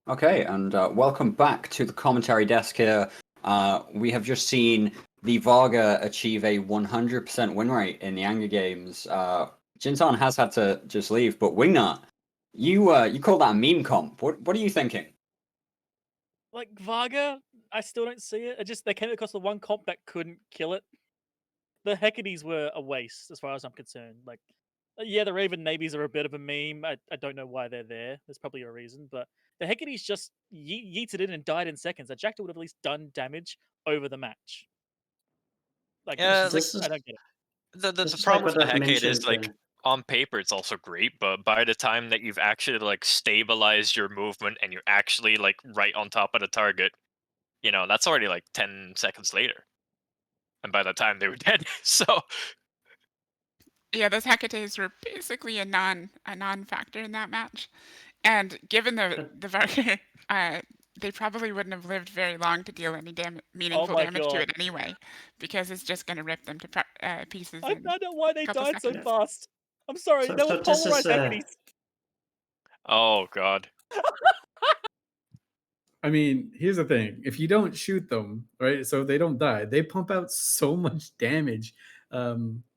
Okay, and welcome back to the commentary desk here. We have just seen the Varga achieve a 100% win rate in the Anger Games. Jintan has had to just leave, but Wingnut, you call that a meme comp. What are you thinking? Like Varga, I still don't see it. It just they came across the one comp that couldn't kill it. The Hecates were a waste as far as I'm concerned. Like, yeah, the Raven Navies are a bit of a meme. I don't know why they're there. There's probably a reason, but the Hecates just yeeted in and died in seconds. A Jackdaw would have at least done damage over the match. Like, Yeah, like This is I don't get it. the this the is problem like with what the I've Hecate is mentioned. like on paper it's also great, but by the time that you've actually like stabilized your movement and you're actually like right on top of the target, you know, that's already like 10 seconds later. And by the time they were dead. So Yeah, those Hecates were basically a non-factor in that match. And given the Varga, they probably wouldn't have lived very long to deal any meaningful my damage to God. it anyway, because it's just going to rip them to pieces I in don't know why a they couple died so seconds. fast. I'm sorry, So- they were so this is, polarized Hecates. oh god. I mean, here's the thing: if you don't shoot them, right, so they don't die, they pump out so much damage.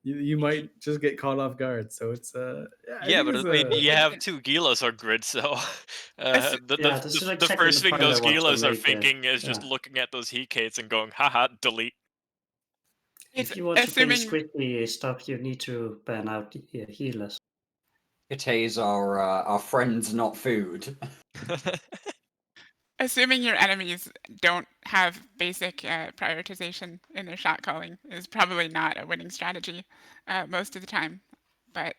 You might just get caught off guard. So it's I Yeah, think but it's I mean, you have two Gilas on grid, so Yeah, this is the exactly first the thing point I those want to Gilas are make. thinking is Yeah. just looking at those Hecates and going, haha, delete. If you want to finish quickly stuff, you need to ban out the healers. Hecates are friends, not food. Assuming your enemies don't have basic prioritization in their shot calling is probably not a winning strategy most of the time. But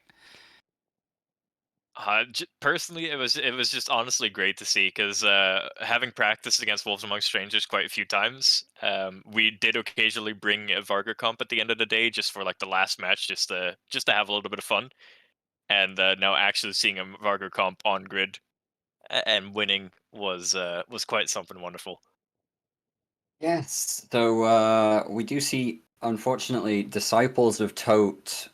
Personally, it was just honestly great to see because having practiced against Wolves Among Strangers quite a few times, we did occasionally bring a Varga comp at the end of the day just for like the last match, just to have a little bit of fun. And now actually seeing a Varga comp on grid and winning was quite something wonderful. Yes. So we do see, unfortunately, Disciples of TOTE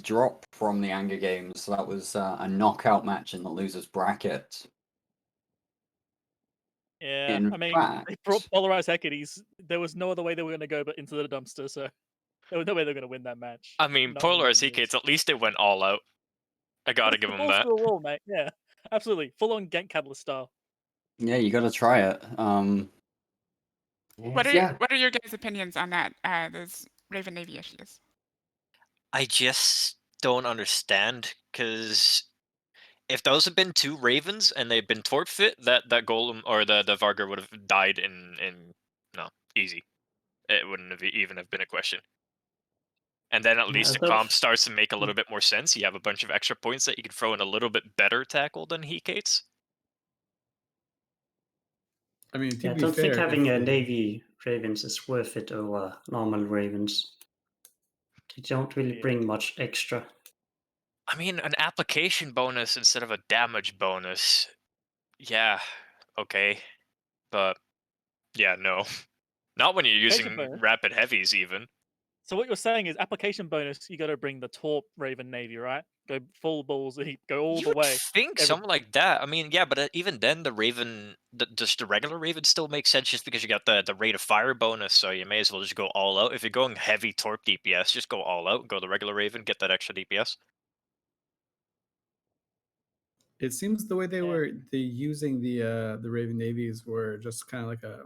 drop from the Anger Games. So that was a knockout match in the losers bracket. Yeah, In I mean, fact, they brought polarized Hecates. There was no other way they were going to go but into the dumpster, so there was no way they were going to win that match. I mean, Not in a Polaris million years. Hecates, at least they went all out. I gotta give The them balls that. to the wall, mate. Yeah, absolutely. Full on Gank Catalyst style. yeah, you got to try it. what are your guys' opinions on that? Those Raven Navy issues. I just don't understand because if those had been two Ravens and they'd been torp fit, that Golem or the Varga would have died in no easy. It wouldn't have even have been a question. And then at least the comp starts to make a little bit more sense. You have a bunch of extra points that you can throw in a little bit better tackle than Hecates. I mean, to I be don't think fair, having a if- Navy Ravens is worth it over normal Ravens. They don't really bring much extra. I mean, an application bonus instead of a damage bonus. Yeah, okay. But yeah, no. Not when you're Application using bonus? rapid heavies even. So what you're saying is application bonus, you got to bring the Torp Raven Navy, right? Go full balls, go all You the would way. think something like that. I mean, yeah, but even then, the Raven, just the regular Raven still makes sense just because you got the rate of fire bonus, so you may as well just go all out. If you're going heavy Torp DPS, just go all out, go the regular Raven, get that extra DPS. it seems the way they Yeah. were using the Raven Navies were just kind of like a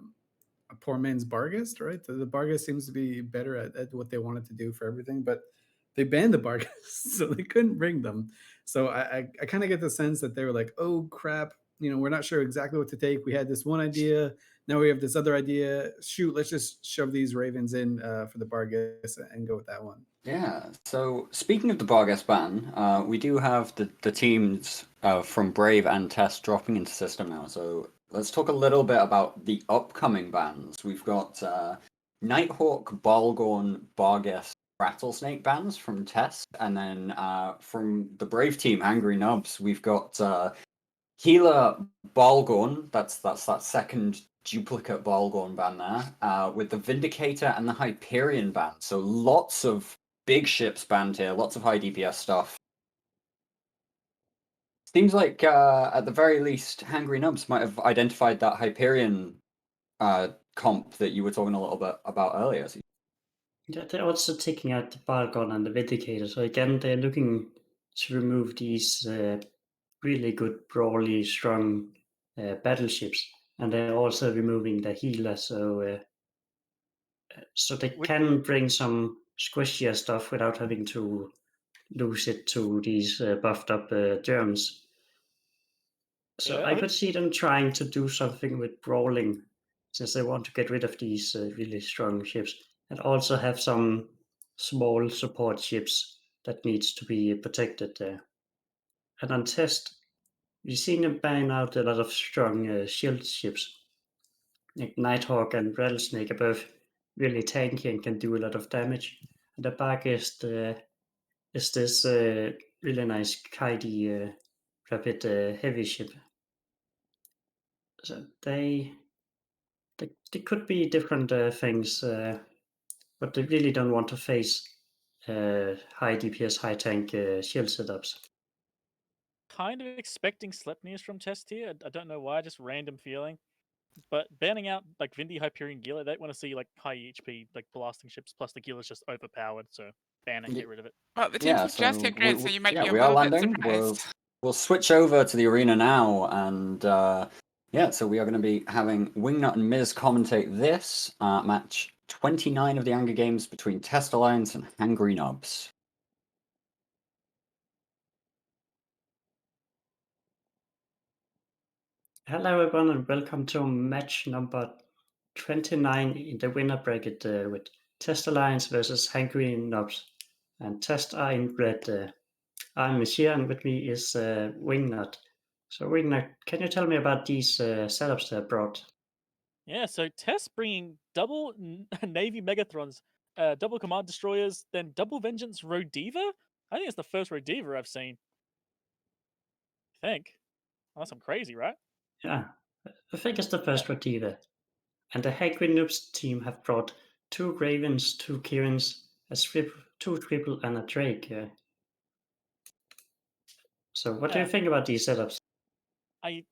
poor man's Barghest, right? The Barghest seems to be better at what they wanted to do for everything, but they banned the Barghest, so they couldn't bring them. So I kind of get the sense that they were like, oh crap, we're not sure exactly what to take. We had this one idea, now we have this other idea. Shoot, let's just shove these Ravens in for the Barghest and go with that one. Yeah, so speaking of the Barghest ban, we do have the teams from Brave and Test dropping into system now. So let's talk a little bit about the upcoming bans. We've got Nighthawk, Balgorn, Barghest, Rattlesnake bans from Test, and then from the Brave team, Hangry Nubs, we've got Healer Balgorn. That's that second duplicate Balgorn ban there, with the Vindicator and the Hyperion ban. So lots of big ships banned here, lots of high DPS stuff. Seems like at the very least, Hangry Nubs might have identified that Hyperion comp that you were talking a little bit about earlier. Yeah, they're also taking out the Balgon and the Vindicator. So again, they're looking to remove these really good, brawly, strong battleships, and they're also removing the healer. So they can bring some squishier stuff without having to lose it to these buffed up Germs. So Yeah, I could see them trying to do something with brawling, since they want to get rid of these really strong ships, and also have some small support ships that needs to be protected there. And on test, we've seen them ban out a lot of strong shield ships. Like Nighthawk and Rattlesnake are both really tanky and can do a lot of damage. And the back is this really nice kitey rapid heavy ship. So they could be different things, but they really don't want to face high DPS, high tank shield setups. kind of expecting Sleipnir's from test here. I don't know why, just random feeling. But banning out like Vindi, Hyperion, Gila, they want to see like high HP, like blasting ships, plus the Gila's just overpowered, so ban it, get rid of it. Well, the Yeah, Tempest just hit grid, so you might be a we are little bit landing. surprised. We'll switch over to the arena now, and yeah, so we are going to be having Wingnut and Miz commentate this match 29 of the Hunger Games between Test Alliance and Hangry Nubs. Hello everyone and welcome to match number 29 in the winner bracket with Test Alliance versus Hangry Nubs. And Test are in red. I'm Midtier and with me is Wingnut. So Wingnut, can you tell me about these setups they brought? Yeah, so Test bringing double Navy Megathrons, double Command Destroyers, then double Vengeance Rodiva? I think it's the first Rodiva I've seen. I think. Unless I'm crazy, right? Yeah, I think it's the first Rodiva. And the Hangry Nubs team have brought 2 Ravens, 2 Kirins, two Triple and a Drake. So what do you think about these setups? I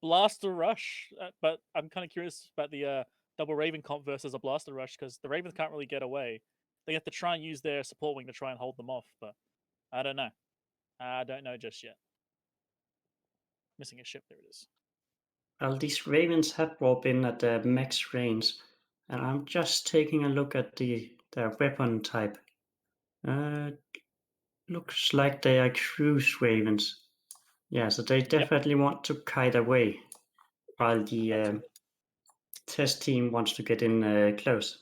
Blaster Rush, but I'm kind of curious about the double Raven comp versus a Blaster Rush because the Ravens can't really get away. They have to try and use their support wing to try and hold them off, but I don't know. I don't know just yet. Missing a ship, there it is. Well, these Ravens have warp in at the max range, and I'm just taking a look at their weapon type. Looks like they are cruise Ravens. Yeah, so they definitely want to kite away, while the test team wants to get in close.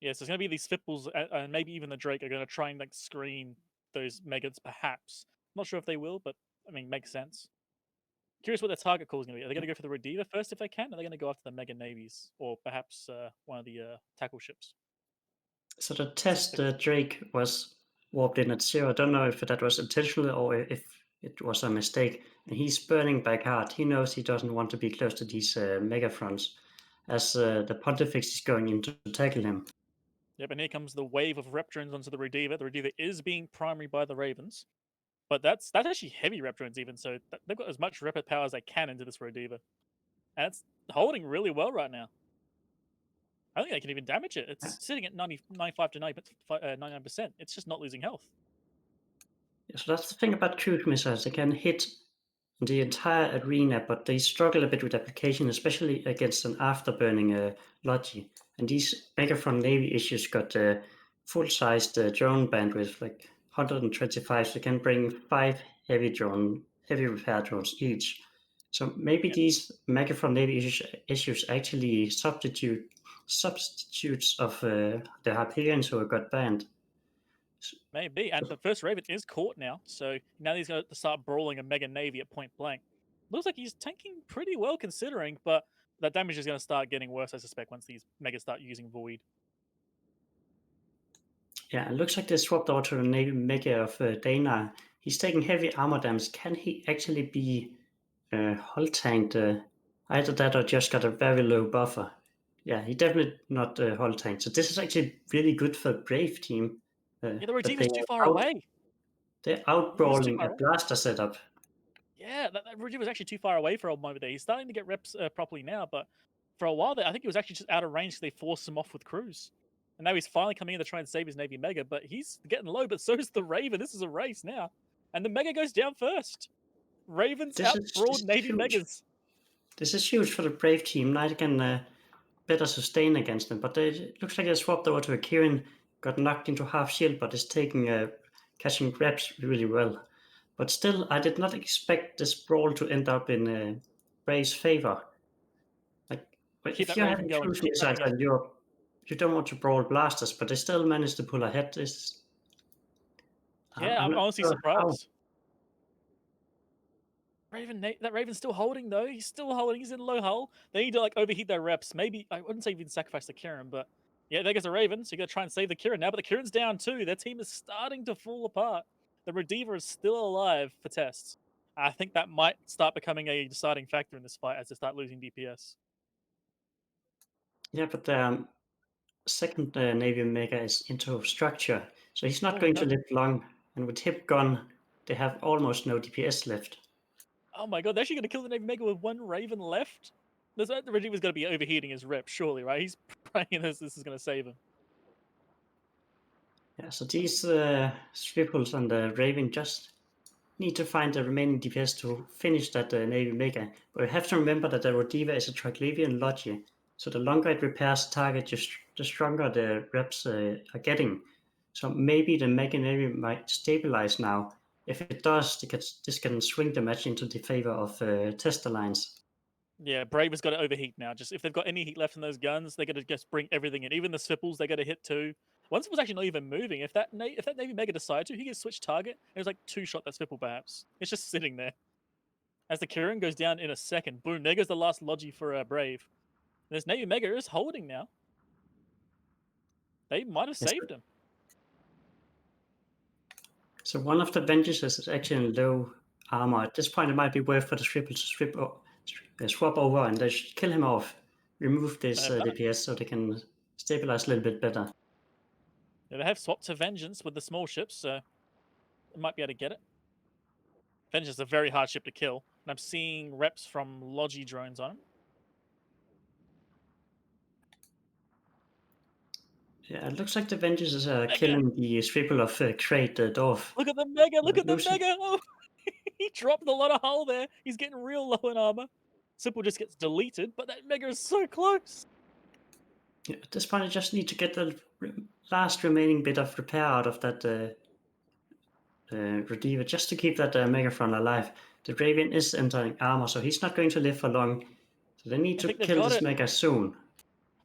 Yeah, so it's going to be these Fipples and maybe even the Drake are going to try and like screen those Megas, perhaps. Not sure if they will, but I mean, makes sense. Curious what their target call is going to be. Are they going to go for the Rodiva first if they can? Or are they going to go after the Mega Navies? Or perhaps one of the tackle ships? So the test Drake was warped in at 0. I don't know if that was intentional or if it was a mistake. And he's burning back hard. He knows he doesn't want to be close to these Megafronts, as the Pontifex is going in to tackle him. Yep, and here comes the wave of Reptrons onto the Rodiva. The Rodiva is being primary by the Ravens. But that's actually heavy Reptrons even, so they've got as much rapid power as they can into this Rodiva. And it's holding really well right now. I think they can even damage it. It's sitting at 95 to 99%. It's just not losing health. Yeah, so that's the thing about cruise missiles. They can hit the entire arena, but they struggle a bit with application, especially against an afterburning Logi. And these Megafront Navy issues got full-sized drone bandwidth, like 125, so they can bring 5 heavy repair drones each. So maybe these Megafront Navy issues actually substitutes of the Hyperions who got banned. Maybe, and the first Raven is caught now, so now he's going to start brawling a Mega Navy at point blank. Looks like he's tanking pretty well considering, but that damage is going to start getting worse, I suspect, once these Megas start using Void. Yeah, it looks like they swapped over to the Navy Mega of Dana. He's taking heavy armor damage. Can he actually be hull tanked? Either that or just got a very low buffer. Yeah, he definitely not hull tanked. So this is actually really good for Brave team. Yeah, the Rodiva's too far away. They're outbrawling a blaster setup. Yeah, that Rodiva was actually too far away for a moment there. He's starting to get reps properly now, but for a while there, I think he was actually just out of range because they forced him off with Cruise. And now he's finally coming in to try and save his Navy Mega, but he's getting low, but so is the Raven. This is a race now. And the Mega goes down first. Ravens This outbrawled is Navy huge. Megas. This is huge for the Brave team. Now they can better sustain against them. But it looks like they swapped over to a Kirin, got knocked into half shield, but is taking catching grabs really well. But still, I did not expect this brawl to end up in Brave's favor. Like, Keep if that you're Raven having going, cruise keep that- missiles and you don't want to brawl blasters, but they still managed to pull ahead. Yeah, I'm not honestly sure how. surprised. That Raven's still holding though. He's still holding. He's in low hull. They need to like overheat their reps. Maybe I wouldn't say even sacrifice the Kirin, but yeah, there goes a Raven. So you got to try and save the Kirin now. But the Kirin's down too. Their team is starting to fall apart. The Redeever is still alive for tests. I think that might start becoming a deciding factor in this fight as they start losing DPS. Yeah, but the second Navy Mega is into structure, so he's not going to live long. And with Hip gone, they have almost no DPS left. Oh my god, they're actually going to kill the Navy Mega with one Raven left? The Redeemer's going to be overheating his rep, surely, right? He's praying this is going to save him. Yeah, so these Swiftles and the Raven just need to find the remaining DPS to finish that Navy Mega. But we have to remember that the Rodiva is a Triglavian Logi, so the longer it repairs target, the stronger the reps are getting. So maybe the Mega Navy might stabilize now. If it does, this can swing the match into the favor of Test Alliance. Yeah, Brave has got to overheat now. Just if they've got any heat left in those guns, they got to just bring everything in. Even the Swipples, they got to hit too. One Swipple's actually not even moving. If that Navy Mega decided to, he can switch target. It was like two-shot that Swipple perhaps. It's just sitting there. As the Kirin goes down in a second, boom, there goes the last Logi for Brave. And this Navy Mega is holding now. They might have saved him. So one of the vengeances is actually in low armor. At this point, it might be worth for the Swivel to swap over and they should kill him off. Remove this DPS so they can stabilize a little bit better. Yeah, they have swapped to Vengeance with the small ships, so they might be able to get it. Vengeance is a very hard ship to kill, and I'm seeing reps from Logi drones on him. Yeah, it looks like the Vengeance is killing the Swivel of Crate, the Dwarf. Look at the Mega! Look at the Mega! Oh, he dropped a lot of hull there. He's getting real low in armor. Simple just gets deleted, but that Mega is so close. Yeah, at this point, I just need to get the last remaining bit of repair out of that Redeemer just to keep that Megaphone alive. The Raven is entering armor, so he's not going to live for long. So they need to kill this Mega soon.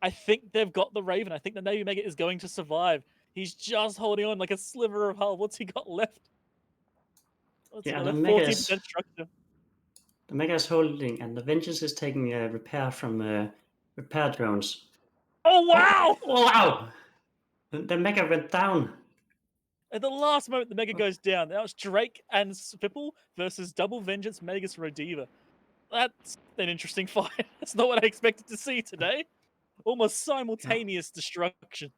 I think they've got the Raven. I think the Navy Mega is going to survive. He's just holding on like a sliver of hull. What's he got left? Yeah, the Mega is structure. The Mega is holding, and the Vengeance is taking repair from repair drones. Oh wow! Oh wow! The Mega went down. At the last moment, the Mega goes down. That was Drake and Spipple versus Double Vengeance Megas Rodiva. That's an interesting fight. That's not what I expected to see today. Almost simultaneous destruction.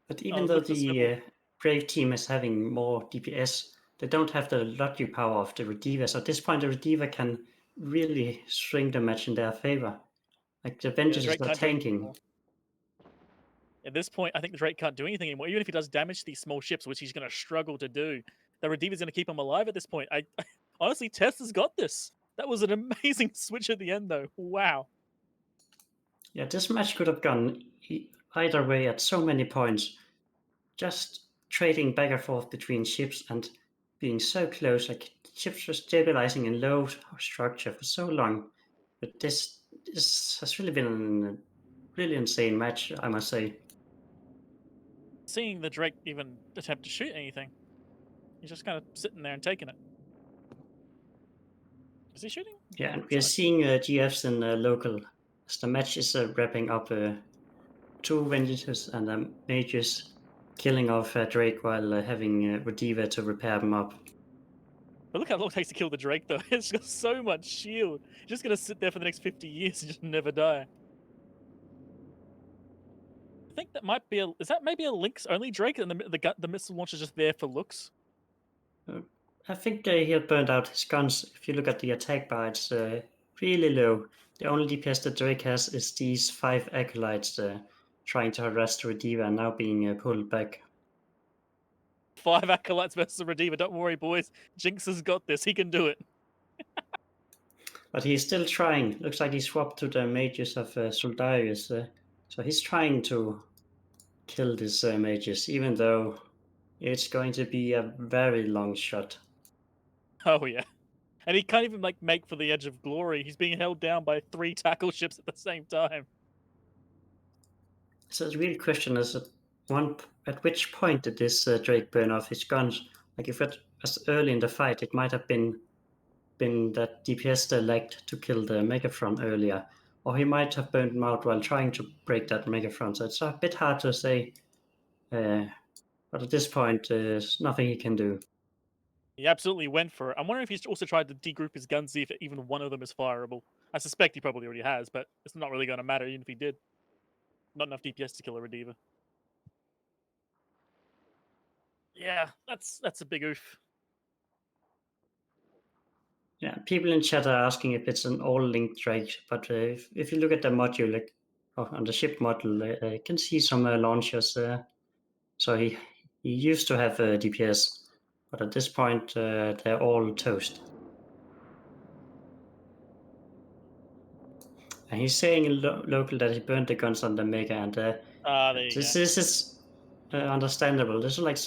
But even though the Brave team is having more DPS, they don't have the Logi power of the Redeemer. So at this point, the Redeemer can really swing the match in their favor. Like the Vengeance is not tanking. At this point, I think the Drake can't do anything anymore. Even if he does damage to these small ships, which he's going to struggle to do, the Redeemer's going to keep him alive at this point. Honestly, Tess has got this. That was an amazing switch at the end, though. Wow. Yeah, this match could have gone either way at so many points. Just trading back and forth between ships and being so close. Like ships were stabilizing in low structure for so long. But this has really been a really insane match, I must say. Seeing the Drake even attempt to shoot anything. He's just kind of sitting there and taking it. Is he shooting? Yeah, and we are seeing GFs in local. As the match is wrapping up, 2 Vengeances and Mages killing off Drake while having Rodiva to repair them up. But look how long it takes to kill the Drake, though. It's got so much shield. It's just going to sit there for the next 50 years and just never die. I think that might be is that maybe a Lynx only Drake, and the missile launcher is just there for looks? I think he had burned out his guns. If you look at the attack bar, it's really low. The only DPS that Drake has is these 5 acolytes. trying to harass the Redeemer and now being pulled back. 5 Acolytes versus a Redeemer. Don't worry, boys. Jinx has got this. He can do it. But he's still trying. Looks like he swapped to the mages of Soldarius. So he's trying to kill these mages, even though it's going to be a very long shot. Oh, yeah. And he can't even make for the edge of glory. He's being held down by 3 tackle ships at the same time. So the real question is at which point did this Drake burn off his guns? Like if it was early in the fight, it might have been that DPS lagged to kill the Megaphron earlier, or he might have burned him out while trying to break that Megaphron. So it's a bit hard to say, but at this point, there's nothing he can do. He absolutely went for it. I'm wondering if he's also tried to degroup his guns, see if even one of them is fireable. I suspect he probably already has, but it's not really going to matter even if he did. Not enough DPS to kill a Redeemer. Yeah, that's a big oof. Yeah, people in chat are asking if it's an all-linked Drake, but if you look at the module, like on the ship module, you can see some launchers. So he used to have DPS, but at this point, they're all toast. And he's saying in local that he burned the guns on the Mega, and There you this go. is understandable. This is like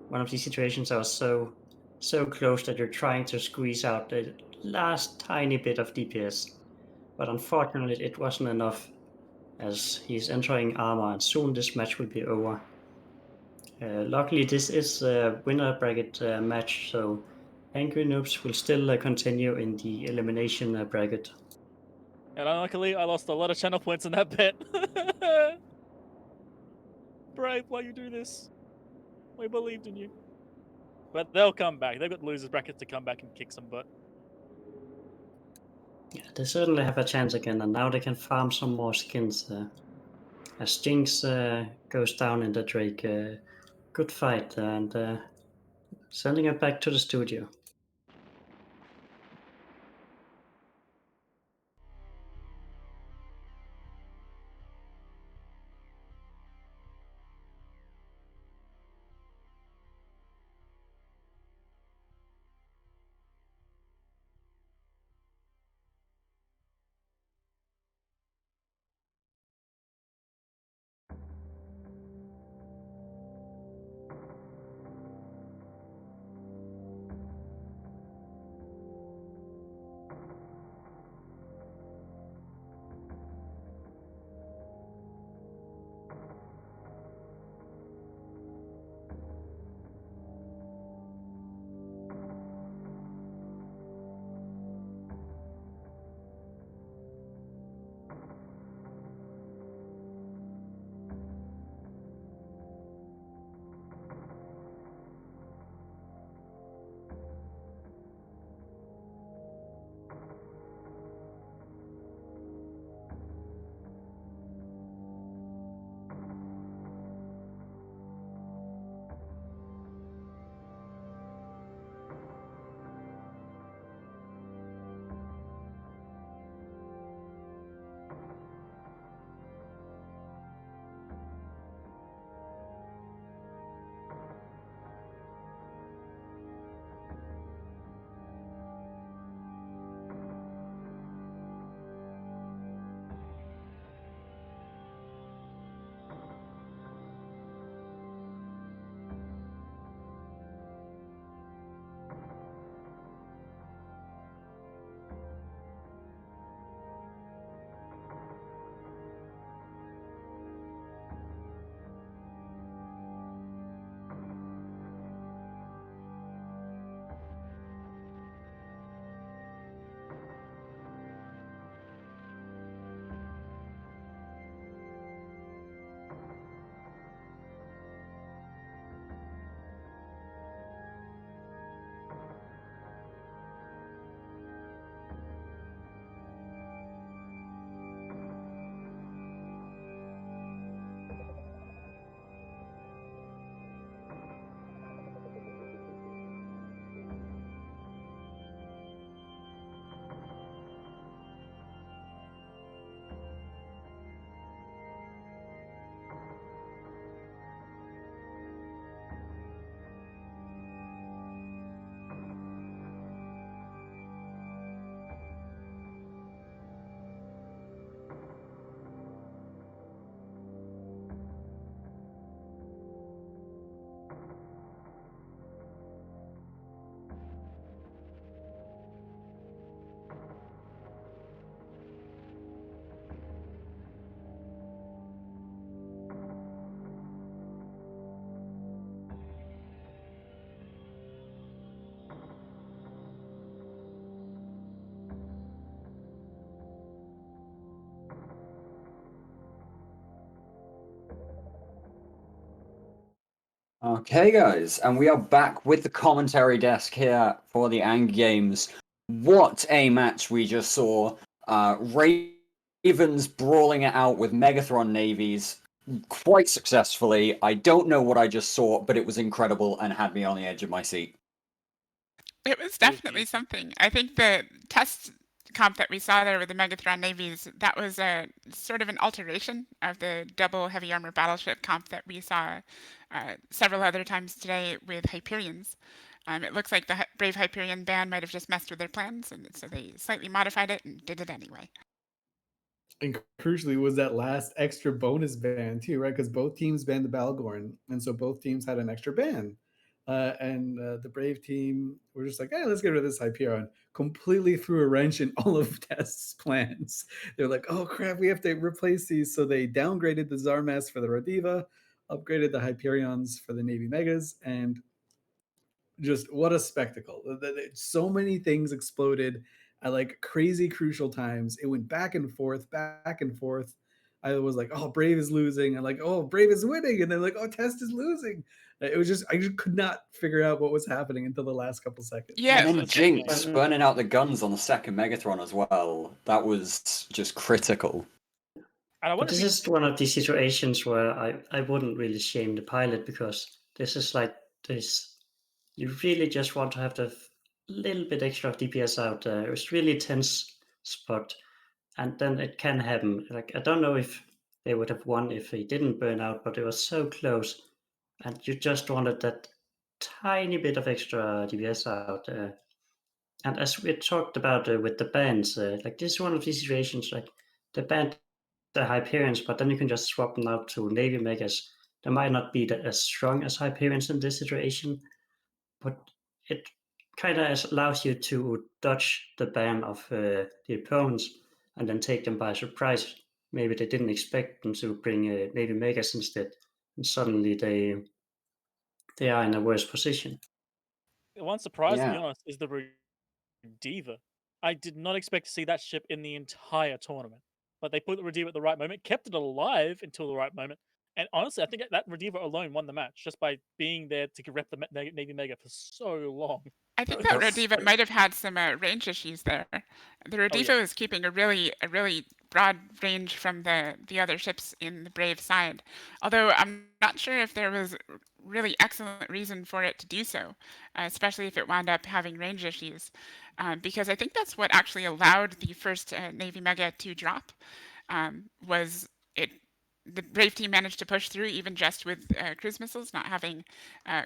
one of these situations that was so close that you're trying to squeeze out the last tiny bit of DPS, but unfortunately it wasn't enough, as he's entering armor, and soon this match will be over. Luckily, this is a winner bracket match, so Hangry Nubs will still continue in the elimination bracket. And unluckily, I lost a lot of channel points in that bet. Brave, why you do this? We believed in you. But they'll come back. They've got losers brackets to come back and kick some butt. Yeah, they certainly have a chance again, and now they can farm some more skins. As Jinx goes down in the Drake, good fight, and sending it back to the studio. Okay, guys, and we are back with the commentary desk here for the Ang Games. What a match we just saw. Ravens brawling it out with Megathron navies quite successfully. I don't know what I just saw, but it was incredible and had me on the edge of my seat. It was definitely something. I think the test comp that we saw there with the Megathron navies, that was a sort of an alteration of the double heavy armor battleship comp that we saw several other times today with Hyperions. It looks like the Brave Hyperion band might have just messed with their plans, and so they slightly modified it and did it anyway. And crucially was that last extra bonus ban too, right? Because both teams banned the Balgorn, and so both teams had an extra ban. And the Brave team were just like, hey, let's get rid of this Hyperion. Completely threw a wrench in all of Test's plans. They're like, oh crap, we have to replace these. So they downgraded the Zarmas for the Rodiva, upgraded the Hyperions for the Navy Megas, and just what a spectacle. So many things exploded at like crazy crucial times. It went back and forth, back and forth. I was like, oh, Brave is losing. And like, oh, Brave is winning. And then like, oh, Test is losing. It was just, I just could not figure out what was happening until the last couple seconds. Yeah, And then that's Jinx definitely- burning out the guns on the second Megatron as well. That was just critical. And I But wonder this if is one of these situations where I wouldn't really shame the pilot, because this is like this. You really just want to have the little bit extra of DPS out there. It was really a tense spot, and then it can happen. Like, I don't know if they would have won if they didn't burn out, but it was so close, and you just wanted that tiny bit of extra DPS out there. And as we talked about with the bands, like this is one of these situations, like the band, the Hyperions, but then you can just swap them out to Navy Megas. They might not be as strong as Hyperions in this situation, but it kind of allows you to dodge the ban of the opponents and then take them by surprise. Maybe they didn't expect them to bring Navy Megas instead, and suddenly they are in a worse position. one surprise, to be Yeah. honest, is the Rodiva. I did not expect to see that ship in the entire tournament, but they put the Rodiva at the right moment, kept it alive until the right moment, and honestly, I think that Rodiva alone won the match just by being there to rep the Navy Mega for so long. I think that That's- Rodiva might have had some range issues there. The Rodiva yeah. was keeping a really broad range from the other ships in the Brave side. Although I'm not sure if there was really excellent reason for it to do so, especially if it wound up having range issues, because I think that's what actually allowed the first Navy Mega to drop. Was it? The Brave team managed to push through even just with cruise missiles not having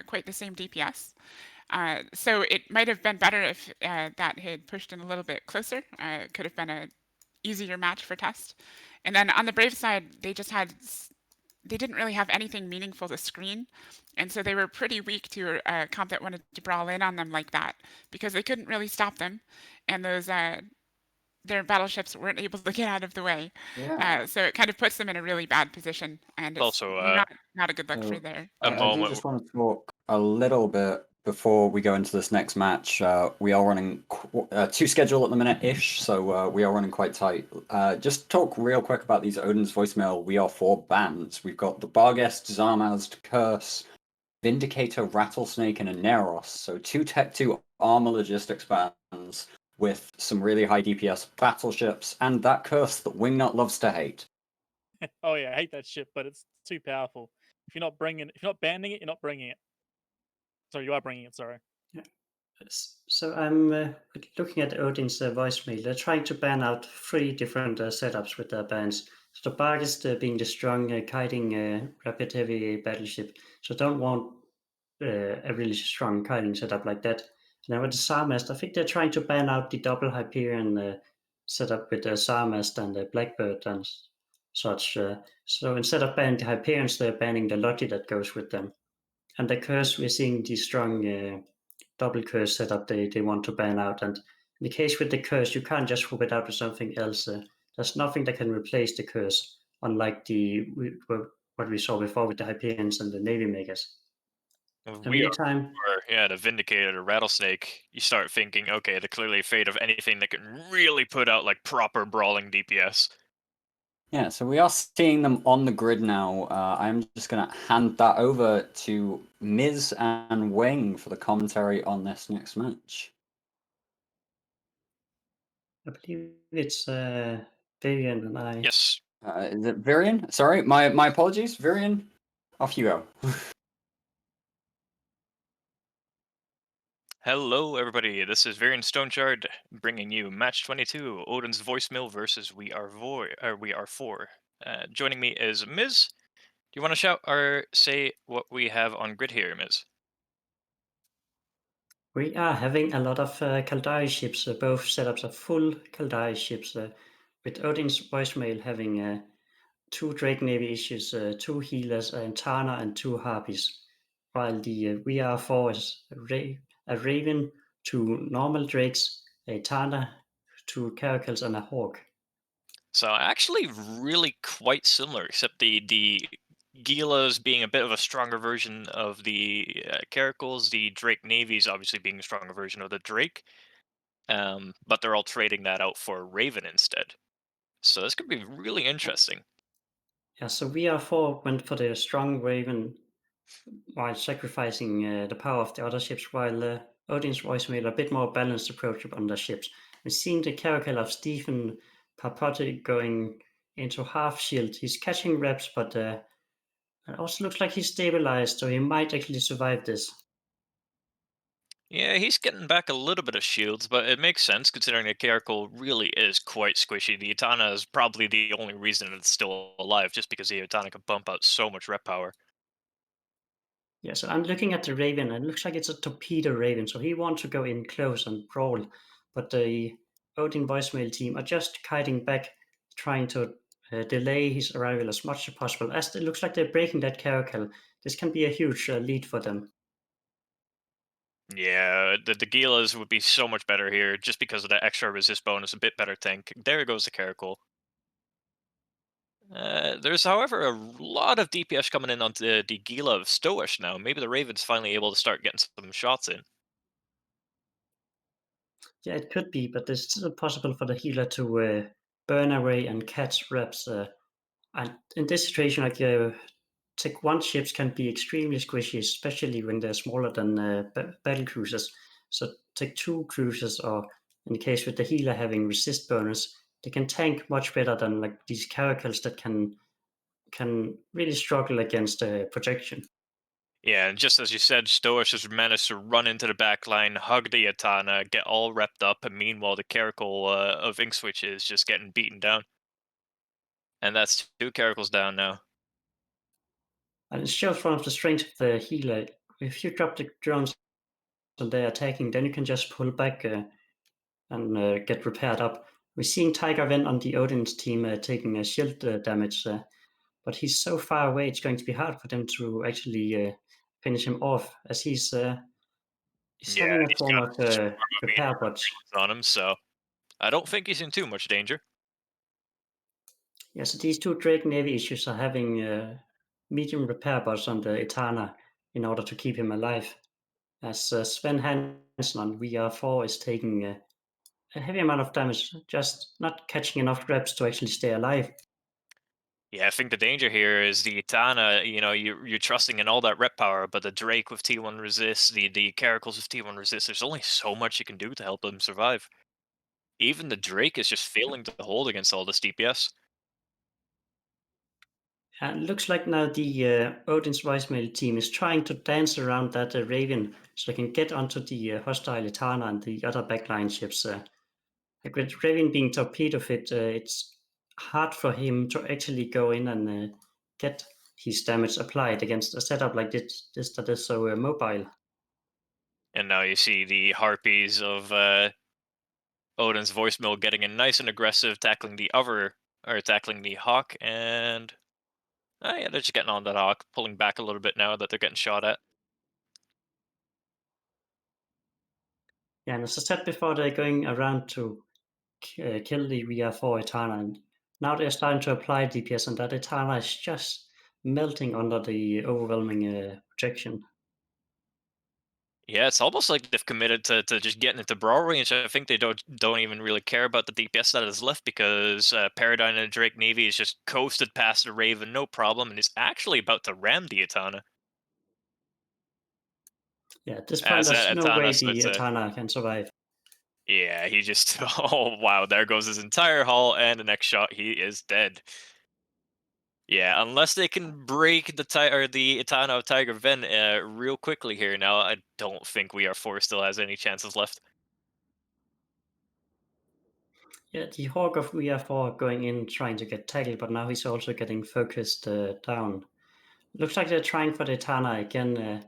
quite the same DPS. So it might have been better if that had pushed in a little bit closer. It could have been a easier match for Test. And then on the Brave side, they didn't really have anything meaningful to screen, and so they were pretty weak to a comp that wanted to brawl in on them like that, because they couldn't really stop them, and those their battleships weren't able to get out of the way. Yeah. So it kind of puts them in a really bad position, and it's Also, not a good look So- for their. A I do moment just want to talk a little bit before we go into this next match. We are running two schedule at the minute-ish, so we are running quite tight. Just talk real quick about these Odin's voicemail. We are 4 bands. We've got the Barghest, Zarmazd, Curse, Vindicator, Rattlesnake, and a Neros. So 2 Tech 2 armor logistics bands with some really high DPS battleships, and that Curse that Wingnut loves to hate. Oh yeah, I hate that ship, but it's too powerful. If you're not banning it, you're not bringing it. Sorry, you are bringing it. Sorry. So I'm looking at Odin's voicemail. They're trying to ban out 3 different setups with their bans. So the Barghest being the strong kiting rapid heavy battleship. So don't want a really strong kiting setup like that. And then with the Zarmast, I think they're trying to ban out the double Hyperion setup with the Zarmast and the Blackbird and such. So instead of banning the Hyperions, they're banning the Logi that goes with them. And the Curse, we're seeing the strong double Curse setup they want to ban out. And in the case with the Curse, you can't just swap it out with something else. There's nothing that can replace the Curse, unlike what we saw before with the Hyperions and the Navy Megas. we are Anytime, the Vindicator, the Rattlesnake, you start thinking, okay, they're clearly afraid of anything that can really put out like proper brawling DPS. Yeah, so we are seeing them on the grid now. I'm just going to hand that over to Miz and Wing for the commentary on this next match. I believe it's Vivian and I. Yes. Is it Virion? Sorry, my apologies. Virion, off you go. Hello, everybody. This is Varian Stoneshard bringing you match 22, Odin's voicemail versus We Are Four. Joining me is Miz. Do you want to shout or say what we have on grid here, Miz? We are having a lot of Kaldari ships. Both setups are full Kaldari ships, with Odin's voicemail having 2 Drake Navy issues, 2 healers, a Tana, and 2 Harpies, while the VR4 is a Raven, 2 normal Drakes, a Tana, 2 Caracals, and a Hawk. So actually really quite similar, except the Gilas being a bit of a stronger version of the Caracals, the Drake Navies obviously being a stronger version of the Drake, but they're all trading that out for Raven instead. So this could be really interesting. Yeah, so VR4 went for the strong Raven while sacrificing the power of the other ships, while Odin's voicemail a bit more balanced approach on the ships. We've seen the Caracal of Stephen Papote going into half shield. He's catching reps, but it also looks like he's stabilized, so he might actually survive this. Yeah, he's getting back a little bit of shields, but it makes sense considering the Caracal really is quite squishy. The Itana is probably the only reason it's still alive, just because the Itana can bump out so much rep power. Yeah, so I'm looking at the Raven, and it looks like it's a torpedo Raven, so he wants to go in close and brawl, but the Odin voicemail team are just kiting back, trying to delay his arrival as much as possible. As it looks like they're breaking that Caracal, this can be a huge lead for them. Yeah, the Gilas would be so much better here, just because of that extra resist bonus, a bit better tank. There goes the Caracal. There's, however, a lot of DPS coming in onto the Gila of Stoish now. Maybe the Raven's finally able to start getting some shots in. Yeah, it could be, but it's still possible for the healer to burn away and catch reps. And in this situation, like Tech 1 ships can be extremely squishy, especially when they're smaller than battle cruisers. So Tech 2 cruisers, or in the case with the healer having resist bonus, they can tank much better than like these Caracals that can really struggle against projection. Yeah, and just as you said, Stoish has managed to run into the back line, hug the Atana, get all repped up, and meanwhile the Caracal of Inkswitch is just getting beaten down. And that's 2 Caracals down now. And it shows one of the strengths of the healer. If you drop the drones and they're attacking, then you can just pull back and get repaired up. We're seeing Tiger Ven on the Odin's team taking a shield damage, but he's so far away, it's going to be hard for them to actually finish him off, as he's Yeah, having a he's form got of a swarm of repair bots. on him, so I don't think he's in too much danger. Yeah, so these 2 Drake Navy issues are having medium repair bots on the Etana in order to keep him alive. As Sven Hansen on VR4 is taking a heavy amount of damage, just not catching enough reps to actually stay alive. Yeah, I think the danger here is the Itana, you're trusting in all that rep power, but the Drake with T1 resist, the Caracals with T1 resist, there's only so much you can do to help them survive. Even the Drake is just failing to hold against all this DPS. And it looks like now the Odin's voicemail team is trying to dance around that Raven so they can get onto the hostile Etana and the other backline ships. Like with Raven being torpedo fit, it's hard for him to actually go in and get his damage applied against a setup like this that is so mobile. And now you see the Harpies of Odin's voicemail getting in nice and aggressive, tackling the Hawk, and yeah, they're just getting on that Hawk, pulling back a little bit now that they're getting shot at. Yeah, and as I said before, they're going around to kill the VR4 Etana, and now they're starting to apply DPS, and that Etana is just melting under the overwhelming projection. Yeah, it's almost like they've committed to just getting into brawl range. I think they don't even really care about the DPS that is left because Paradigm and Drake Navy is just coasted past the Raven, no problem, and is actually about to ram the Etana. Yeah, at this point, there's no way the Etana can survive. Yeah, he just oh wow, there goes his entire hull, and the next shot he is dead. Yeah, unless they can break the the Etana of Tiger Ven real quickly here now, I don't think VR4 still has any chances left. Yeah, the Hawk of VR4 going in trying to get tackled, but now he's also getting focused down. Looks like they're trying for the Etana again,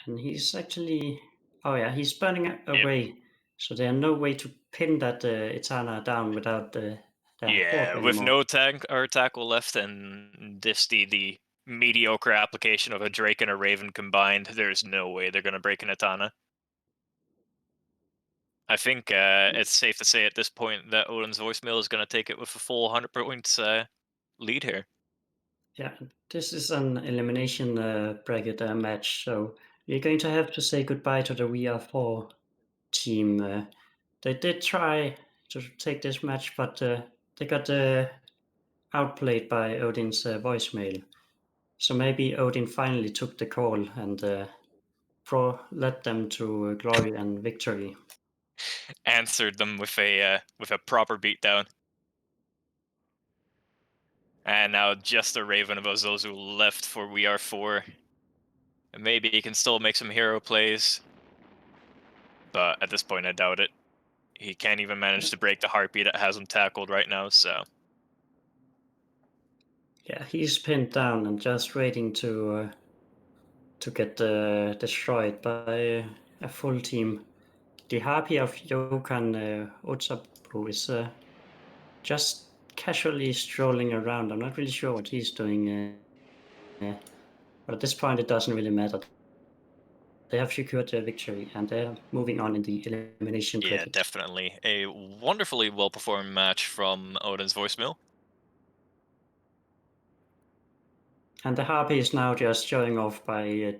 and he's actually... Oh yeah, he's burning away, so there's no way to pin that Etana down without the Yeah, Hawk with anymore. no tank or tackle left, and this the mediocre application of a Drake and a Raven combined, there's no way they're gonna break an Etana. I think it's safe to say at this point that Odin's voicemail is gonna take it with a full 100 points lead here. Yeah, this is an elimination bracket match, so we're going to have to say goodbye to the VR4 team. They did try to take this match, but they got outplayed by Odin's voicemail. So maybe Odin finally took the call and led them to glory and victory. Answered them with a proper beatdown. And now just a Raven of Ozozu left for VR4. And maybe he can still make some hero plays. But at this point, I doubt it. He can't even manage to break the Harpy that has him tackled right now, so... Yeah, he's pinned down and just waiting to get destroyed by a full team. The Harpy of Yokan Otsabu is just casually strolling around. I'm not really sure what he's doing, but at this point it doesn't really matter. They have secured their victory and they're moving on in the elimination bracket. Yeah, definitely. A wonderfully well-performed match from Odin's voicemail. And the Harpy is now just showing off by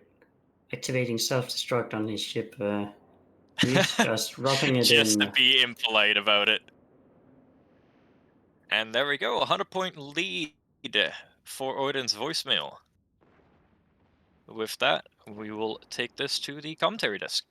activating self-destruct on his ship. He's just rubbing it just in. to be impolite about it. And there we go, a 100-point lead for Odin's voicemail. With that, we will take this to the commentary desk.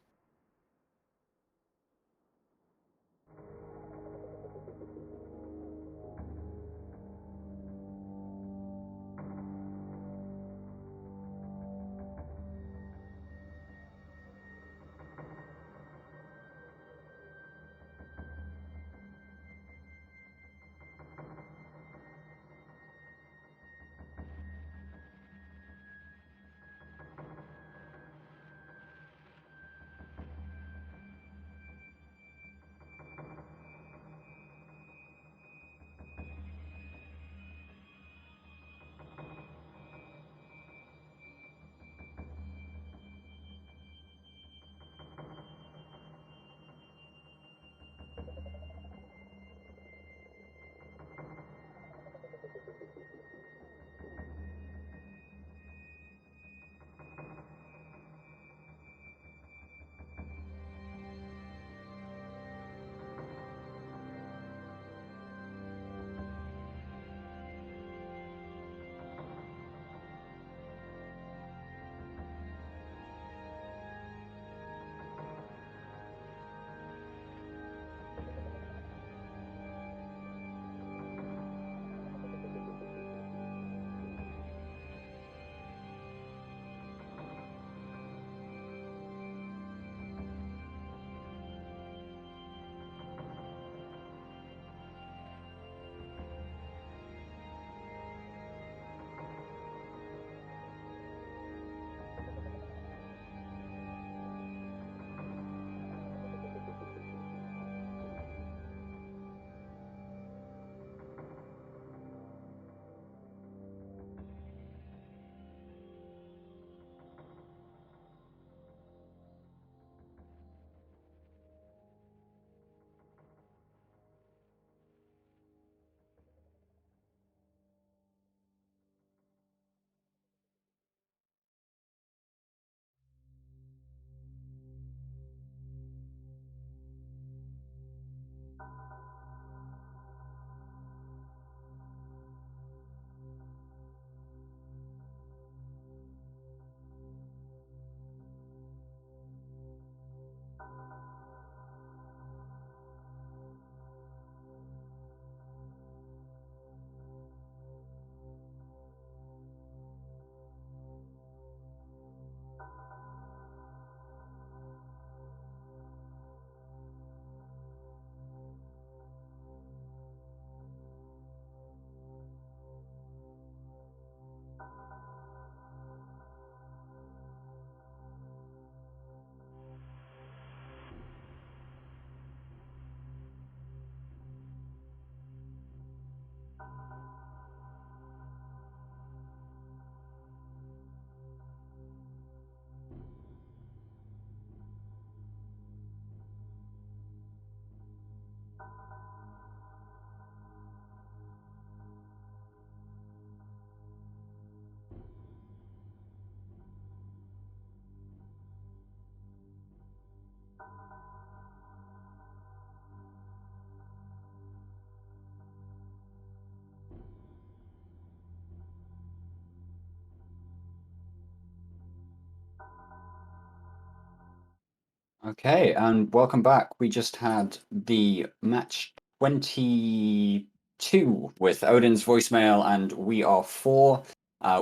Okay, and welcome back. We just had the match 22 with Odin's voicemail and We Are 4.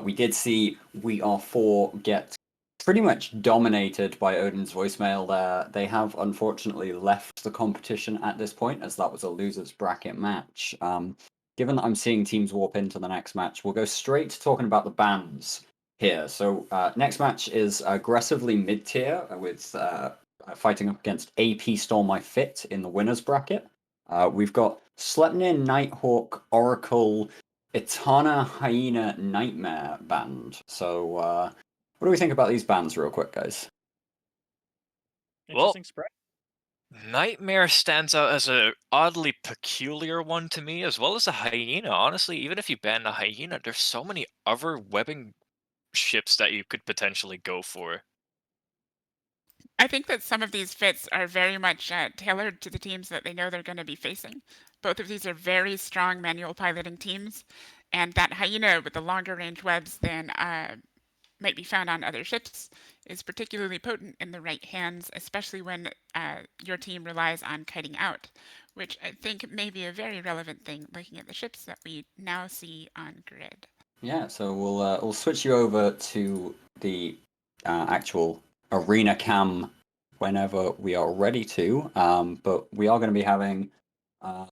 We did see We Are 4 get pretty much dominated by Odin's voicemail there. They have unfortunately left the competition at this point, as that was a loser's bracket match. Given that I'm seeing teams warp into the next match, we'll go straight to talking about the bans here. So next match is aggressively mid-tier with fighting up against AP Stole My Fit in the winners bracket. We've got Sleipnir, Nighthawk, Oracle, Etana, Hyena, Nightmare band. So what do we think about these bands real quick, guys? Well, Interesting spread. Nightmare stands out as a oddly peculiar one to me, as well as a hyena. Honestly, even if you ban the hyena, there's so many other webbing ships that you could potentially go for. I think that some of these fits are very much tailored to the teams that they know they're going to be facing. Both of these are very strong manual piloting teams, and that hyena with the longer range webs than might be found on other ships is particularly potent in the right hands, especially when your team relies on kiting out, which I think may be a very relevant thing looking at the ships that we now see on grid. Yeah, so we'll switch you over to the actual arena cam whenever we are ready to. But we are going to be having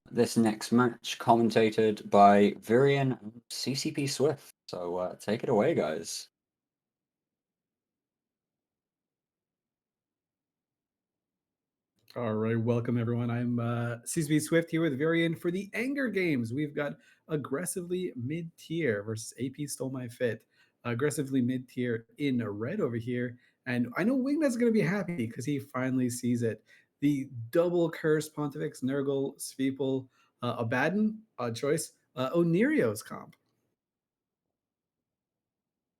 this next match commentated by Virian and CCP Swift. So take it away, guys. All right, welcome everyone. I'm CCP Swift here with Varian for the Anger Games. We've got aggressively mid-tier versus AP Stole My Fit. Aggressively mid-tier in red over here. And I know Wingnut's going to be happy because he finally sees it. The double curse Pontifex, Nurgle, Sveeple, Abaddon, odd choice, Onirio's comp.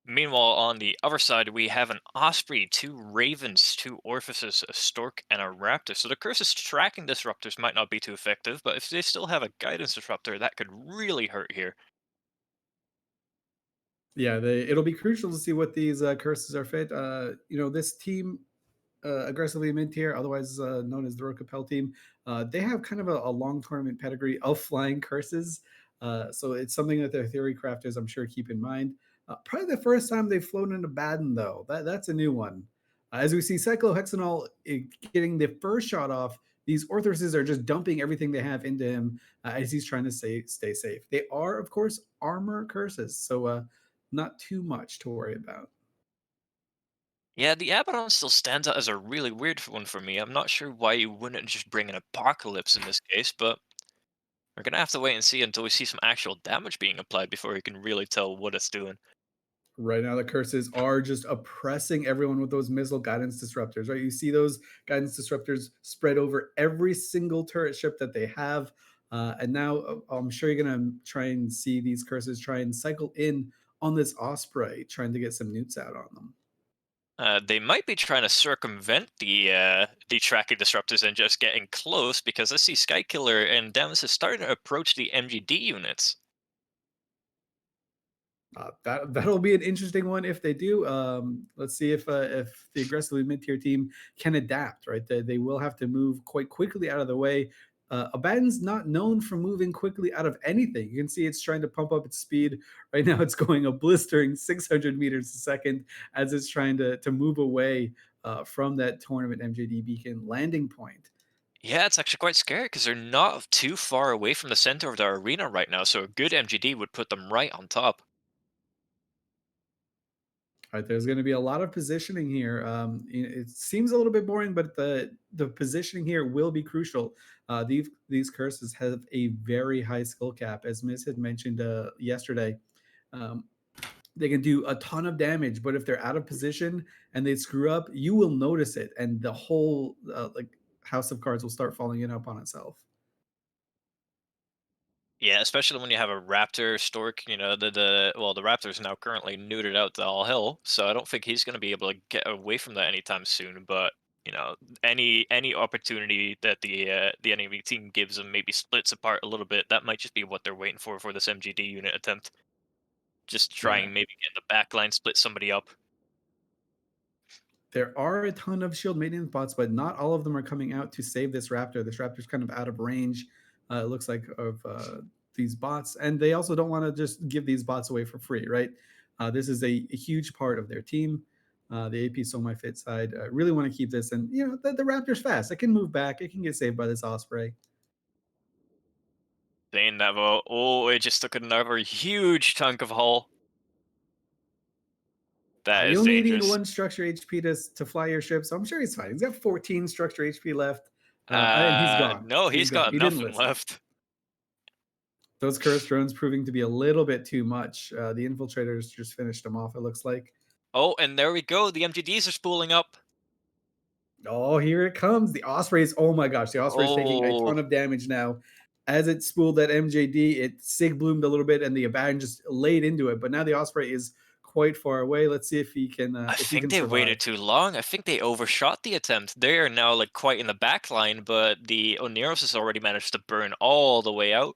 Meanwhile, on the other side, we have an Osprey, 2 Ravens, 2 Orifices, a Stork, and a Raptor. So the curses tracking disruptors might not be too effective, but if they still have a guidance disruptor, that could really hurt here. Yeah, it'll be crucial to see what these curses are fit. This team, aggressively mid-tier, otherwise known as the Rokapel team, they have kind of a long tournament pedigree of flying curses. So it's something that their theory crafters, I'm sure, keep in mind. Probably the first time they've flown into Baden, though. That's a new one. As we see Cyclohexanol getting the first shot off, these Orthoses are just dumping everything they have into him as he's trying to stay safe. They are, of course, armor curses, so not too much to worry about. Yeah, the Abaddon still stands out as a really weird one for me. I'm not sure why you wouldn't just bring an Apocalypse in this case, but we're gonna have to wait and see until we see some actual damage being applied before we can really tell what it's doing. Right now, the curses are just oppressing everyone with those missile guidance disruptors, right? You see those guidance disruptors spread over every single turret ship that they have. And now I'm sure you're going to try and see these curses try and cycle in on this Osprey, trying to get some newts out on them. They might be trying to circumvent the tracking disruptors and just getting close because I see Skykiller and Damas is starting to approach the MGD units. That'll be an interesting one if they do. Let's see if the aggressively mid-tier team can adapt. Right, they will have to move quite quickly out of the way. Abaddon's not known for moving quickly out of anything. You can see it's trying to pump up its speed. Right now, it's going a blistering 600 meters a second as it's trying to move away from that tournament MJD beacon landing point. Yeah, it's actually quite scary because they're not too far away from the center of the arena right now, so a good MGD would put them right on top. All right, there's going to be a lot of positioning here. It seems a little bit boring, but the positioning here will be crucial. These curses have a very high skill cap, as Miz had mentioned yesterday. Um, they can do a ton of damage, but if they're out of position and they screw up, you will notice it, and the whole house of cards will start falling in upon itself. Yeah, especially when you have a Raptor Stork, the Raptor's now currently neutered out to all hell, so I don't think he's going to be able to get away from that anytime soon. But any opportunity that the enemy team gives them, maybe splits apart a little bit, that might just be what they're waiting for this MGD unit attempt. Just try Yeah. and maybe get the backline, split somebody up. There are a ton of shield maintenance bots, but not all of them are coming out to save this raptor. This raptor's kind of out of range, it looks like, of these bots. And they also don't want to just give these bots away for free, right? This is a huge part of their team. The AP Stole My Fit side really want to keep this. And, you know, the raptor's fast. It can move back. It can get saved by this Osprey. Saying that, oh, it just took another huge chunk of hull. That You is only need dangerous. 1 structure HP to fly your ship, so I'm sure he's fine. He's got 14 structure HP left, and he's gone. No, he's got He didn't nothing listen. left. Those curse drones proving to be a little bit too much. The infiltrators just finished him off, it looks like. Oh, and there we go. The MGDs are spooling up. Oh, here it comes. The Osprey's, oh my gosh, the Osprey's taking a ton Oh. of damage now. As it spooled that MJD, it sig bloomed a little bit, and the Abaddon just laid into it. But now the Osprey is quite far away. Let's see if he can. I If he think can they survive. waited too long. I think they overshot the attempt. They are now like quite in the back line, but the Oneros has already managed to burn all the way out.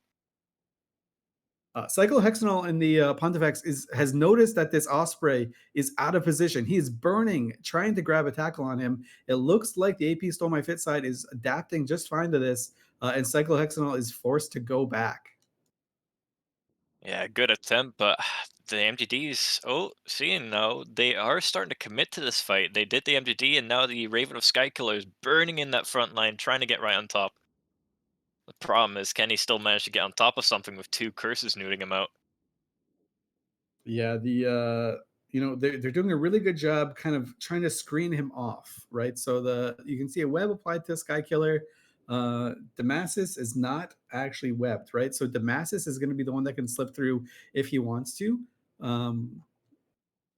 Cyclohexanol in the Pontifex has noticed that this Osprey is out of position. He is burning, trying to grab a tackle on him. It looks like the AP Stole My Fit side is adapting just fine to this, and Cyclohexanol is forced to go back. Yeah, good attempt, but the MGDs, seeing now, they are starting to commit to this fight. They did the MGD, and now the Raven of Skykiller is burning in that front line, trying to get right on top. The problem is, can he still manage to get on top of something with 2 curses neuting him out? Yeah, you know, they're doing a really good job kind of trying to screen him off, right? So you can see a web applied to Sky Killer. Demasis is not actually webbed, right? So Demasis is going to be the one that can slip through if he wants to.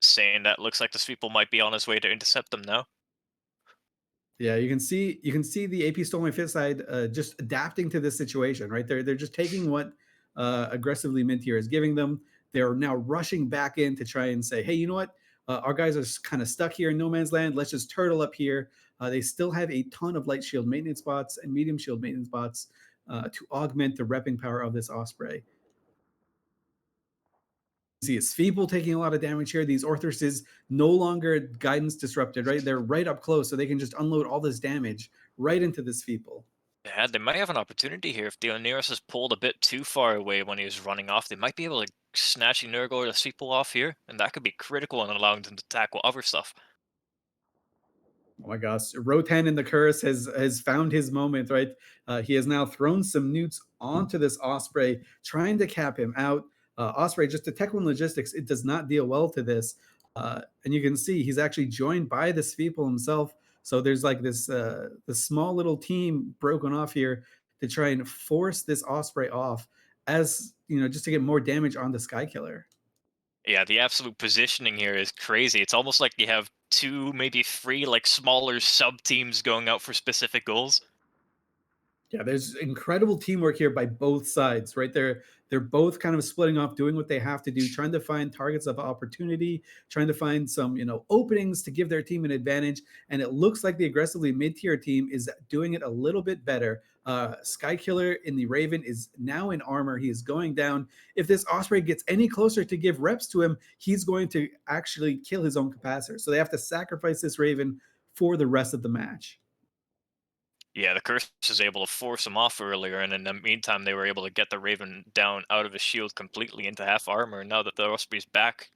Saying that looks like the Sweeple might be on his way to intercept them now. Yeah, you can see the AP Stole My Fit side just adapting to this situation, right? They're just taking what aggressively Midtier is giving them. They're now rushing back in to try and say, hey, you know what? Our guys are kind of stuck here in no man's land. Let's just turtle up here. They still have a ton of light shield maintenance bots and medium shield maintenance bots to augment the repping power of this Osprey. See, it's Feeble taking a lot of damage here. These Orthruses no longer guidance disrupted, right? They're right up close, so they can just unload all this damage right into this Feeble. Yeah, they might have an opportunity here. If the Oneros is pulled a bit too far away when he was running off, they might be able to snatch Nurgle or the Sweeple off here, and that could be critical in allowing them to tackle other stuff. Oh my gosh, Rotan in the Curse has found his moment, right? He has now thrown some newts onto this Osprey, trying to cap him out. Osprey, just to Tech 1 Logistics, it does not deal well to this. And you can see he's actually joined by the Sweeple himself. So there's like this small little team broken off here to try and force this Osprey off, as you know, just to get more damage on the Sky Killer. Yeah, the absolute positioning here is crazy. It's almost like you have 2, maybe 3, like smaller sub teams going out for specific goals. Yeah, there's incredible teamwork here by both sides, right? They're both kind of splitting off, doing what they have to do, trying to find targets of opportunity, trying to find some, you know, openings to give their team an advantage. And it looks like the aggressively mid-tier team is doing it a little bit better. Sky Killer in the Raven is now in armor. He is going down. If this Osprey gets any closer to give reps to him, he's going to actually kill his own capacitor. So they have to sacrifice this Raven for the rest of the match. Yeah, the Curse was able to force him off earlier, and in the meantime, they were able to get the Raven down out of his shield completely into half armor. And now that the Osprey's back,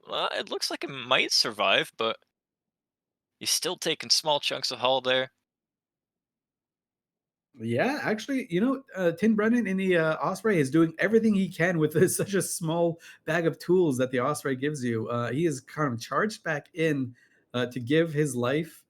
it looks like it might survive, but he's still taking small chunks of hull there. Yeah, actually, you know, Tin Brennan in the Osprey is doing everything he can with such a small bag of tools that the Osprey gives you. He is kind of charged back in to give his life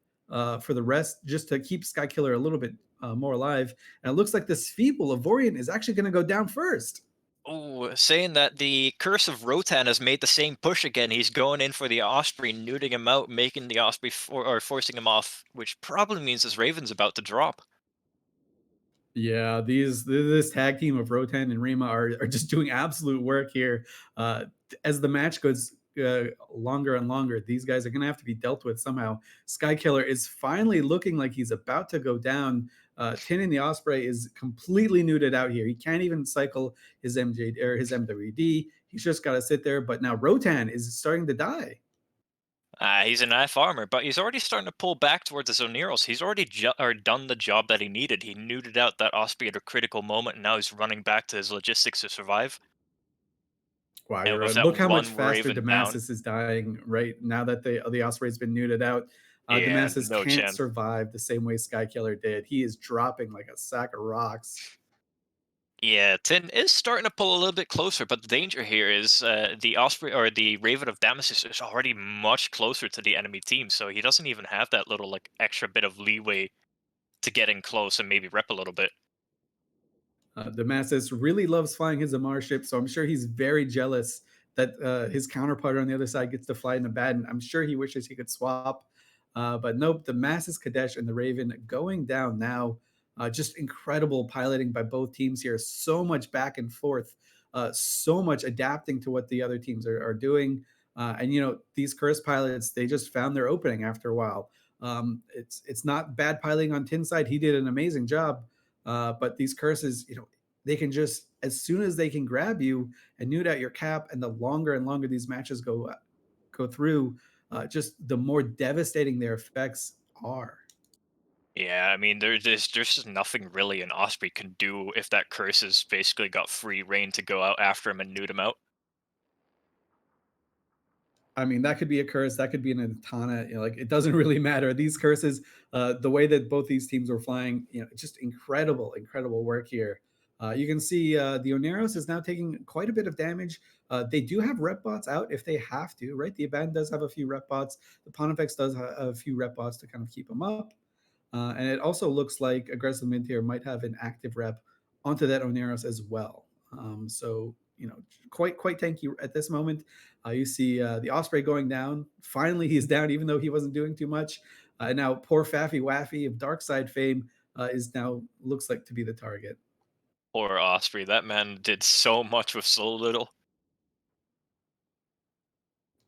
for the rest, just to keep Sky Killer a little bit more alive. And it looks like this Feeble Avorian is actually going to go down first. Oh, saying that the Curse of Rotan has made the same push again. He's going in for the Osprey, neuting him out, making the Osprey or forcing him off, which probably means this Raven's about to drop. Yeah, this tag team of Rotan and Rima are just doing absolute work here. As the match goes longer and longer, these guys are going to have to be dealt with somehow. Sky Killer is finally looking like he's about to go down. Tin in the Osprey is completely neutered out here. He can't even cycle his MJ or his MWD. He's just got to sit there. But now Rotan is starting to die. He's an F armor, but he's already starting to pull back towards his Oneros. He's already done the job that he needed. He neutered out that Osprey at a critical moment, and now he's running back to his logistics to survive. Wow, And you're with right. that Look how much one faster Raven down, Demasis is dying right now that the Osprey's been neutered out. yeah, Demasis no can't chance. survive the same way Skykiller did. He is dropping like a sack of rocks. Yeah, Tin is starting to pull a little bit closer, but the danger here is the Osprey or the Raven of Damascus is already much closer to the enemy team, so he doesn't even have that little like extra bit of leeway to get in close and maybe rep a little bit. Demasis really loves flying his Amar ship, so I'm sure he's very jealous that his counterpart on the other side gets to fly in the Baden. I'm sure he wishes he could swap. But nope, the Masses Kadesh and the Raven going down now. Just incredible piloting by both teams here. So much back and forth, so much adapting to what the other teams are doing. And you know, these curse pilots, they just found their opening after a while. It's not bad piloting on Tin's side. He did an amazing job. But these curses, you know, they can just, as soon as they can grab you and nude out your cap, and the longer and longer these matches go through, just the more devastating their effects are. Yeah, I mean, there's just nothing really an Osprey can do if that curse has basically got free reign to go out after him and nude him out. I mean, that could be a curse. That could be an Atana. You know, like, it doesn't really matter. These curses, the way that both these teams were flying, you know, just incredible, incredible work here. You can see the Oneros is now taking quite a bit of damage. They do have rep bots out if they have to, right? The Aban does have a few rep bots. The Pontifex does have a few rep bots to kind of keep them up. And it also looks like Aggressive Midtier might have an active rep onto that Oneros as well. So, you know, quite tanky at this moment. You see the Osprey going down. Finally, he's down, even though he wasn't doing too much. And now poor Faffy Waffy of Darkside fame is now looks like to be the target. Poor Osprey, that man did so much with so little.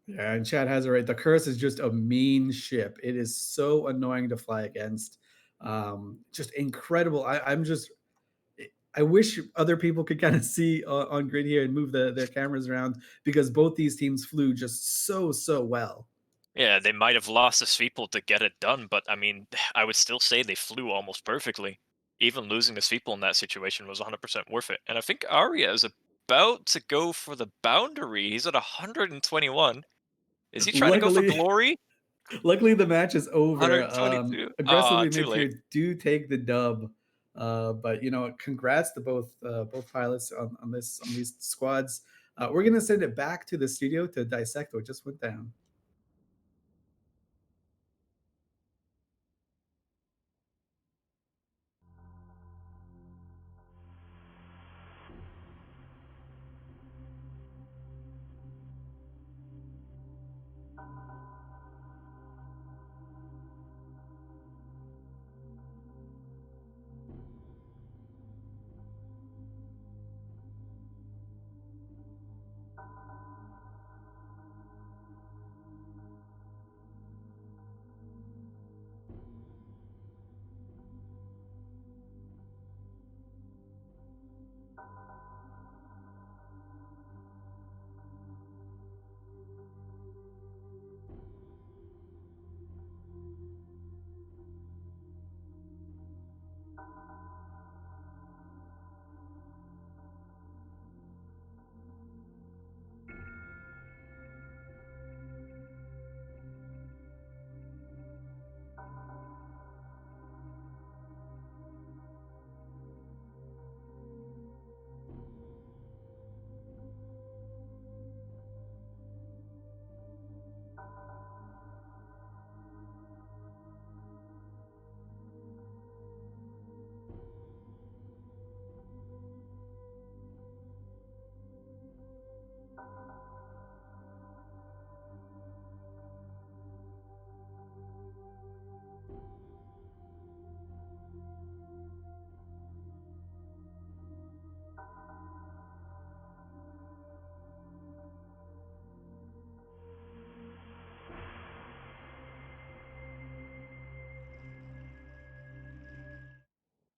Yeah, and Chad has it right. The curse is just a mean ship. It is so annoying to fly against. Just incredible. I wish other people could kind of see on grid here and move their cameras around, because both these teams flew just so well. Yeah, they might have lost a sweeple to get it done, but I mean, I would still say they flew almost perfectly. Even losing a sweeple in that situation was 100% worth it. And I think Arya is about to go for the boundary. He's at 121. Is he trying to go for Luckily, glory? luckily the match is over. 122. Aggressively Too late. Midtier do take the dub. But you know, congrats to both pilots on these squads. We're gonna send it back to the studio to dissect what just went down.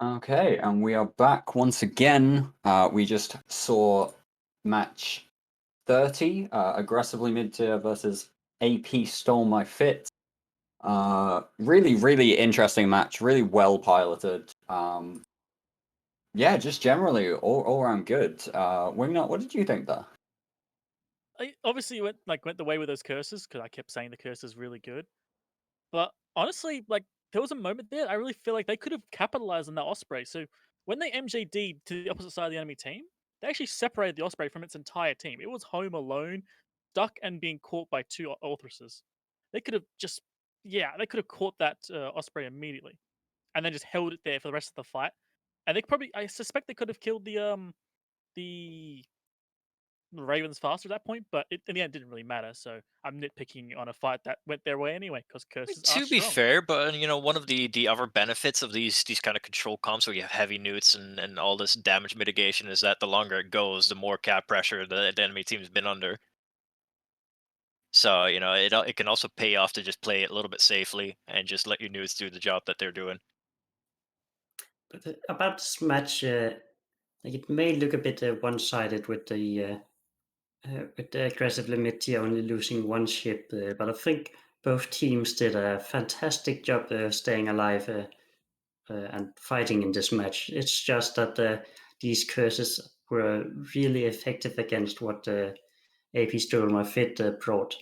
Okay, and we are back once again. We just saw match 30, aggressively mid-tier versus AP Stole My Fit. Really, really interesting match. Really well piloted. Yeah, just generally all around good. Wingnut, what did you think there? I obviously went the way with those curses because I kept saying the curse is really good. But honestly, like there was a moment there I really feel like they could have capitalized on that Osprey. So when they MJD'd to the opposite side of the enemy team, they actually separated the Osprey from its entire team. It was home alone, stuck and being caught by two Ulthruses. They could have just they could have caught that Osprey immediately, and then just held it there for the rest of the fight. And I suspect they could have killed the Ravens faster at that point, but in the end, it didn't really matter. So I'm nitpicking on a fight that went their way anyway because curses are To be strong. fair, but one of the other benefits of these kind of control comps where you have heavy newts and all this damage mitigation is that the longer it goes, the more cap pressure the enemy team's been under. So it can also pay off to just play it a little bit safely and just let your newts do the job that they're doing. But about this match, like it may look a bit one-sided with the aggressively Midtier only losing one ship, but I think both teams did a fantastic job staying alive and fighting in this match. It's just that these curses were really effective against what AP Stole My Fit brought.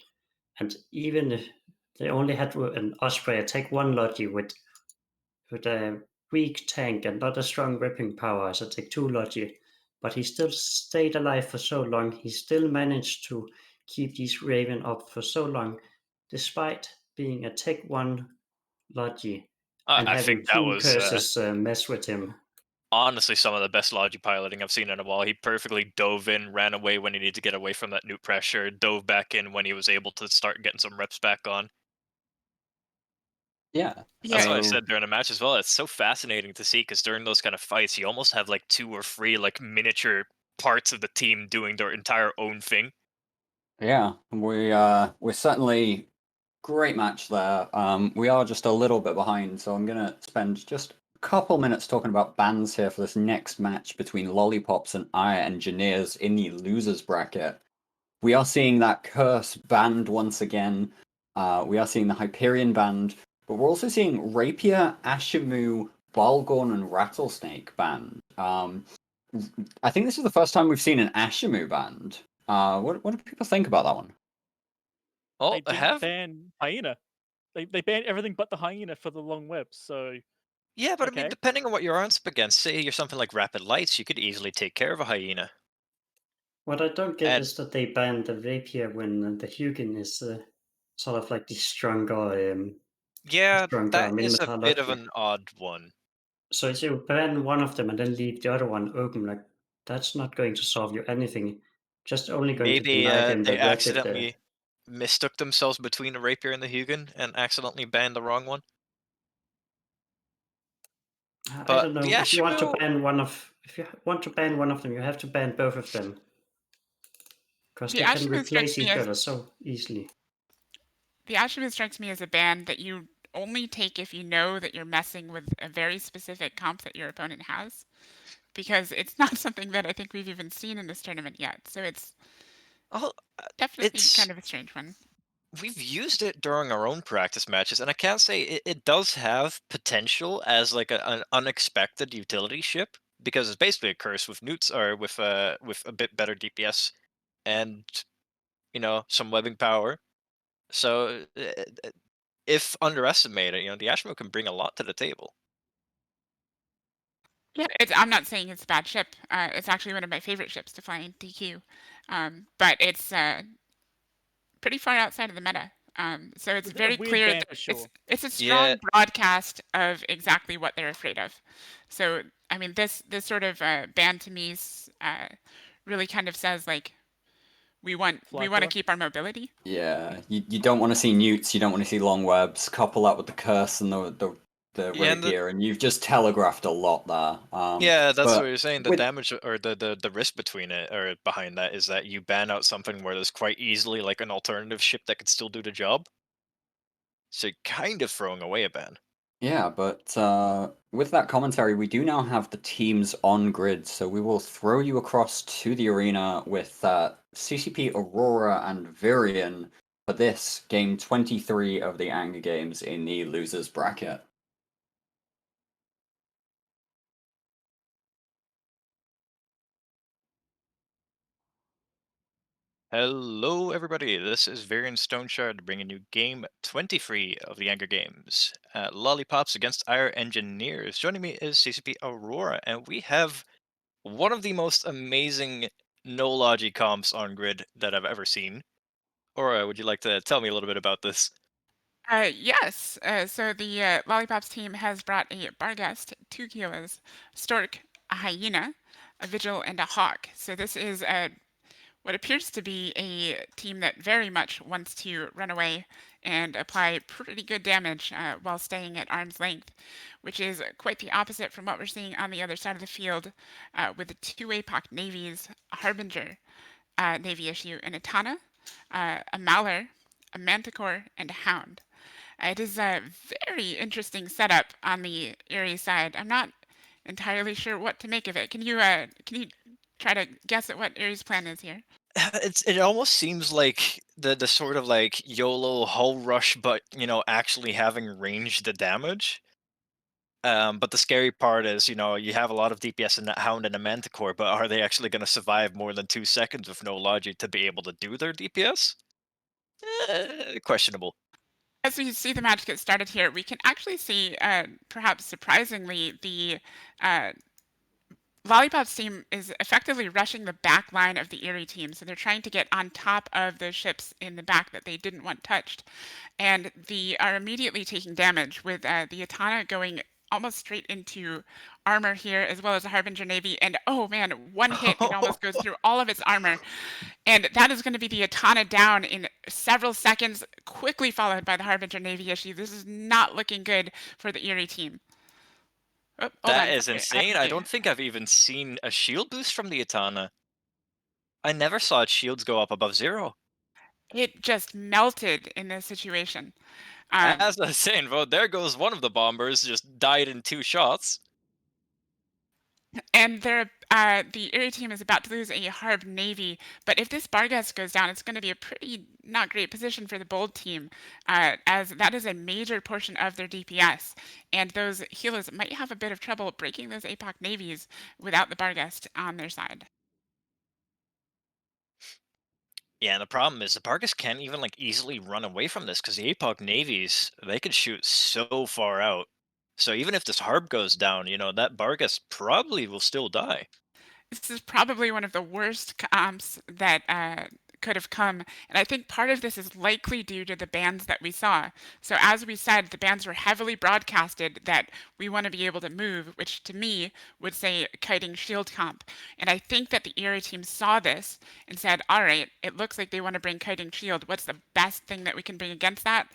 And even if they only had an Osprey attack one Logi with a weak tank and not a strong ripping power as attack 2 Logi, but he still stayed alive for so long. He still managed to keep these Raven up for so long, despite being a tech 1 Logi and I think having that two was curses mess with him. honestly some of the best logic piloting I've seen in a while. He perfectly dove in, ran away when he needed to get away from that newt pressure, dove back in when he was able to start getting some reps back on. Yeah. That's what I So said during the match as well. It's so fascinating to see because during those kind of fights, you almost have like 2 or 3 like miniature parts of the team doing their entire own thing. yeah, we're certainly great match there. We are just a little bit behind, so I'm gonna spend just a couple minutes talking about bans here for this next match between Lollipops and Eire Engineers in the losers bracket. We are seeing that curse banned once again. We are seeing the Hyperion banned, but we're also seeing Rapier, Ashimu, Balgorn, and Rattlesnake banned. I think this is the first time we've seen an Ashimu banned. What do people think about that one? Well, They didn't ban Hyena. They banned everything but the Hyena for the long webs. So yeah, but I mean, okay. depending on what you're up against, say you're something like Rapid Lights, you could easily take care of a Hyena. What I don't get And is that they banned the Rapier when the Hugin is sort of like the stronger yeah, that is a Minimatar bit of Logi. an odd one. So if you ban one of them and then leave the other one open, like that's not going to solve you anything. Just only going to Maybe deny them the they rapid. accidentally mistook themselves between the Rapier and the Hugin and accidentally banned the wrong one. I But don't the know. If you want to Ashimu, ban one of them, you have to ban both of them because The they can Ashimu strikes replace me each as other so easily. the Ashimu strikes me as a ban that you only take if you know that you're messing with a very specific comp that your opponent has, because it's not something that I think we've even seen in this tournament yet. So it's oh, definitely it's kind of a strange one. we've used it during our own practice matches, and I can't say it does have potential as like an unexpected utility ship because it's basically a curse with newts or with a bit better DPS and some webbing power. So if underestimated, the Ashmo can bring a lot to the table. Yeah, I'm not saying it's a bad ship. It's actually one of my favorite ships to fly in DQ, but it's pretty far outside of the meta. So it's It's a very weird clear ban that for sure. it's a Yeah, strong broadcast of exactly what they're afraid of. So I mean, this sort of ban to me really kind of says like we want Fly to killer. keep our mobility. Yeah, you don't want to see newts, you don't want to see long webs. Couple that with the curse and the yeah, and rapier, and you've just telegraphed a lot there. yeah, that's what But you're saying. The with damage or the risk between it or behind that is that you ban out something where there's quite easily like an alternative ship that could still do the job. So you're kind of throwing away a ban. yeah, but with that commentary, we do now have the teams on grid, so we will throw you across to the arena with CCP Aurora and Virion for this game 23 of the Anger Games in the losers bracket. Hello, everybody. This is Varian Stoneshard bringing you game 23 of the Anger Games. Lollipops against Eire Engineers. Joining me is CCP Aurora, and we have one of the most amazing no-logi comps on grid that I've ever seen. Aurora, would you like to tell me a little bit about this? Yes. So the Lollipops team has brought a Barghest, 2 Keelas, Stork, a Hyena, a Vigil, and a Hawk. So this is what appears to be a team that very much wants to run away and apply pretty good damage while staying at arm's length, which is quite the opposite from what we're seeing on the other side of the field with the 2 APOC navies, a Harbinger navy issue, an Etana, a Mauler, a Manticore, and a Hound. It is a very interesting setup on the Eire side. I'm not entirely sure what to make of it. Can you try to guess at what Eire's plan is here? It almost seems like the sort of like YOLO hull rush, but actually having range the damage. But the scary part is, you have a lot of DPS in that Hound and a Manticore, but are they actually going to survive more than 2 seconds with no logic to be able to do their DPS? Questionable. As we see the match get started here, we can actually see, perhaps surprisingly, the Lollipops team is effectively rushing the back line of the Eire team, so they're trying to get on top of the ships in the back that they didn't want touched, and they are immediately taking damage with the Etana going almost straight into armor here, as well as the Harbinger Navy, and oh man, one hit, it almost goes through all of its armor, and that is going to be the Etana down in several seconds, quickly followed by the Harbinger Navy issue. This is not looking good for the Eire team. Oh, hold That on. is insane. I don't think I've even seen a shield boost from the Etana. I never saw its shields go up above 0. It just melted in this situation. As I was saying, well, there goes one of the bombers, just died in 2 shots. And the Eire team is about to lose a Harb Navy, but if this Barghest goes down, it's going to be a pretty not great position for the Bold team, as that is a major portion of their DPS, and those healers might have a bit of trouble breaking those APOC navies without the Barghest on their side. Yeah, and the problem is the Bargus can't even like easily run away from this because the APOC navies, they could shoot so far out. So even if this Harb goes down, that Bargus probably will still die. This is probably one of the worst comps that could have come, and I think part of this is likely due to the bans that we saw. So as we said, the bans were heavily broadcasted that we want to be able to move, which to me would say kiting shield comp. And I think that the Eire team saw this and said, all right, it looks like they want to bring kiting shield. What's the best thing that we can bring against that?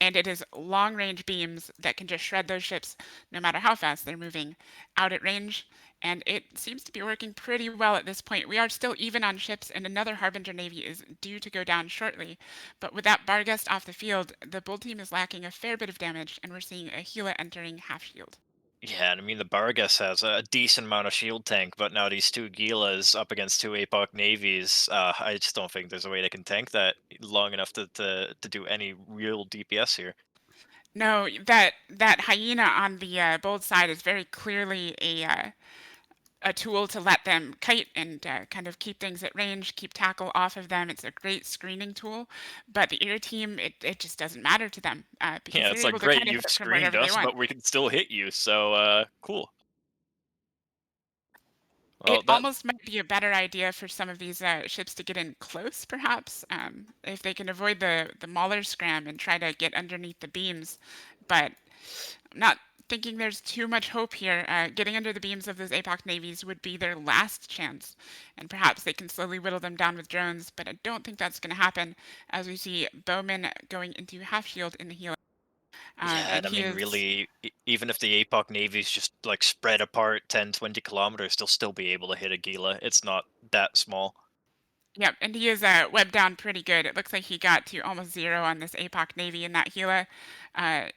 And it is long range beams that can just shred those ships no matter how fast they're moving out at range. And it seems to be working pretty well at this point. We are still even on ships, and another Harbinger Navy is due to go down shortly. But with that Barghest off the field, the Bull team is lacking a fair bit of damage, and we're seeing a Gila entering half shield. Yeah, and I mean the Bargus has a decent amount of shield tank, but now these 2 Gilas up against 2 APOC navies, I just don't think there's a way they can tank that long enough to do any real DPS here. No, that Hyena on the Bold side is very clearly a tool to let them kite and kind of keep things at range, keep tackle off of them. It's a great screening tool, but the Eire team, it just doesn't matter to them. Because Yeah, they're it's like, able to great, kind of you've hit from screened wherever they us, want. but we can still hit you, so cool. Well, It almost might be a better idea for some of these ships to get in close, perhaps, if they can avoid the Mauler scram and try to get underneath the beams. But I'm not thinking there's too much hope here. Getting under the beams of those APOC navies would be their last chance, and perhaps they can slowly whittle them down with drones, but I don't think that's going to happen, as we see Bowman going into half shield in the healer. Yeah, And and I he mean, is... really, even if the APOC navies just like spread apart 10, 20 kilometers, they'll still be able to hit a Gila. It's not that small. Yep, and he is webbed down pretty good. It looks like he got to almost 0 on this APOC navy in that Gila.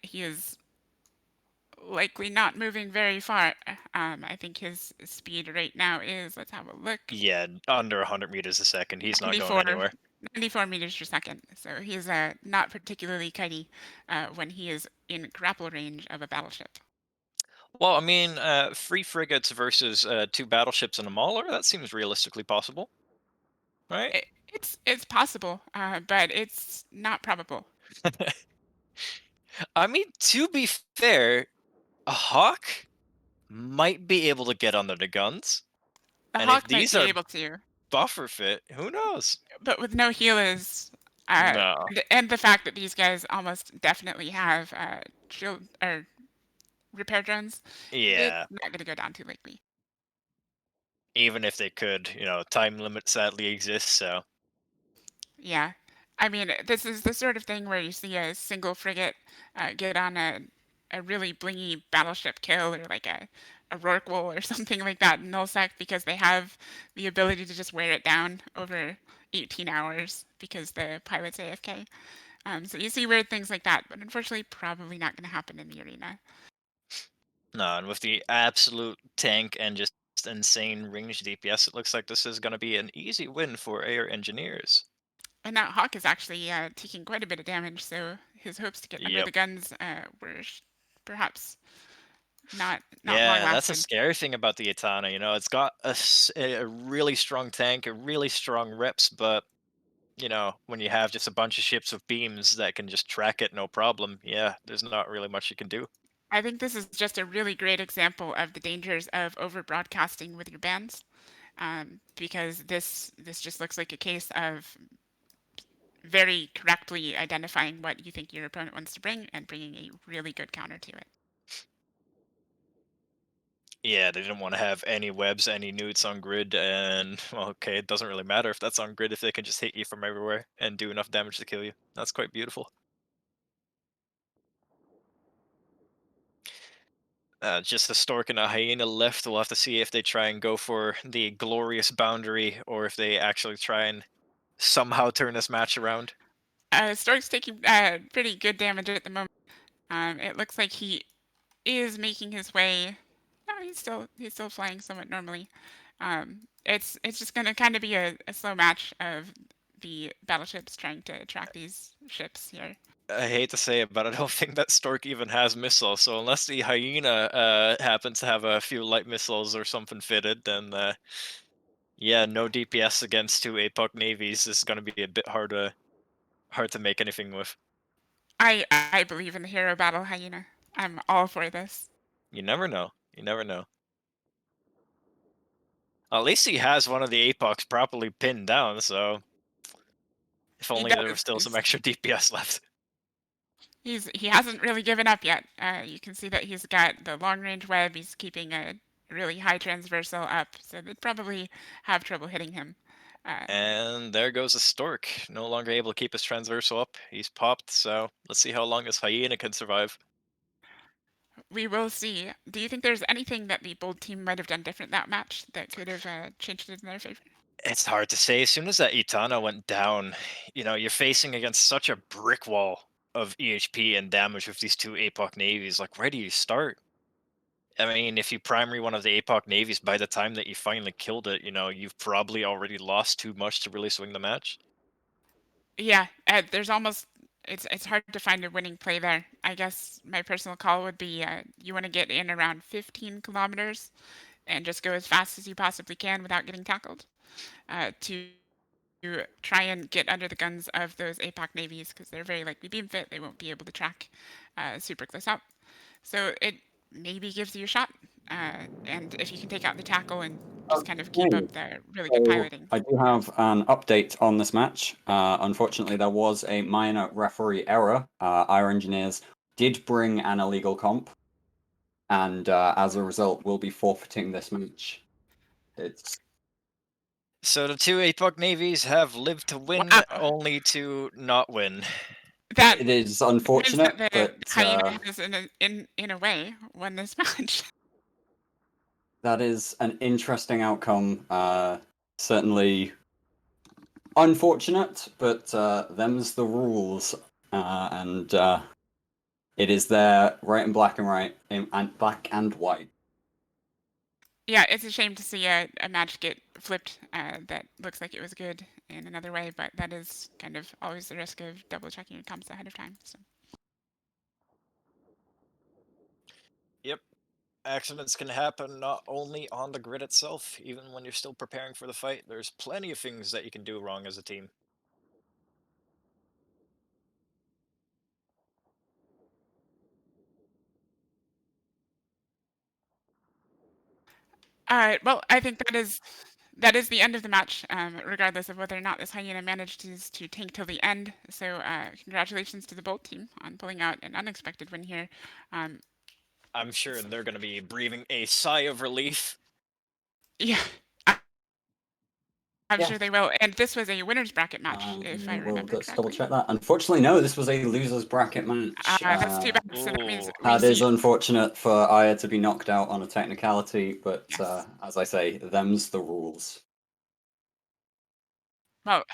He is likely not moving very far. I think his speed right now is, let's have a look, Yeah, under 100 meters a second. He's not going 94. anywhere. 94 meters per second. So he is not particularly kitey when he is in grapple range of a battleship. Well, I mean, 3 frigates versus 2 battleships and a mauler, that seems realistically possible, right? It's possible, but it's not probable. I mean, to be fair, a Hawk might be able to get under the guns. The And if Hawk might these be are able to, buffer fit, who knows? but with no healers, No. and the fact that these guys almost definitely have shield or repair drones, it's Yeah. not going to go down too likely. Even if they could, time limit sadly exists, so. Yeah. I mean, this is the sort of thing where you see a single frigate get on a really blingy battleship kill or like a Rorqual or something like that in nullsec because they have the ability to just wear it down over 18 hours because the pilot's AFK. So you see weird things like that, but unfortunately probably not going to happen in the arena. No, and with the absolute tank and just insane range DPS, it looks like this is going to be an easy win for Eire engineers. And now Hawk is actually taking quite a bit of damage, so his hopes to get under Yep. the guns were perhaps not long Yeah, that's a lasting. scary thing about the Etana. It's got a really strong tank, a really strong reps, but when you have just a bunch of ships with beams that can just track it no problem, yeah, there's not really much you can do. I think this is just a really great example of the dangers of over broadcasting with your bands, because this just looks like a case of very correctly identifying what you think your opponent wants to bring and bringing a really good counter to it. Yeah, they didn't want to have any webs, any newts on grid, and well, okay, it doesn't really matter if that's on grid if they can just hit you from everywhere and do enough damage to kill you. That's quite beautiful. Just a stork and a hyena left. We'll have to see if they try and go for the glorious boundary or if they actually try and somehow turn this match around. Stork's taking pretty good damage at the moment. It looks like he is making his way. No, he's still flying somewhat normally. It's just going to kind of be a slow match of the battleships trying to track these ships here. I hate to say it, but I don't think that stork even has missiles. So unless the hyena happens to have a few light missiles or something fitted, then yeah, no DPS against 2 APOC navies is going to be a bit hard to make anything with. I believe in the hero battle hyena. I'm all for this. You never know. You never know. At least he has one of the APOCs properly pinned down, so if He only there was does. still some extra DPS left. He hasn't really given up yet. You can see that he's got the long range web. He's keeping a really high transversal up, so they'd probably have trouble hitting him. And there goes a stork, no longer able to keep his transversal up. He's popped, so let's see how long this hyena can survive. We will see. Do you think there's anything that the bold team might have done different that match that could have changed it in their favor? It's hard to say. As soon as that Itana went down, you're facing against such a brick wall of EHP and damage with these 2 APOC navies. Like, where do you start? I mean, if you primary one of the APOC navies, by the time that you finally killed it, you've probably already lost too much to really swing the match. Yeah, there's almost it's hard to find a winning play there. I guess my personal call would be you want to get in around 15 kilometers and just go as fast as you possibly can without getting tackled to try and get under the guns of those APOC navies because they're very likely beam fit. They won't be able to track super close up. So it maybe gives you a shot. And if you can take out the tackle and just kind of keep up the really good piloting. I do have an update on this match. Unfortunately, there was a minor referee error. Our engineers did bring an illegal comp, and as a result, will be forfeiting this match. So the 2 APOC navies have lived to win, Wow. only to not win. That It is means unfortunate, that the but hyena has, in a way, won this match. that is an interesting outcome. Certainly unfortunate, but them's the rules, and it is there, right in black and white. Yeah, it's a shame to see a match get flipped that looks like it was good in another way, but that is kind of always the risk of double checking your comps ahead of time. So. Yep. Accidents can happen not only on the grid itself, even when you're still preparing for the fight. There's plenty of things that you can do wrong as a team. Well, I think that is the end of the match, regardless of whether or not this hyena managed to tank till the end. So congratulations to the Bolt team on pulling out an unexpected win here. I'm sure they're going to be breathing a sigh of relief. Yeah, I'm sure they will. And this was a winner's bracket match, if I remember let's correctly. double check that. Unfortunately, no, this was a loser's bracket match. That's too bad. So that means That is unfortunate for Eire to be knocked out on a technicality, but Yes. as I say, them's the rules. Well,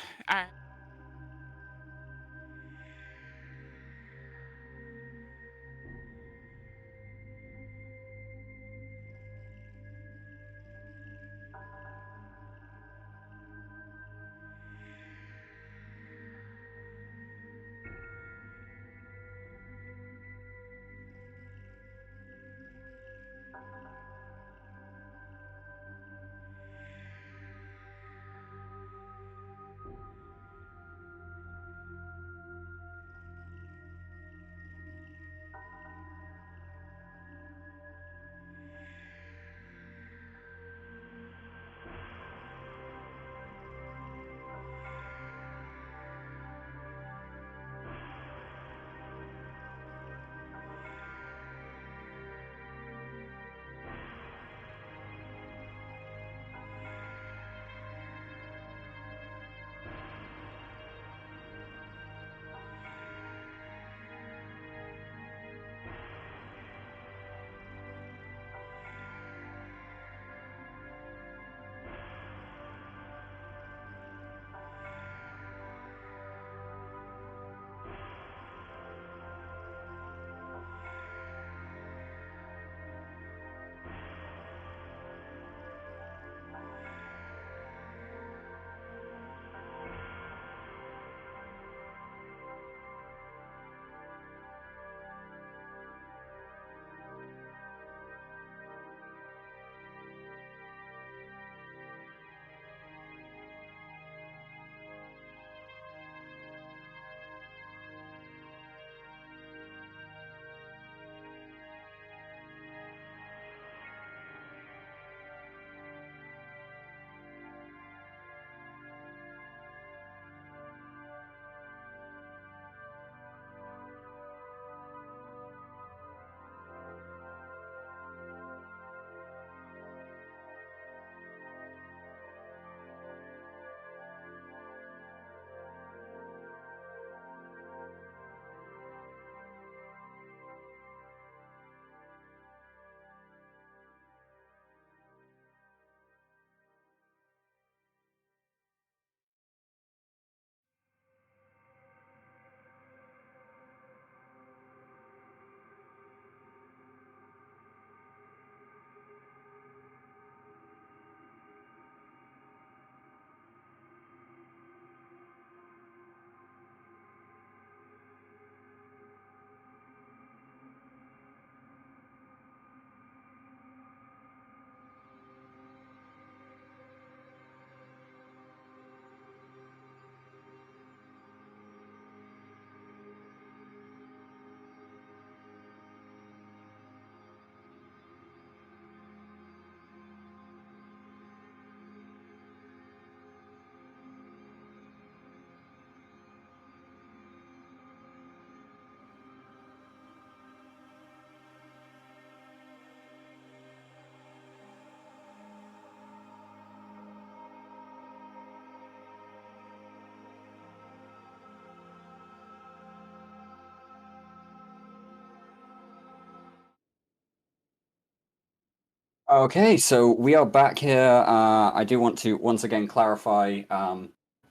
Okay, so we are back here. I do want to once again clarify.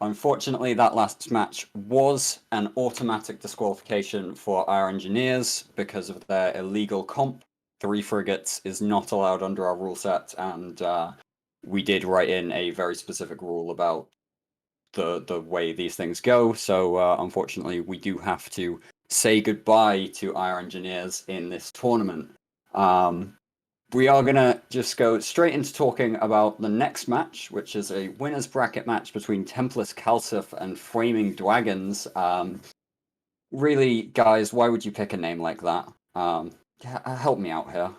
Unfortunately, that last match was an automatic disqualification for our engineers because of their illegal comp. 3 frigates is not allowed under our rule set, and we did write in a very specific rule about the way these things go. So unfortunately, we do have to say goodbye to our engineers in this tournament. We are going to just go straight into talking about the next match, which is a winner's bracket match between TEMPLIS, CALSF, and Fwaming Dwagons. Really, guys, why would you pick a name like that? Help me out here.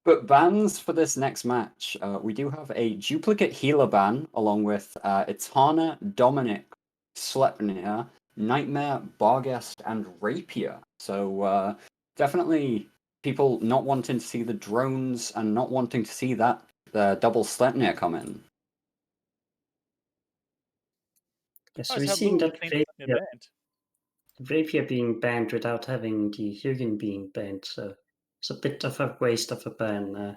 But bans for this next match, we do have a duplicate healer ban, along with Etana, Dominic, Sleipnir, Nightmare, Barghest, and Rapier. So definitely people not wanting to see the drones and not wanting to see that double Sleipnir come in. Yeah, so Nice, we're how seeing little that teams are banned. Rapier being banned without having the Hugin being banned, so it's a bit of a waste of a ban.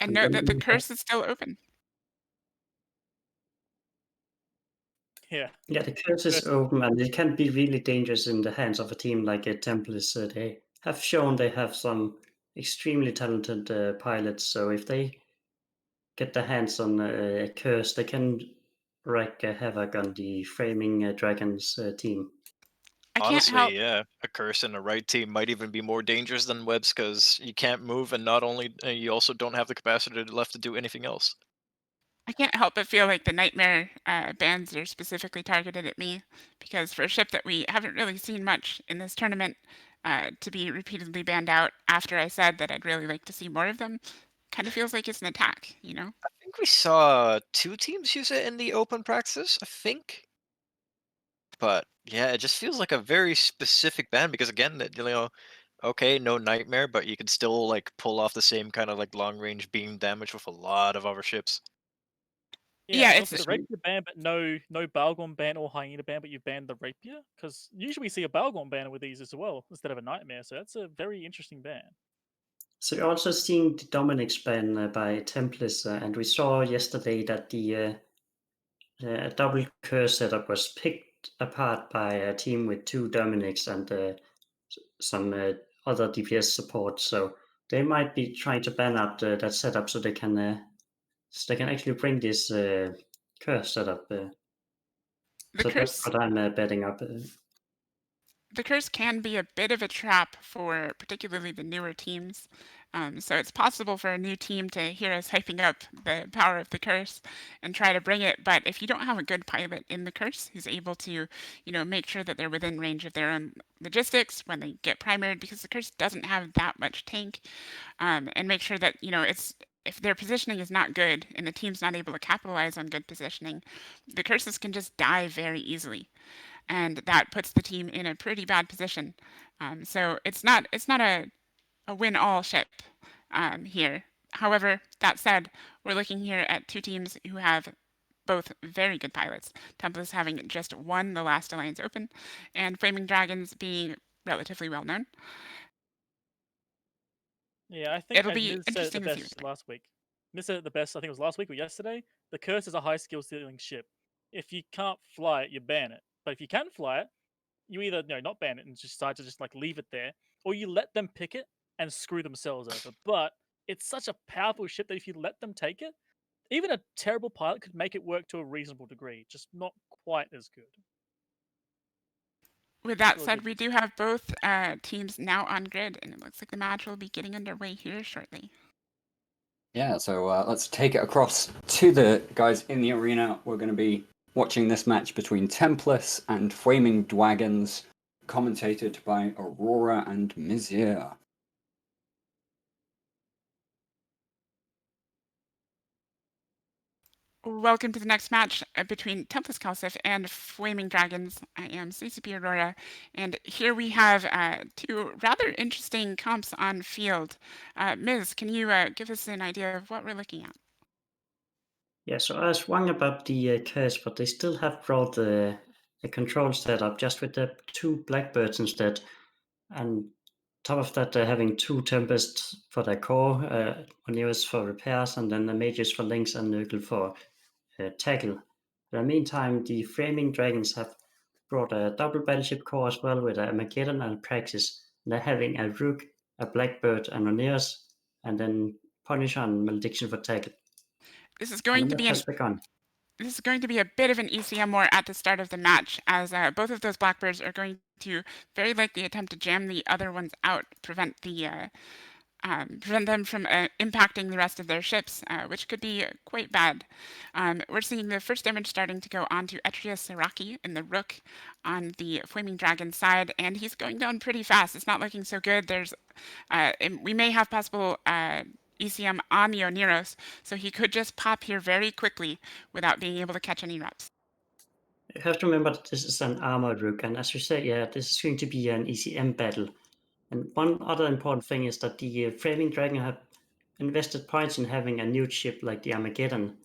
And And note then that the we curse is still open. Yeah. Yeah, the curse is open, and it can be really dangerous in the hands of a team like a TEMPLIS. They have shown they have some extremely talented pilots, so if they get their hands on a curse, they can wreak havoc on the Fwaming Dragons team. I can't help. Honestly, yeah, a curse in the right team might even be more dangerous than webs because you can't move, and not only you also don't have the capacity left to do anything else. I can't help but feel like the Nightmare bans are specifically targeted at me, because for a ship that we haven't really seen much in this tournament, to be repeatedly banned out after I said that I'd really like to see more of them, kind of feels like it's an attack, you know? I think we saw 2 teams use it in the open practice, I think. But yeah, it just feels like a very specific ban because again, okay, no Nightmare, but you could still like pull off the same kind of like long range beam damage with a lot of other ships. Yeah, and it's also the Rapier ban, but no Balgon ban or Hyena ban, but you banned the Rapier? Because usually we see a Balgon ban with these as well, instead of a Nightmare, so that's a very interesting ban. So you're also seeing the Dominic's ban by TEMPLIS, and we saw yesterday that the double curse setup was picked apart by a team with 2 Dominics and some other DPS support. So they might be trying to ban out that setup so they can actually bring this curse setup. the So that's curse. what I'm betting up. The curse can be a bit of a trap for particularly the newer teams. So it's possible for a new team to hear us hyping up the power of the curse and try to bring it. But if you don't have a good pilot in the curse who's able to, make sure that they're within range of their own logistics when they get primared, because the curse doesn't have that much tank, and make sure that, if their positioning is not good and the team's not able to capitalize on good positioning, the curses can just die very easily, and that puts the team in a pretty bad position. So it's not a win-all ship here. However, that said, we're looking here at 2 teams who have both very good pilots. TEMPLIS having just won the last Alliance Open, and Fwaming Dragons being relatively well known. Yeah, I think It'll as be Miz said it the interesting to see. best last week. Miz said it the best, I think it was last week or yesterday. The curse is a high skill ceiling ship. If you can't fly it, you ban it. But if you can fly it, you either not ban it and just decide to just like leave it there, or you let them pick it and screw themselves over. But it's such a powerful ship that if you let them take it, even a terrible pilot could make it work to a reasonable degree, just not quite as good. With that Really said, good. we do have both teams now on grid, and it looks like the match will be getting underway here shortly. Yeah, so let's take it across to the guys in the arena. We're going to be watching this match between TEMPLIS and Fwaming Dwagons, commentated by Aurora and Midtier. Welcome to the next match between TEMPLIS CALSF and Fwaming Dragons. I am CCP Aurora, and here we have 2 rather interesting comps on field. Ms., can you give us an idea of what we're looking at? Yeah, so I was wondering about the curse, but they still have brought a control setup just with the 2 Blackbirds instead. And top of that, they're having 2 Tempests for their core, Oneos for repairs, and then the Mages for links and Nurgle for tackle. In the meantime, the Fwaming Dragons have brought a double battleship core as well with a Armageddon and Praxis. they're having a Rook, a Blackbird, and Oneos, and then Punisher and Malediction for tackle. This is And going then to they be have the gun. this is going to be a bit of an ECM war at the start of the match, as both of those Blackbirds are going to very likely attempt to jam the other ones out, prevent them from impacting the rest of their ships, which could be quite bad. We're seeing the first damage starting to go onto Etria Siraki in the Rook on the Fwaming Dragon side, and he's going down pretty fast. It's not looking so good. We may have possible ECM on the Oneros, so he could just pop here very quickly without being able to catch any reps. You have to remember that this is an armored Rook, and as you said, yeah, this is going to be an ECM battle. And one other important thing is that the Fwaming Dragon have invested points in having a new ship like the Armageddon,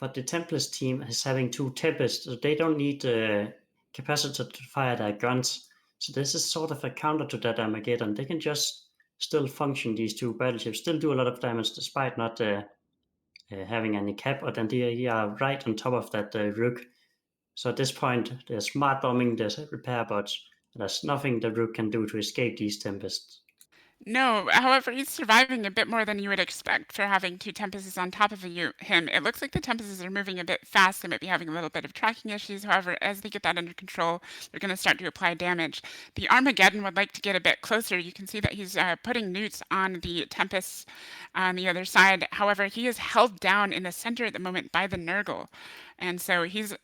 but the TEMPLIS team is having 2 Tempests, so they don't need the capacitor to fire their guns. So this is sort of a counter to that Armageddon. They can just still function, these 2 battleships, still do a lot of damage despite not having any cap, or then they are right on top of that Rook. So at this point, they're smart bombing the repair bots, and there's nothing the Rook can do to escape these Tempests. No, however, he's surviving a bit more than you would expect for having 2 Tempests on top of him. It looks like the Tempests are moving a bit fast. They might be having a little bit of tracking issues. However, as they get that under control, they're going to start to apply damage. The Armageddon would like to get a bit closer. You can see that he's putting newts on the Tempests on the other side. However, he is held down in the center at the moment by the Nurgle. And so he's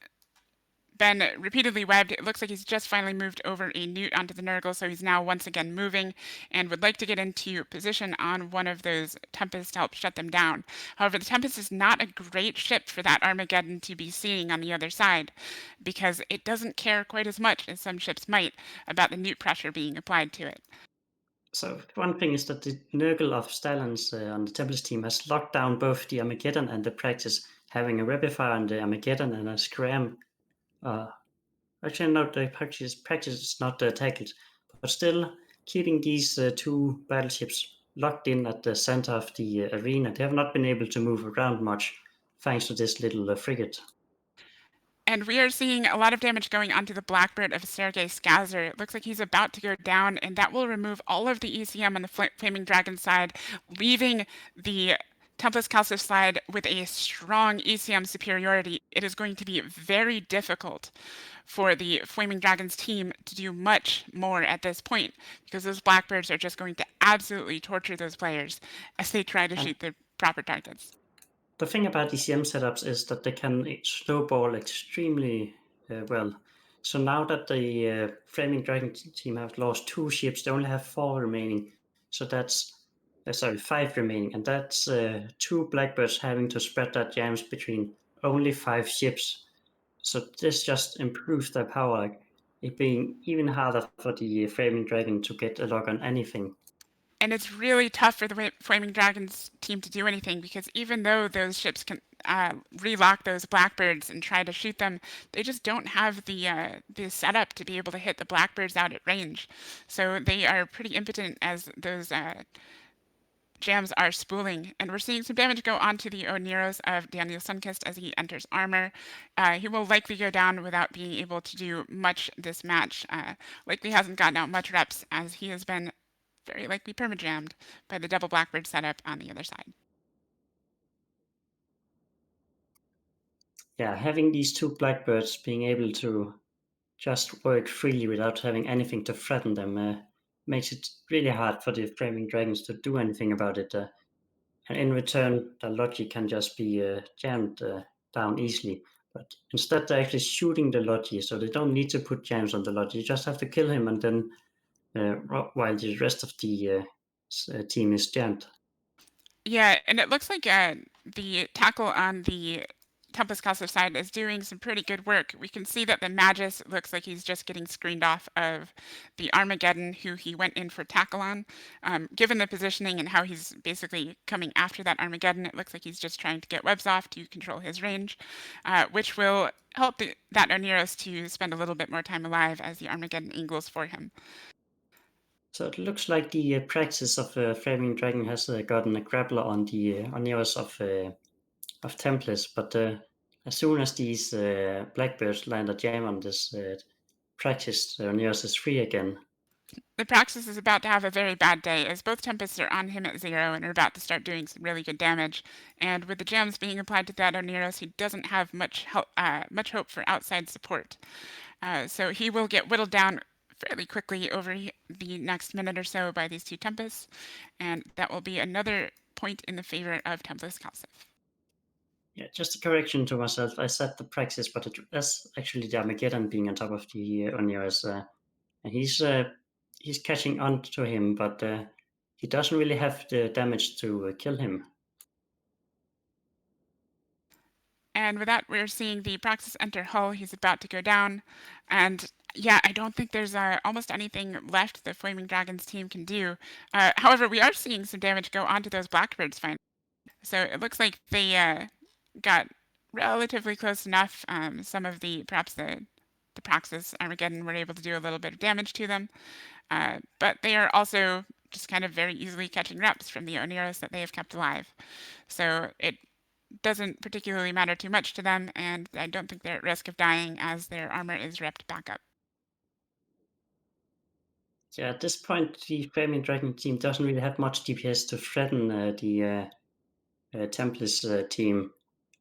been repeatedly webbed. It looks like he's just finally moved over a newt onto the Nurgle, so he's now once again moving and would like to get into position on one of those Tempests to help shut them down. However, the Tempest is not a great ship for that Armageddon to be seeing on the other side, because it doesn't care quite as much as some ships might about the newt pressure being applied to it. So one thing is that the Nurgle of Stalins on the Tempest team has locked down both the Armageddon and the Practice, having a Repifier on the Armageddon and a Scram. Actually, no, the Practice is not tackled, but still keeping these 2 battleships locked in at the center of the arena. They have not been able to move around much thanks to this little frigate. And we are seeing a lot of damage going onto the Blackbird of Sergei Skazer. It looks like he's about to go down, and that will remove all of the ECM on the Fwaming Dragon side, leaving the TEMPLIS CALSF side with a strong ECM superiority. It is going to be very difficult for the Fwaming Dragons team to do much more at this point, because those Blackbirds are just going to absolutely torture those players as they try to shoot the proper targets. The thing about ECM setups is that they can snowball extremely well. So now that the Fwaming Dragon team have lost 2 ships, they only have 4 remaining. So that's 5 remaining, and that's 2 Blackbirds having to spread their jams between only 5 ships. So this just improves their power, it being even harder for the Fwaming Dragon to get a lock on anything. And it's really tough for the Fwaming Dragons team to do anything, because even though those ships can relock those Blackbirds and try to shoot them, they just don't have the setup to be able to hit the Blackbirds out at range. So they are pretty impotent as those jams are spooling. And we're seeing some damage go onto the Oneros of Daniel Sunkist as he enters armor. He will likely go down without being able to do much this match. Likely hasn't gotten out much reps, as he has been very likely permajammed by the double Blackbird setup on the other side. Yeah, having these 2 Blackbirds being able to just work freely without having anything to threaten them makes it really hard for the Fwaming Dragons to do anything about it. And in return, the Logi can just be jammed down easily. But instead, they're actually shooting the Logi, so they don't need to put jams on the Logi. You just have to kill him, and then while the rest of the team is jammed. Yeah, and it looks like the tackle on the TEMPLIS CALSF side is doing some pretty good work. We can see that the Magus looks like he's just getting screened off of the Armageddon, who he went in for tackle on. Given the positioning and how he's basically coming after that Armageddon, it looks like he's just trying to get webs off to control his range, which will help that Oneros to spend a little bit more time alive as the Armageddon angles for him. So it looks like the Praxis of Fwaming Dragon has gotten a grappler on the Oneros of TEMPLIS, but as soon as these Blackbirds land a jam on this Praxis, Oneros is free again. The Praxis is about to have a very bad day, as both Tempests are on him at 0 and are about to start doing some really good damage. And with the gems being applied to that Oneros, he doesn't have much hope for outside support. So he will get whittled down fairly quickly over the next minute or so by these two Tempests, and that will be another point in the favor of TEMPLIS CALSF. Yeah, just a correction to myself. I said the Praxis, but that's actually the Armageddon being on top of the Oneros. And he's catching on to him, but he doesn't really have the damage to kill him. And with that, we're seeing the Praxis enter hull. He's about to go down. And yeah, I don't think there's almost anything left the Fwaming Dragons team can do. However, we are seeing some damage go onto those Blackbirds finally. So it looks like they got relatively close enough. Some of perhaps the Praxis Armageddon were able to do a little bit of damage to them. But they are also just kind of very easily catching reps from the Oneros that they have kept alive. So it doesn't particularly matter too much to them, and I don't think they're at risk of dying as their armor is repped back up. Yeah, at this point, the Fwaming Dragon team doesn't really have much DPS to threaten the TEMPLIS team.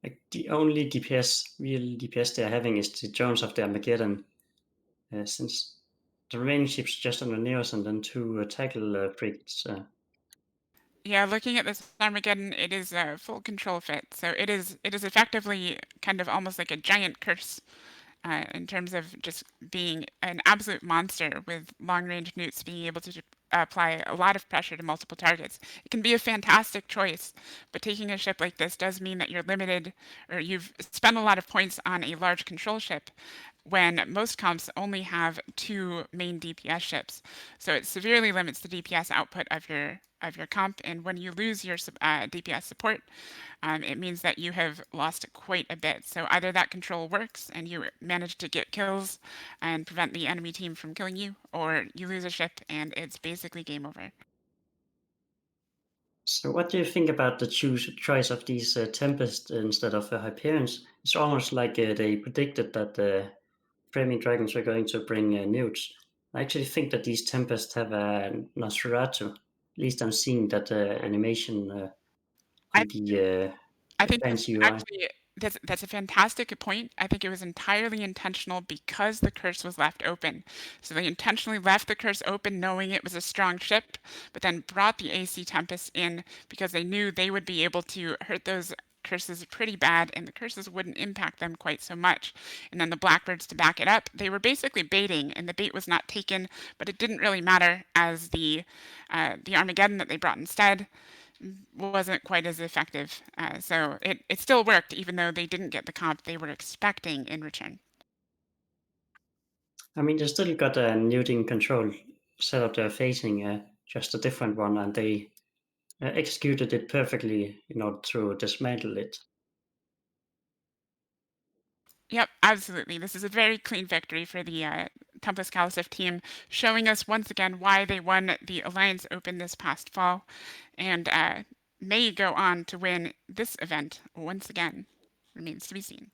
Like, the only real DPS they're having is the Jones of the Armageddon, since the remaining ships just on the Neos and then two tackle frigates. Yeah, looking at this Armageddon, it is a full control fit, so it is effectively kind of almost like a giant curse in terms of just being an absolute monster with long-range newts being able to apply a lot of pressure to multiple targets. It can be a fantastic choice, but taking a ship like this does mean that you're limited, or you've spent a lot of points on a large control ship, when most comps only have 2 main DPS ships. So it severely limits the DPS output of your comp, and when you lose your DPS support, it means that you have lost quite a bit. So either that control works and you manage to get kills and prevent the enemy team from killing you, or you lose a ship and it's basically game over. So what do you think about the choice of these Tempest instead of Hyperions? It's almost like they predicted that the Fwaming Dragons were going to bring newts. I actually think that these Tempests have a Nosferatu. At least I'm seeing that animation I on the I think advanced UI. actually that's a fantastic point. I think it was entirely intentional because the curse was left open. So they intentionally left the curse open knowing it was a strong ship, but then brought the AC Tempest in because they knew they would be able to hurt those curses pretty bad and the curses wouldn't impact them quite so much. And then the Blackbirds to back it up, they were basically baiting and the bait was not taken, but it didn't really matter as the Armageddon that they brought instead wasn't quite as effective. So it still worked, even though they didn't get the comp they were expecting in return. I mean, they still got a neuting control setup they're facing, just a different one, and they executed it perfectly in order to dismantle it. Yep, absolutely. This is a very clean victory for the TEMPLIS CALSF team, showing us once again why they won the Alliance Open this past fall, and may go on to win this event once again. Remains to be seen.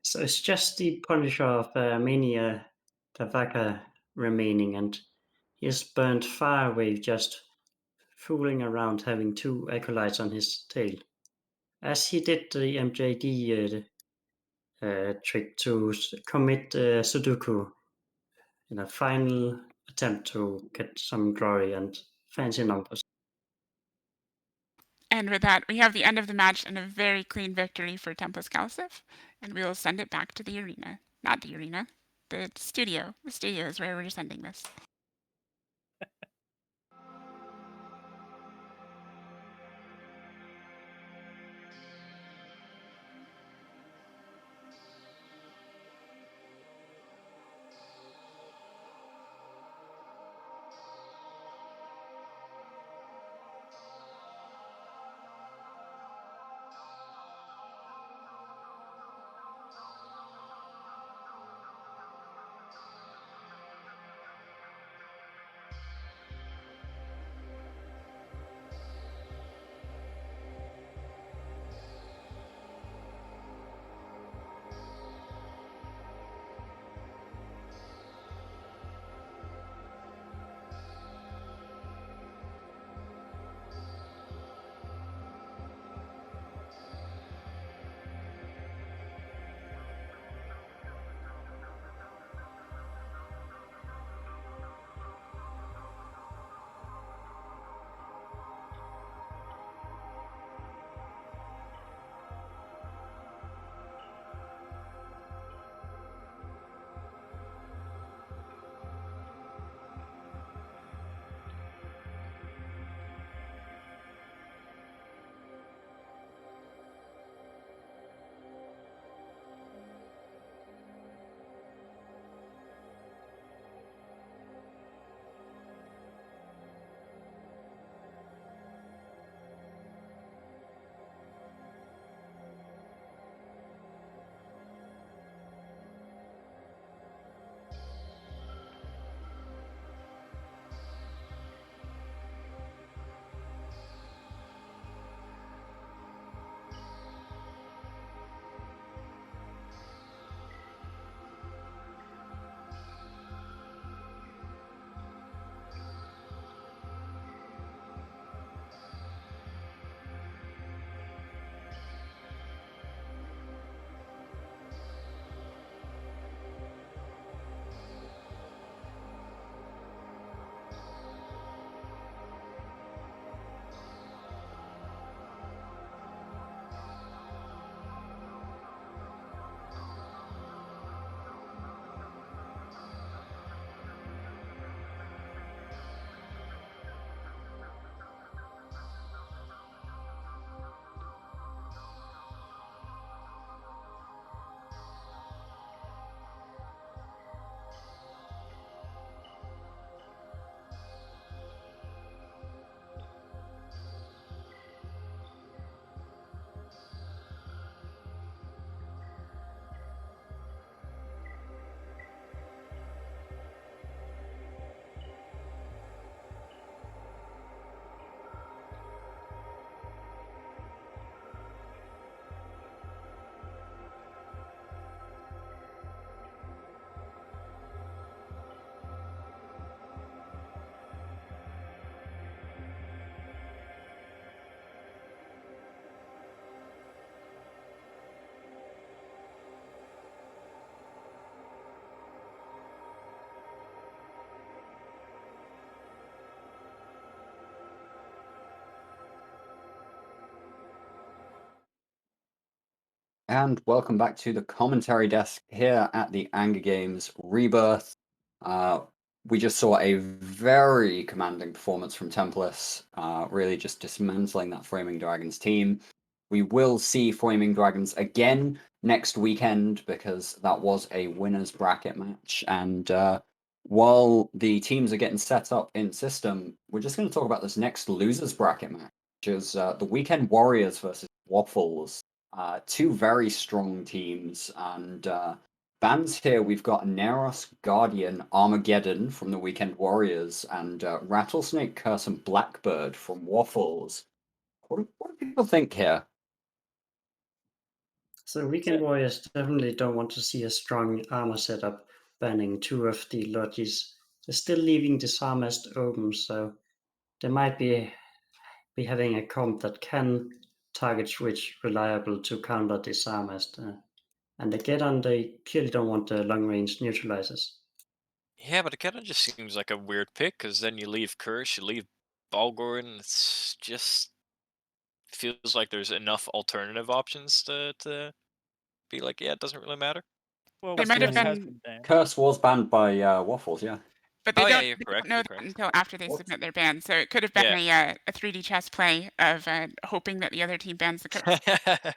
So it's just the Punisher of Mania Tavaka remaining, and he is burned far away just fooling around having 2 acolytes on his tail. As he did the MJD trick to commit Sudoku in a final attempt to get some glory and fancy numbers. And with that, we have the end of the match and a very clean victory for TEMPLIS CALSF, and we will send it back to the arena. Not the arena, the studio. The studio is where we're sending this. And welcome back to the commentary desk here at the Anger Games Rebirth. We just saw a very commanding performance from TEMPLIS, really just dismantling that Fwaming Dragons team. We will see Fwaming Dragons again next weekend because that was a winners bracket match. And while the teams are getting set up in system, we're just going to talk about this next losers bracket match, which is the Weekend Warriors versus Waffles. Two very strong teams, and bands here we've got Neros Guardian Armageddon from the Weekend Warriors and Rattlesnake Curse and Blackbird from Waffles. What do people think here? So Weekend Warriors definitely don't want to see a strong armor setup banning two of the lodges. They're still leaving Disarmest open, so they might be having a comp that can target switch reliable to counter Disarmest. And again, they clearly don't want the long range neutralizers. Yeah, but it kind of just seems like a weird pick because then you leave Curse, you leave Balgorn. It's just feels like there's enough alternative options to be like, yeah, it doesn't really matter. Well, They might have Wisconsin has been, been banned. Curse was banned by Waffles, yeah. but they Oh, yeah, don't, you're they correct, don't know you're that correct. until after they What? submit their ban. So it could have been a 3D chess play of hoping that the other team bans the curse. that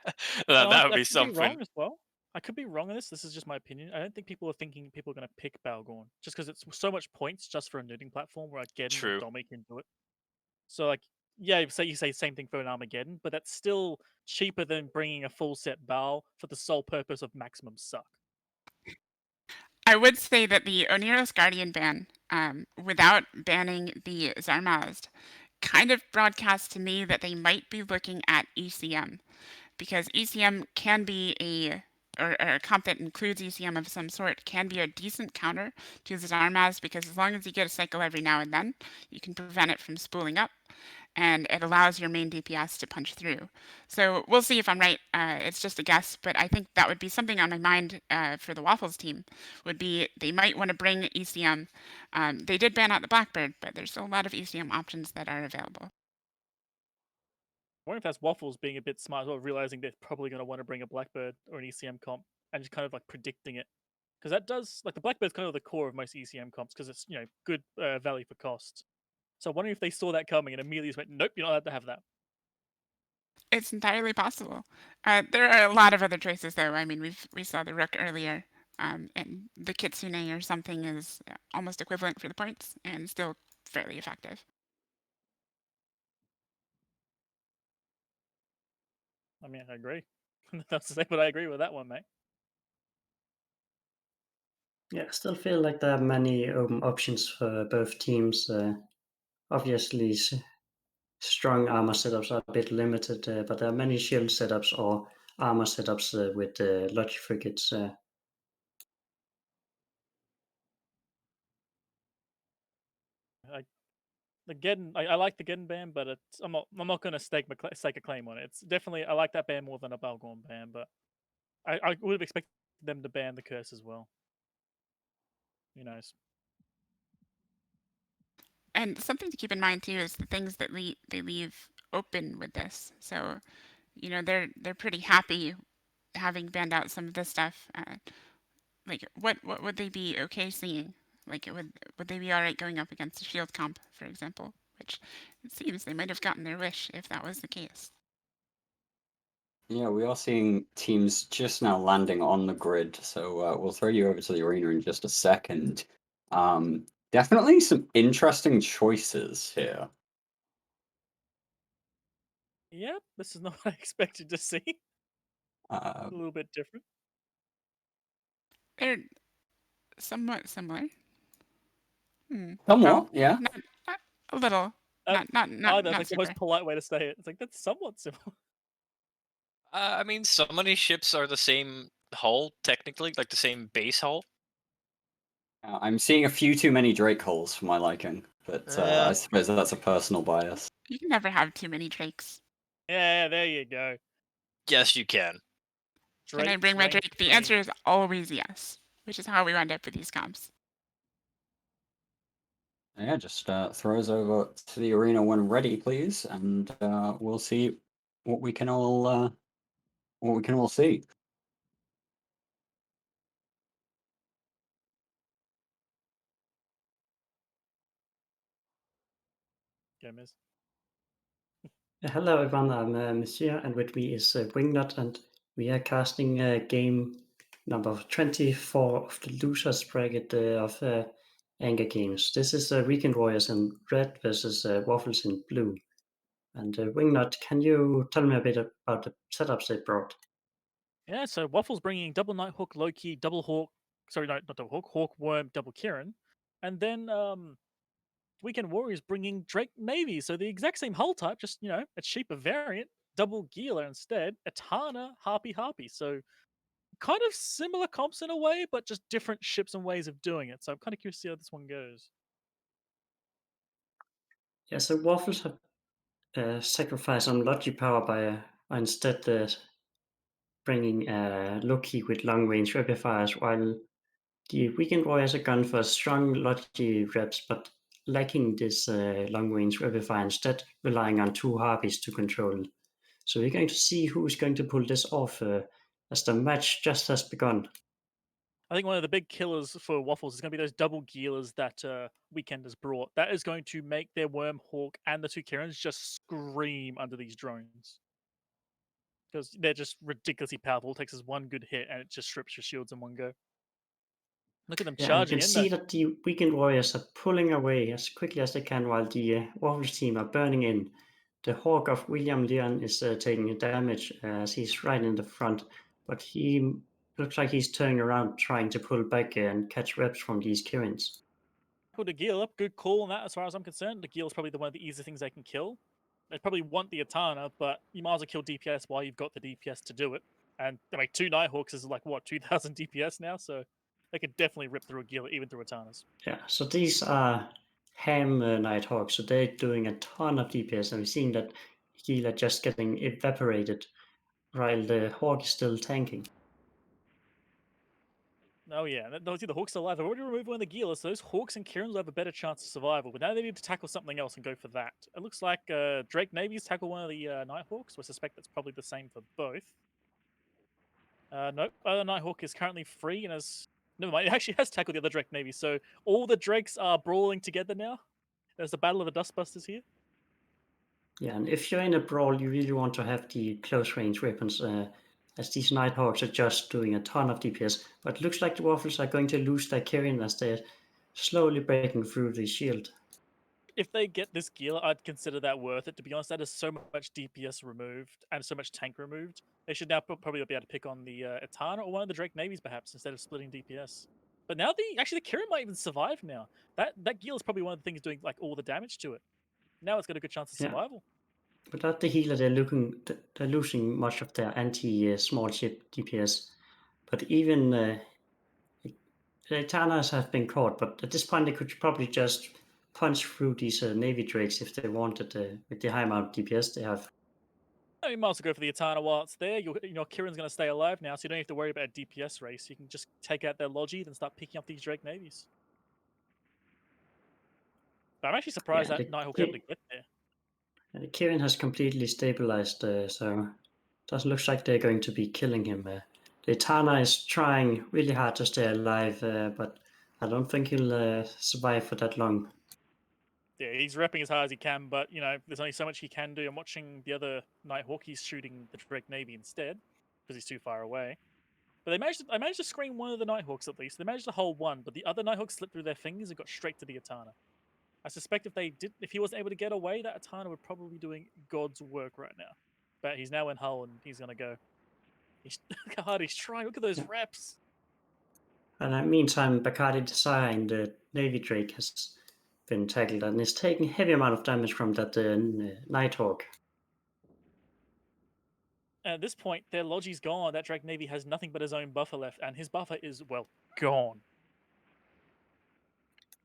would be I could be something. wrong as well. I could be wrong on this. This is just my opinion. I don't think people are thinking people are going to pick Balgorn just because it's so much points just for a knitting platform where Armageddon True. or Domi can do it. So like, yeah, you say same thing for an Armageddon, but that's still cheaper than bringing a full set Bal for the sole purpose of maximum suck. I would say that the Oneros Guardian ban, without banning the Zarmazd, kind of broadcasts to me that they might be looking at ECM, because ECM can be or a comp that includes ECM of some sort can be a decent counter to Zarmaz, because as long as you get a cycle every now and then, you can prevent it from spooling up, and it allows your main DPS to punch through. So we'll see if I'm right. It's just a guess, but I think that would be something on my mind for the Waffles team, would be they might want to bring ECM. They did ban out the Blackbird, but there's still a lot of ECM options that are available. I wonder if that's Waffles being a bit smart as well, realizing they're probably going to want to bring a Blackbird or an ECM comp and just kind of like predicting it. Because that does, like, the Blackbird's kind of the core of most ECM comps because it's, good value for cost. So I'm wondering if they saw that coming and immediately just went, nope, you're not allowed to have that. It's entirely possible. There are a lot of other choices, though. I mean, we saw the Rook earlier, and the Kitsune or something is almost equivalent for the points and still fairly effective. I mean, I agree. That's the same, but I agree with that one, mate. Yeah, I still feel like there are many options for both teams. Obviously, strong armor setups are a bit limited, but there are many shield setups or armor setups with Logi Frigates. I like the Geddon ban, but I'm not going to stake a claim on it. It's definitely, I like that ban more than a Balgorn ban, but I would have expected them to ban the curse as well. Who knows? And something to keep in mind too is the things that they leave open with this. So, they're pretty happy having banned out some of this stuff. Like, what would they be okay seeing? Like, would they be all right going up against a shield comp, for example? Which it seems they might have gotten their wish if that was the case. Yeah, we are seeing teams just now landing on the grid, so we'll throw you over to the arena in just a second. Definitely some interesting choices here. Yep, this is not what I expected to see. Uh, A little bit different. They're somewhat similar. Somewhat, No, yeah. not a little. Not That's like the super. most polite way to say it. It's like, that's somewhat similar. I mean, so many ships are the same hull, technically, like the same base hull. I'm seeing a few too many Drake holes for my liking, but I suppose that's a personal bias. You can never have too many Drakes. Yeah, there you go. Yes, you can. Can I bring my Drake? The answer is always yes, which is how we wind up with these comps. Yeah, just throw us over to the arena when ready, please, and we'll see what we can all see. game is. Hello everyone, I'm Midtier, and with me is Wingnut, and we are casting game number 24 of the losers bracket of Anger Games. This is Weekend Warriors in red versus Waffles in blue. And Wingnut, can you tell me a bit about the setups they brought? Yeah, so Waffles bringing double Nighthawk, Loki, double Hawk. Sorry, no, not double Hawk. Hawk, Worm, double Kieran, and then Weekend Warriors bringing Drake Navy. So the exact same hull type, just a cheaper variant. Double Gila instead. Etana, Harpy. So kind of similar comps in a way, but just different ships and ways of doing it. So I'm kind of curious to see how this one goes. Yeah, so Waffles have sacrificed some Logi power by instead bringing Loki with long range replifiers, while the Weekend Warriors are gone for strong Logi reps, but lacking this long range replifier, instead relying on 2 Harpies to control. So we're going to see who's going to pull this off as the match just has begun. I think one of the big killers for Waffles is going to be those double Gilas that Weekend has brought. That is going to make their Worm, Hawk, and the 2 Kirans just scream under these drones. Because they're just ridiculously powerful. It takes us one good hit and it just strips your shields in one go. Look at them Yeah, charging you can in see though. that the Weekend Warriors are pulling away as quickly as they can, while the Waffles team are burning in. The Hawk of William Leon is taking damage as he's right in the front, but he looks like he's turning around trying to pull back and catch reps from these Kirans. Put a Gil up, good call on that as far as I'm concerned. The Gil is probably one of the easiest things they can kill. They probably want the Etana, but you might as well kill DPS while you've got the DPS to do it. And I mean, 2 Nighthawks is like, what, 2000 DPS now? So they could definitely rip through a Gil, even through Etanas. Yeah, so these are Ham Nighthawks, so they're doing a ton of DPS, and we're seeing that Gila just getting evaporated while the Hawk is still tanking. Oh yeah, those are the Hawks alive. I've already removed one of the Gilas, so those Hawks and Kirans will have a better chance of survival. But now they need to tackle something else and go for that. It looks like Drake Navy's tackle one of the Nighthawks, so I suspect that's probably the same for both. Nope, other Nighthawk is currently free and has... Never mind, it actually has tackled the other Drake Navy, so all the Drakes are brawling together now. There's the Battle of the Dustbusters here. Yeah, and if you're in a brawl, you really want to have the close range weapons, as these Nighthawks are just doing a ton of DPS. But it looks like the Waffles are going to lose their Kirin as they're slowly breaking through the shield. If they get this gear, I'd consider that worth it. To be honest, that is so much DPS removed and so much tank removed. They should now probably be able to pick on the Etana or one of the Drake Navies, perhaps, instead of splitting DPS. But now the Kirin might even survive now. That gear is probably one of the things doing like all the damage to it. Now it's got a good chance of survival. Without the healer, they're losing much of their anti-small ship DPS. But even the Etanas have been caught, but at this point they could probably just punch through these Navy Drakes if they wanted, with the high amount of DPS they have. You might as well go for the Etana while it's there. Kirin's going to stay alive now, so you don't have to worry about a DPS race. You can just take out their Logi, then start picking up these Drake Navies. But I'm actually surprised that Nighthawk able to get there. Kirin has completely stabilized, so it doesn't look like they're going to be killing him. The Etana is trying really hard to stay alive, but I don't think he'll survive for that long. Yeah, he's repping as hard as he can, but there's only so much he can do. I'm watching the other Nighthawk. He's shooting the Drake Navy instead because he's too far away. But I managed to screen one of the Nighthawks at least. They managed to hold one, but the other Nighthawk slipped through their fingers and got straight to the Etana. I suspect if he wasn't able to get away, that Etana would probably be doing God's work right now. But he's now in hull and he's gonna go. Look how hard he's trying. Look at those reps. And in the meantime, Bacardi Desire in the Navy Drake has been tackled and is taking a heavy amount of damage from that Nighthawk. At this point, their Logi's gone. That Drake Navy has nothing but his own buffer left, and his buffer is, well, gone.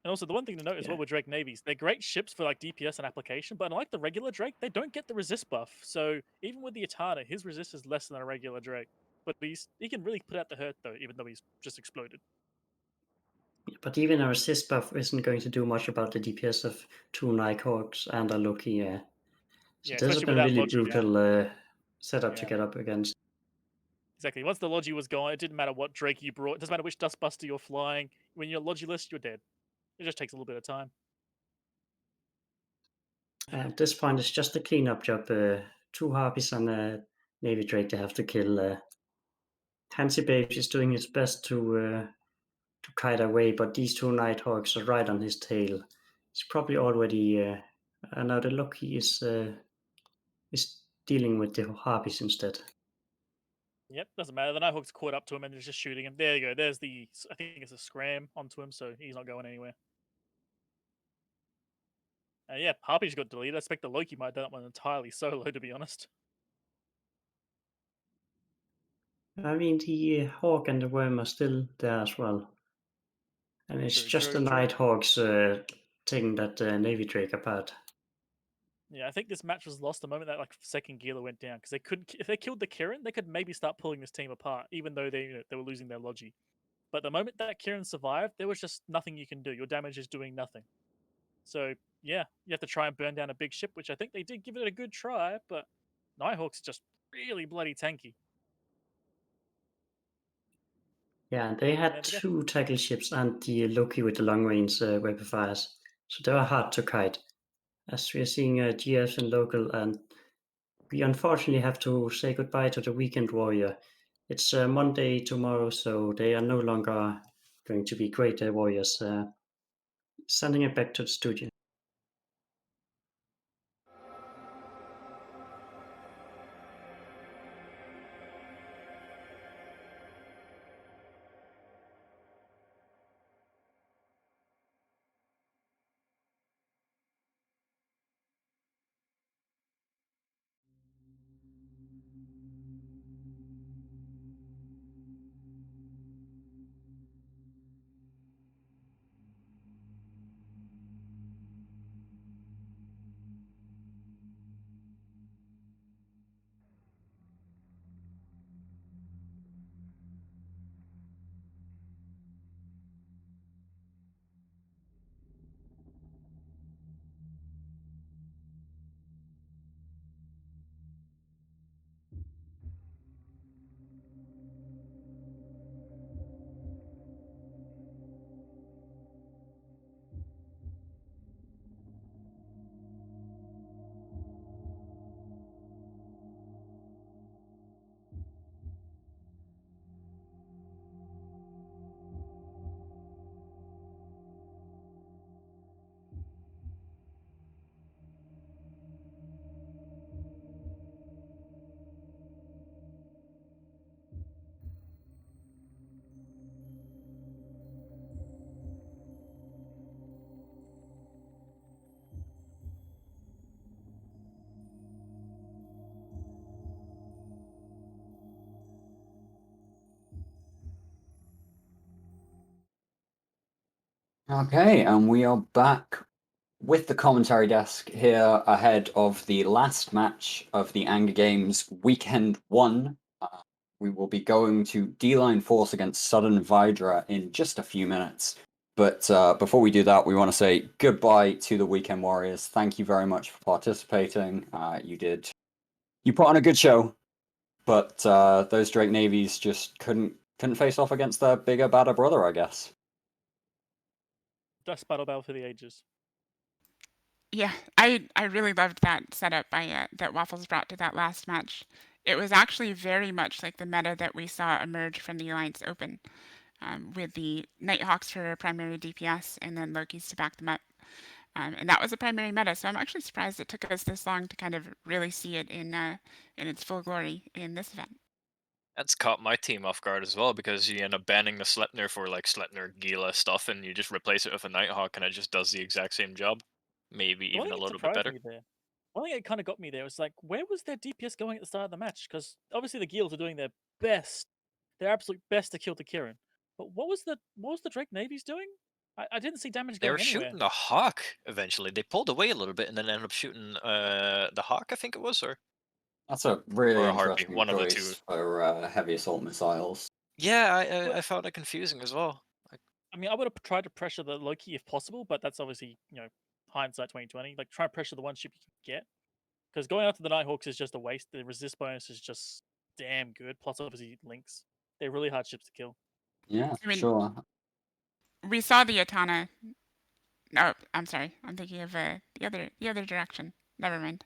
And also, the one thing to note as well with Drake Navies, they're great ships for like DPS and application, but unlike the regular Drake, they don't get the resist buff. So even with the Etana, his resist is less than a regular Drake. But he can really put out the hurt though, even though he's just exploded. But even a resist buff isn't going to do much about the DPS of 2 Nighthawks and a Loki. So this has been a really brutal setup to get up against. Exactly. Once the Logi was gone, it didn't matter what Drake you brought. It doesn't matter which Dustbuster you're flying. When you're Logiless, you're dead. It just takes a little bit of time. At this point, it's just a cleanup job. 2 Harpies and a Navy Drake they have to kill. Tansy Babes is doing his best to kite away, but these 2 Nighthawks are right on his tail. He's probably already. Now the Loki is dealing with the Harpies instead. Yep, doesn't matter. The Nighthawk's caught up to him and is just shooting him. There you go. There's the, I think it's a scram onto him, so he's not going anywhere. Yeah, Harpy's got deleted. I expect the Loki might have done that one entirely solo, to be honest. I mean, the Hawk and the Worm are still there as well. And it's just the Nighthawks taking that Navy Drake apart. Yeah, I think this match was lost the moment that like second Gila went down because they couldn't. If they killed the Kirin, they could maybe start pulling this team apart, even though they were losing their Logi. But the moment that Kirin survived, there was just nothing you can do. Your damage is doing nothing. So yeah, you have to try and burn down a big ship, which I think they did give it a good try. But Nighthawks just really bloody tanky. Yeah, they had 2 tackle ships and the Loki with the long range weapon fires, so they were hard to kite. As we are seeing GFs in local, and we unfortunately have to say goodbye to the Weekend Warrior. It's Monday tomorrow, so they are no longer going to be great warriors. Sending it back to the studio. Okay, and we are back with the commentary desk here ahead of the last match of the Anger Games Weekend 1. We will be going to D-Line Force against Sudden Vydra in just a few minutes. But before we do that, we want to say goodbye to the Weekend Warriors. Thank you very much for participating. You put on a good show, but those Drake Navies just couldn't face off against their bigger, badder brother, I guess. Just battle for the ages. Yeah, I really loved that setup that Waffles brought to that last match. It was actually very much like the meta that we saw emerge from the Alliance Open, with the Nighthawks for primary DPS and then Lokis to back them up. And that was a primary meta, so I'm actually surprised it took us this long to kind of really see it in its full glory in this event. That's caught my team off guard as well, because you end up banning the Sleipnir for like Sleipnir Gila stuff, and you just replace it with a Nighthawk, and it just does the exact same job. Maybe even a little bit better. One thing that kind of got me there was like, where was their DPS going at the start of the match? Because obviously the Gils are doing their best, their absolute best to kill the Kirin. But what was the Drake Navies doing? I didn't see damage They going were anywhere. shooting the Hawk eventually. They pulled away a little bit and then ended up shooting the Hawk, I think it was, or That's a really a Harpy, interesting one of the choice two. for heavy assault missiles. Yeah, I found it confusing as well. I mean, I would have tried to pressure the Loki if possible, but that's obviously, hindsight 2020. Like, try and pressure the one ship you can get. Because going after the Nighthawks is just a waste. The resist bonus is just damn good. Plus, obviously, Lynx. They're really hard ships to kill. Yeah, I mean, sure. we saw the Atana No, I'm sorry. I'm thinking of the other direction. Never mind.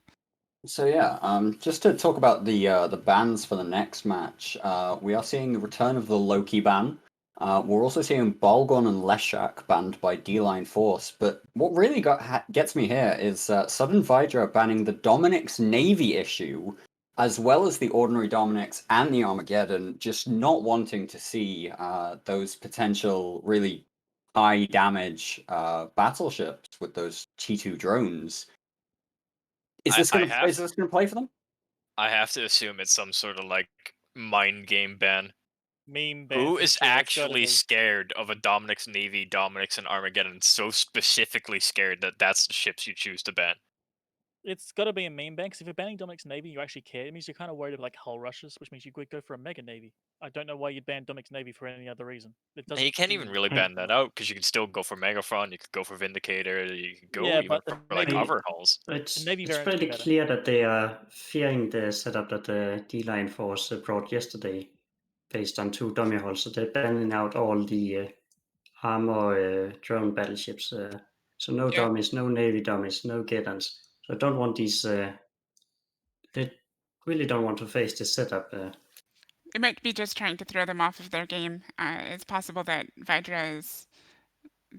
So yeah, just to talk about the bans for the next match, we are seeing the return of the Loki ban. We're also seeing Balgon and Leshak banned by D-Line Force, but what really gets me here is Sudden Vydra banning the Dominic's Navy issue, as well as the Ordinary Dominics and the Armageddon, just not wanting to see those potential really high damage battleships with those T2 drones. Is this gonna play for them? I have to assume it's some sort of like mind game ban. Meme ban. Who for is sure, it's gotta actually be. scared of a Dominic's Navy, Dominic's and Armageddon so specifically scared that that's the ships you choose to ban? It's got to be a meme ban, because if you're banning Dominic's Navy, you actually care. It means you're kind of worried about like hull rushes, which means you could go for a mega navy. I don't know why you'd ban Dominic's Navy for any other reason. It And doesn't. you can't even seem really I- ban that out because you can still go for Megaphron, you could go for Vindicator, you could go Yeah, even but for the like Navy- other hulls. It's Navy it's variants would be pretty better. clear that they are fearing the setup that the D-Line Force brought yesterday, based on 2 dummy hulls. So they're banning out all the armor drone battleships. So no Yeah. dummies, no Navy dummies, no Geddons. So I don't want these. They really don't want to face this setup. It might be just trying to throw them off of their game. It's possible that Vydra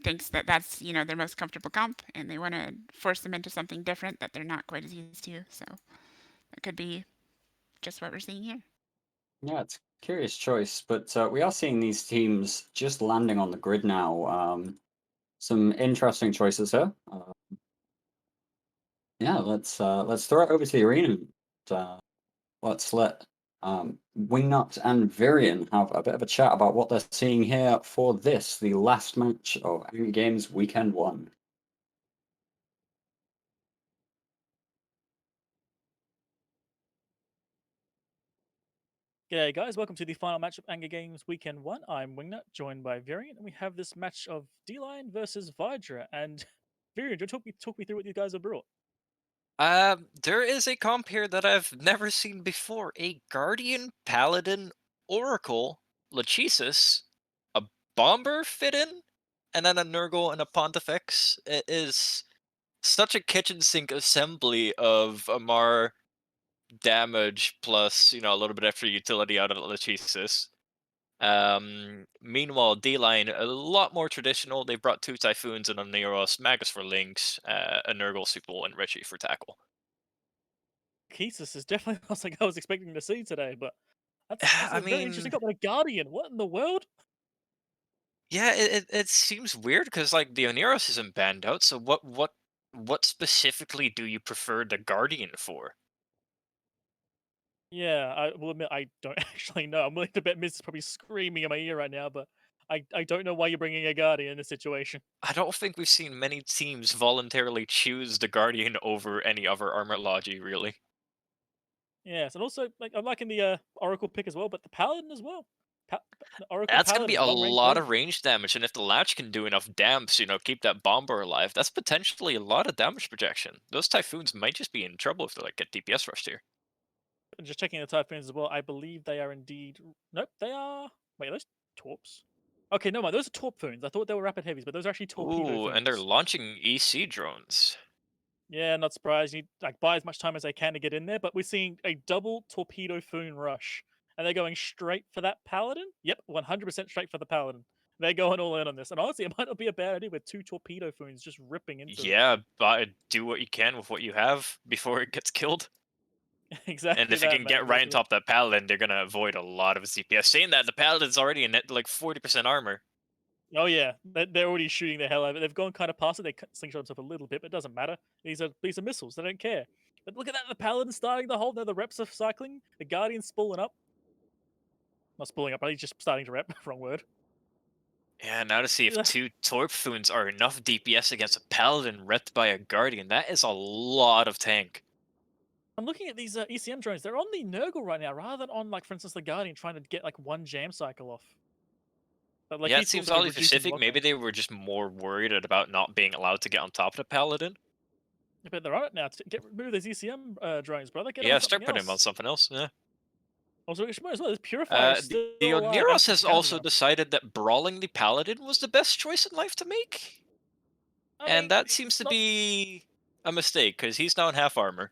thinks that that's their most comfortable comp, and they want to force them into something different that they're not quite as used to. So that could be just what we're seeing here. Yeah, it's a curious choice, but we are seeing these teams just landing on the grid now. Some interesting choices here. Yeah, let's throw it over to the arena. And, let's let Wingnut and Virion have a bit of a chat about what they're seeing here for this, the last match of Angry Games Weekend 1. G'day guys, welcome to the final match of Anger Games Weekend 1. I'm Wingnut, joined by Variant, and we have this match of D-Line versus Vydra. And Variant, talk me through what you guys have brought. There is a comp here that I've never seen before. A Guardian, Paladin, Oracle, Lachesis, a Bomber fit in, and then a Nurgle and a Pontifex. It is such a kitchen sink assembly of Amar damage plus, a little bit extra utility out of Lachesis. Meanwhile, D-Line, a lot more traditional. They've brought 2 Typhoons and a Neros, Magus for links, a Nurgle, Sequel, and Richie for tackle. Kesis is definitely not something I was expecting to see today, but that's I a very interesting mean, comp. A Guardian, what in the world? yeah, it seems weird because like the Oneros isn't banned out. So what specifically do you prefer the Guardian for? Yeah, I will admit I don't actually know. I'm willing to bet Miz is probably screaming in my ear right now, but I don't know why you're bringing a Guardian in this situation. I don't think we've seen many teams voluntarily choose the Guardian over any other armor logi, really. Yes, and also like I'm liking the Oracle pick as well, but the Paladin as well. The Oracle That's gonna be Paladin, a long range lot red. of range damage, and if the Latch can do enough damps, keep that Bomber alive, that's potentially a lot of damage projection. Those Typhoons might just be in trouble if they like get DPS rushed here. Just checking the Typhoons as well. I believe they are indeed. Nope, they are. Wait, are those Torps? Okay, no mind. Those are Torphoons. I thought they were Rapid Heavies, but those are actually Torpedo Ooh, and they're Foons. launching EC drones. Yeah, not surprised. You like buy as much time as they can to get in there, but we're seeing a double Torpedo Foon rush, and they're going straight for that Paladin. Yep, 100% straight for the Paladin. They're going all in on this, and honestly, it might not be a bad idea with 2 Torpedo Foons just ripping into them. Yeah, but do what you can with what you have before it gets killed. Exactly. And if it that, can man, get right on exactly top of that Paladin, they're gonna avoid a lot of his DPS. Saying that, the Paladin's already in it, like 40% armor. that. Oh yeah, they're already shooting the hell out of it. They've gone kind of past it. They slingshot themselves a little bit, but it doesn't matter. These are missiles. They don't care. But look at that, the Paladin starting the whole. Now the reps are cycling. The Guardian's spooling up. Not spooling up, but he's just starting to rep. Wrong word. Yeah, now to see if 2 Torpfoons are enough DPS against a Paladin repped by a Guardian, that is a lot of tank. I'm looking at these ECM drones. They're on the Nurgle right now, rather than on, like, for instance, the Guardian trying to get like 1 jam cycle off. But like Yeah, it these seems tools are oddly reducing specific. block Maybe range. they were just more worried about not being allowed to get on top of the Paladin. But they're on it now. Get rid of those ECM drones, brother. Get Yeah, on start something putting him on else. something else, yeah. Also, as well, this Purifier is The still alive. Oneros has Counting also on him. decided that brawling the Paladin was the best choice in life to make. I And mean, that seems it's to not- be a mistake, because he's now in half armor.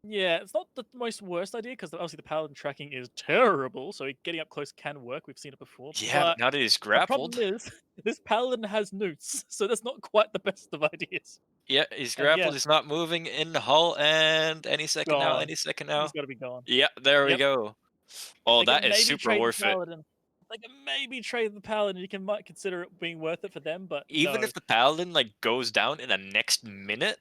Yeah, it's not the most worst idea because obviously the paladin tracking is terrible. So getting up close can work. We've seen it before. Yeah, but now that he's the grappled. problem is this paladin has newts, so that's not quite the best of ideas. Yeah, he's And grappled, yeah, he's not moving in the hull, and any second now, gone. any second He's now. got to be gone. Yeah, there we Yep. go. Oh, They that can is maybe super trade worth the it. paladin. They can maybe trade the paladin. You might consider it being worth it for them, but Even no. if the paladin like goes down in the next minute,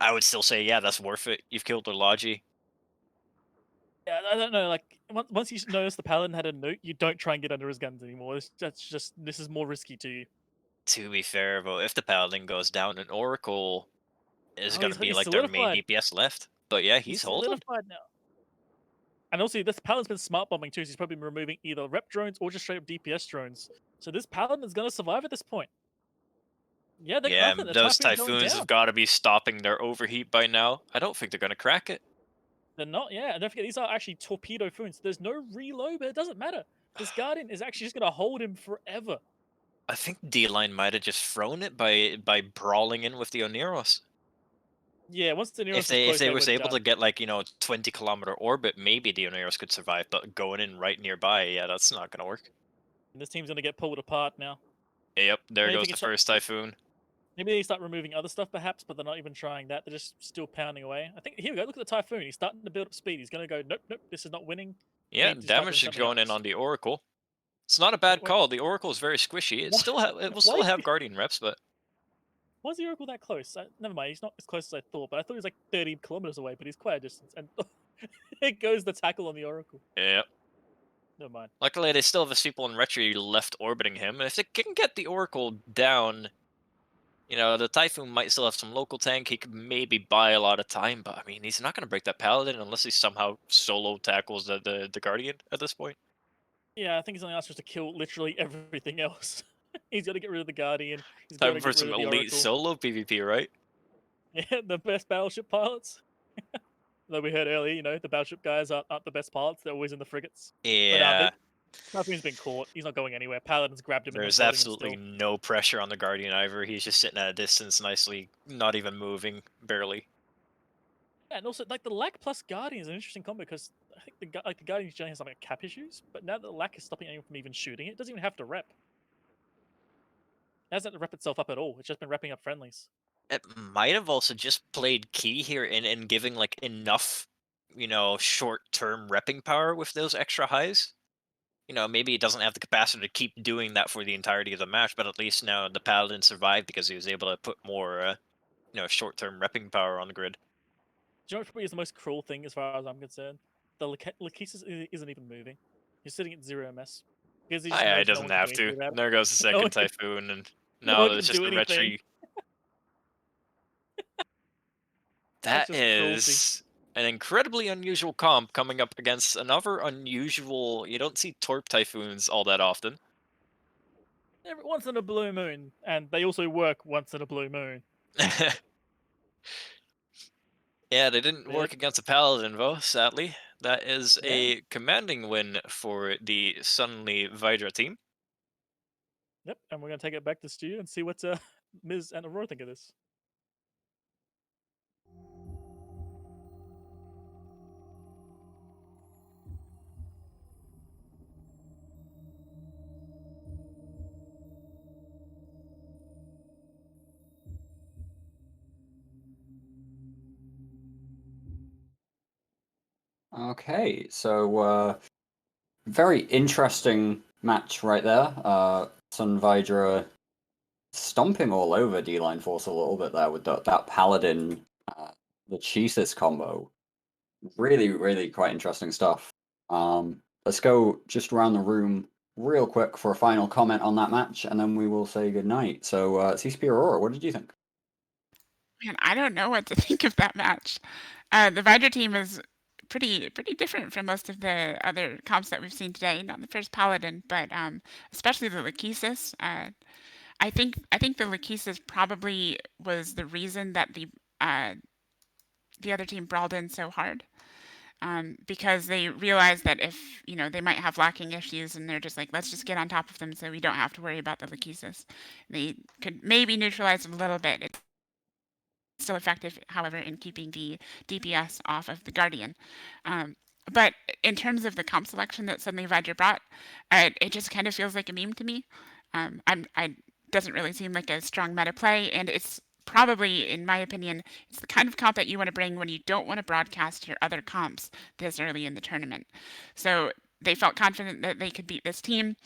I would still say, yeah, that's worth it. You've killed their Logi. Yeah, I don't know. Like once you notice the paladin had a newt, you don't try and get under his guns anymore. This is more risky to you. To be fair, though, if the paladin goes down, an Oracle is Oh, going to be he's like their main solidified. DPS left. But yeah, He's he's holding. solidified now. And also, this paladin's been smart bombing too. So he's probably been removing either rep drones or just straight up DPS drones. So this paladin is going to survive at this point. Yeah, they got Yeah, nothing. The those Typhoon's going Typhoons down. have got to be stopping their overheat by now. I don't think they're going to crack it. They're not, yeah. And don't forget, these are actually torpedo foons. There's no reload, but it doesn't matter. This Guardian is actually just going to hold him forever. I think D-Line might have just thrown it by brawling in with the Oneros. Yeah, once the Neros If they is close, was able done. to get like 20-kilometer orbit, maybe the Oneros could survive. But going in right nearby, yeah, that's not going to work. And this team's going to get pulled apart now. Yep, there Maybe goes the first Typhoon. Maybe they start removing other stuff, perhaps, but they're not even trying that. They're just still pounding away. I think, here we go, look at the Typhoon. He's starting to build up speed. He's going to go, nope, nope, this is not winning. Yeah, Need to start doing damage is something going in else. on the Oracle. It's not a bad Wait. call. The Oracle is very squishy. It will still have Guardian reps, but Why is the Oracle that close? Never mind, he's not as close as I thought, but I thought he was like 30 kilometers away, but he's quite a distance. And it goes the tackle on the Oracle. yeah. Never mind. Luckily, they still have a people in Retro left orbiting him, and if they can get the Oracle down, the Typhoon might still have some local tank. He could maybe buy a lot of time, but I mean, he's not going to break that Paladin unless he somehow solo tackles the Guardian at this point. Yeah, I think he's only asked us to kill literally everything else. He's got to get rid of the Guardian. He's Time got to for get some rid of the elite Oracle. solo PvP, right? Yeah, the best battleship pilots. Though we heard earlier, the battleship guys aren't the best pilots. They're always in the frigates. Yeah. But Typhoon's been caught. He's not going anywhere. Paladin's grabbed him. There's and absolutely no pressure on the Guardian either. He's just sitting at a distance nicely, not even moving, barely. Yeah, and also, like, the Lack plus Guardian is an interesting combo because I think the Guardian generally has some like cap issues, but now that the Lack is stopping anyone from even shooting it doesn't even have to rep. It hasn't rep itself up at all. It's just been repping up friendlies. It might have also just played key here in giving like enough, short-term repping power with those extra highs. Maybe it doesn't have the capacity to keep doing that for the entirety of the match, but at least now the Paladin survived because he was able to put more, short-term repping power on the grid. Do you know what probably is the most cruel thing as far as I'm concerned? The Lachesis isn't even moving. He's sitting at 0 MS. Because he just knows It doesn't have to. There goes the second Typhoon, and now it's just the Retri. That is an incredibly unusual comp coming up against another unusual. You don't see Torp Typhoons all that often. Once in a blue moon, and they also work once in a blue moon. Yeah, they didn't work against a Paladin, though, sadly. That is a commanding win for the Suddenly Vydra team. Yep, and we're going to take it back to Stu and see what Miz and Aurora think of this. Okay, so very interesting match right there. Sun Vydra stomping all over D-Line Force a little bit there with that Paladin, the Cheesis combo. Really, really quite interesting stuff. Let's go just around the room real quick for a final comment on that match, and then we will say goodnight. So, CCP Aurora, what did you think? Man, I don't know what to think of that match. The Vydra team is pretty different from most of the other comps that we've seen today. Not the first Paladin, but especially the Lachesis. I think the Lachesis probably was the reason that the other team brawled in so hard. because they realize that if, they might have lacking issues and they're just like, let's just get on top of them so we don't have to worry about the Lachesis. They could maybe neutralize a little bit. It's still effective, however, in keeping the DPS off of the Guardian. But in terms of the comp selection that suddenly Vydra brought, it just kind of feels like a meme to me. I doesn't really seem like a strong meta play, and it's probably, in my opinion, it's the kind of comp that you want to bring when you don't want to broadcast your other comps this early in the tournament. So they felt confident that they could beat this team.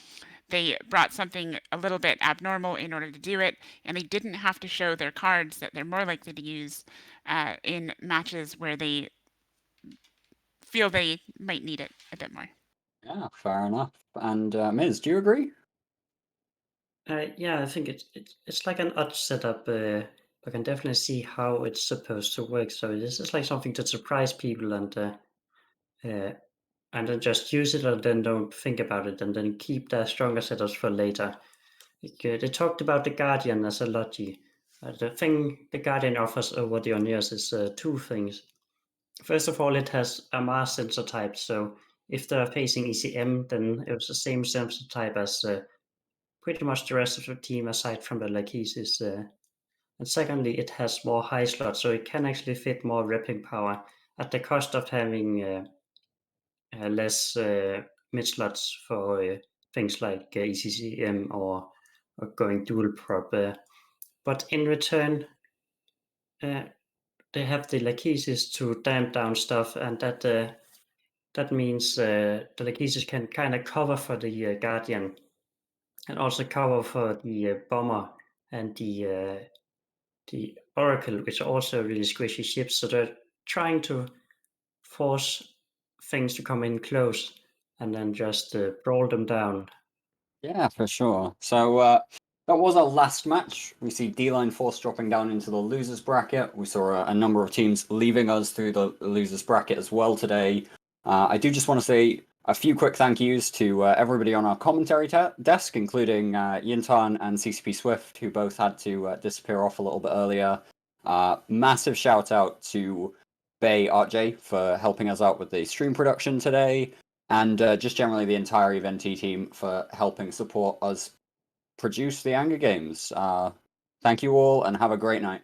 They brought something a little bit abnormal in order to do it, and they didn't have to show their cards that they're more likely to use in matches where they feel they might need it a bit more. Yeah, fair enough. And Miz, do you agree? Yeah, I think it's like an odd setup. I can definitely see how it's supposed to work. So this is like something to surprise people and then just use it and then don't think about it and then keep the stronger setups for later. They talked about the Guardian as a Logi. The thing the Guardian offers over the Onias is two things. First of all, it has a mass sensor type, so if they're facing ECM, then it's the same sensor type as pretty much the rest of the team aside from the Lachesis. And secondly, it has more high slots, so it can actually fit more repping power at the cost of having less mid slots for things like ECCM or going dual prop. But in return, they have the Lachesis to damp down stuff, and that means the Lachesis can kind of cover for the Guardian and also cover for the Bomber and the Oracle, which are also really squishy ships. So they're trying to force things to come in close and then just brawl them down. Yeah, for sure. So that was our last match. We see D-Line Force dropping down into the losers bracket. We saw a number of teams leaving us through the losers bracket as well today. I do just want to say a few quick thank yous to everybody on our commentary desk, including Yintan and CCP Swift, who both had to disappear off a little bit earlier. Massive shout out to Bay RJ for helping us out with the stream production today, and just generally the entire Event team for helping support us produce the Anger Games. Thank you all, and have a great night.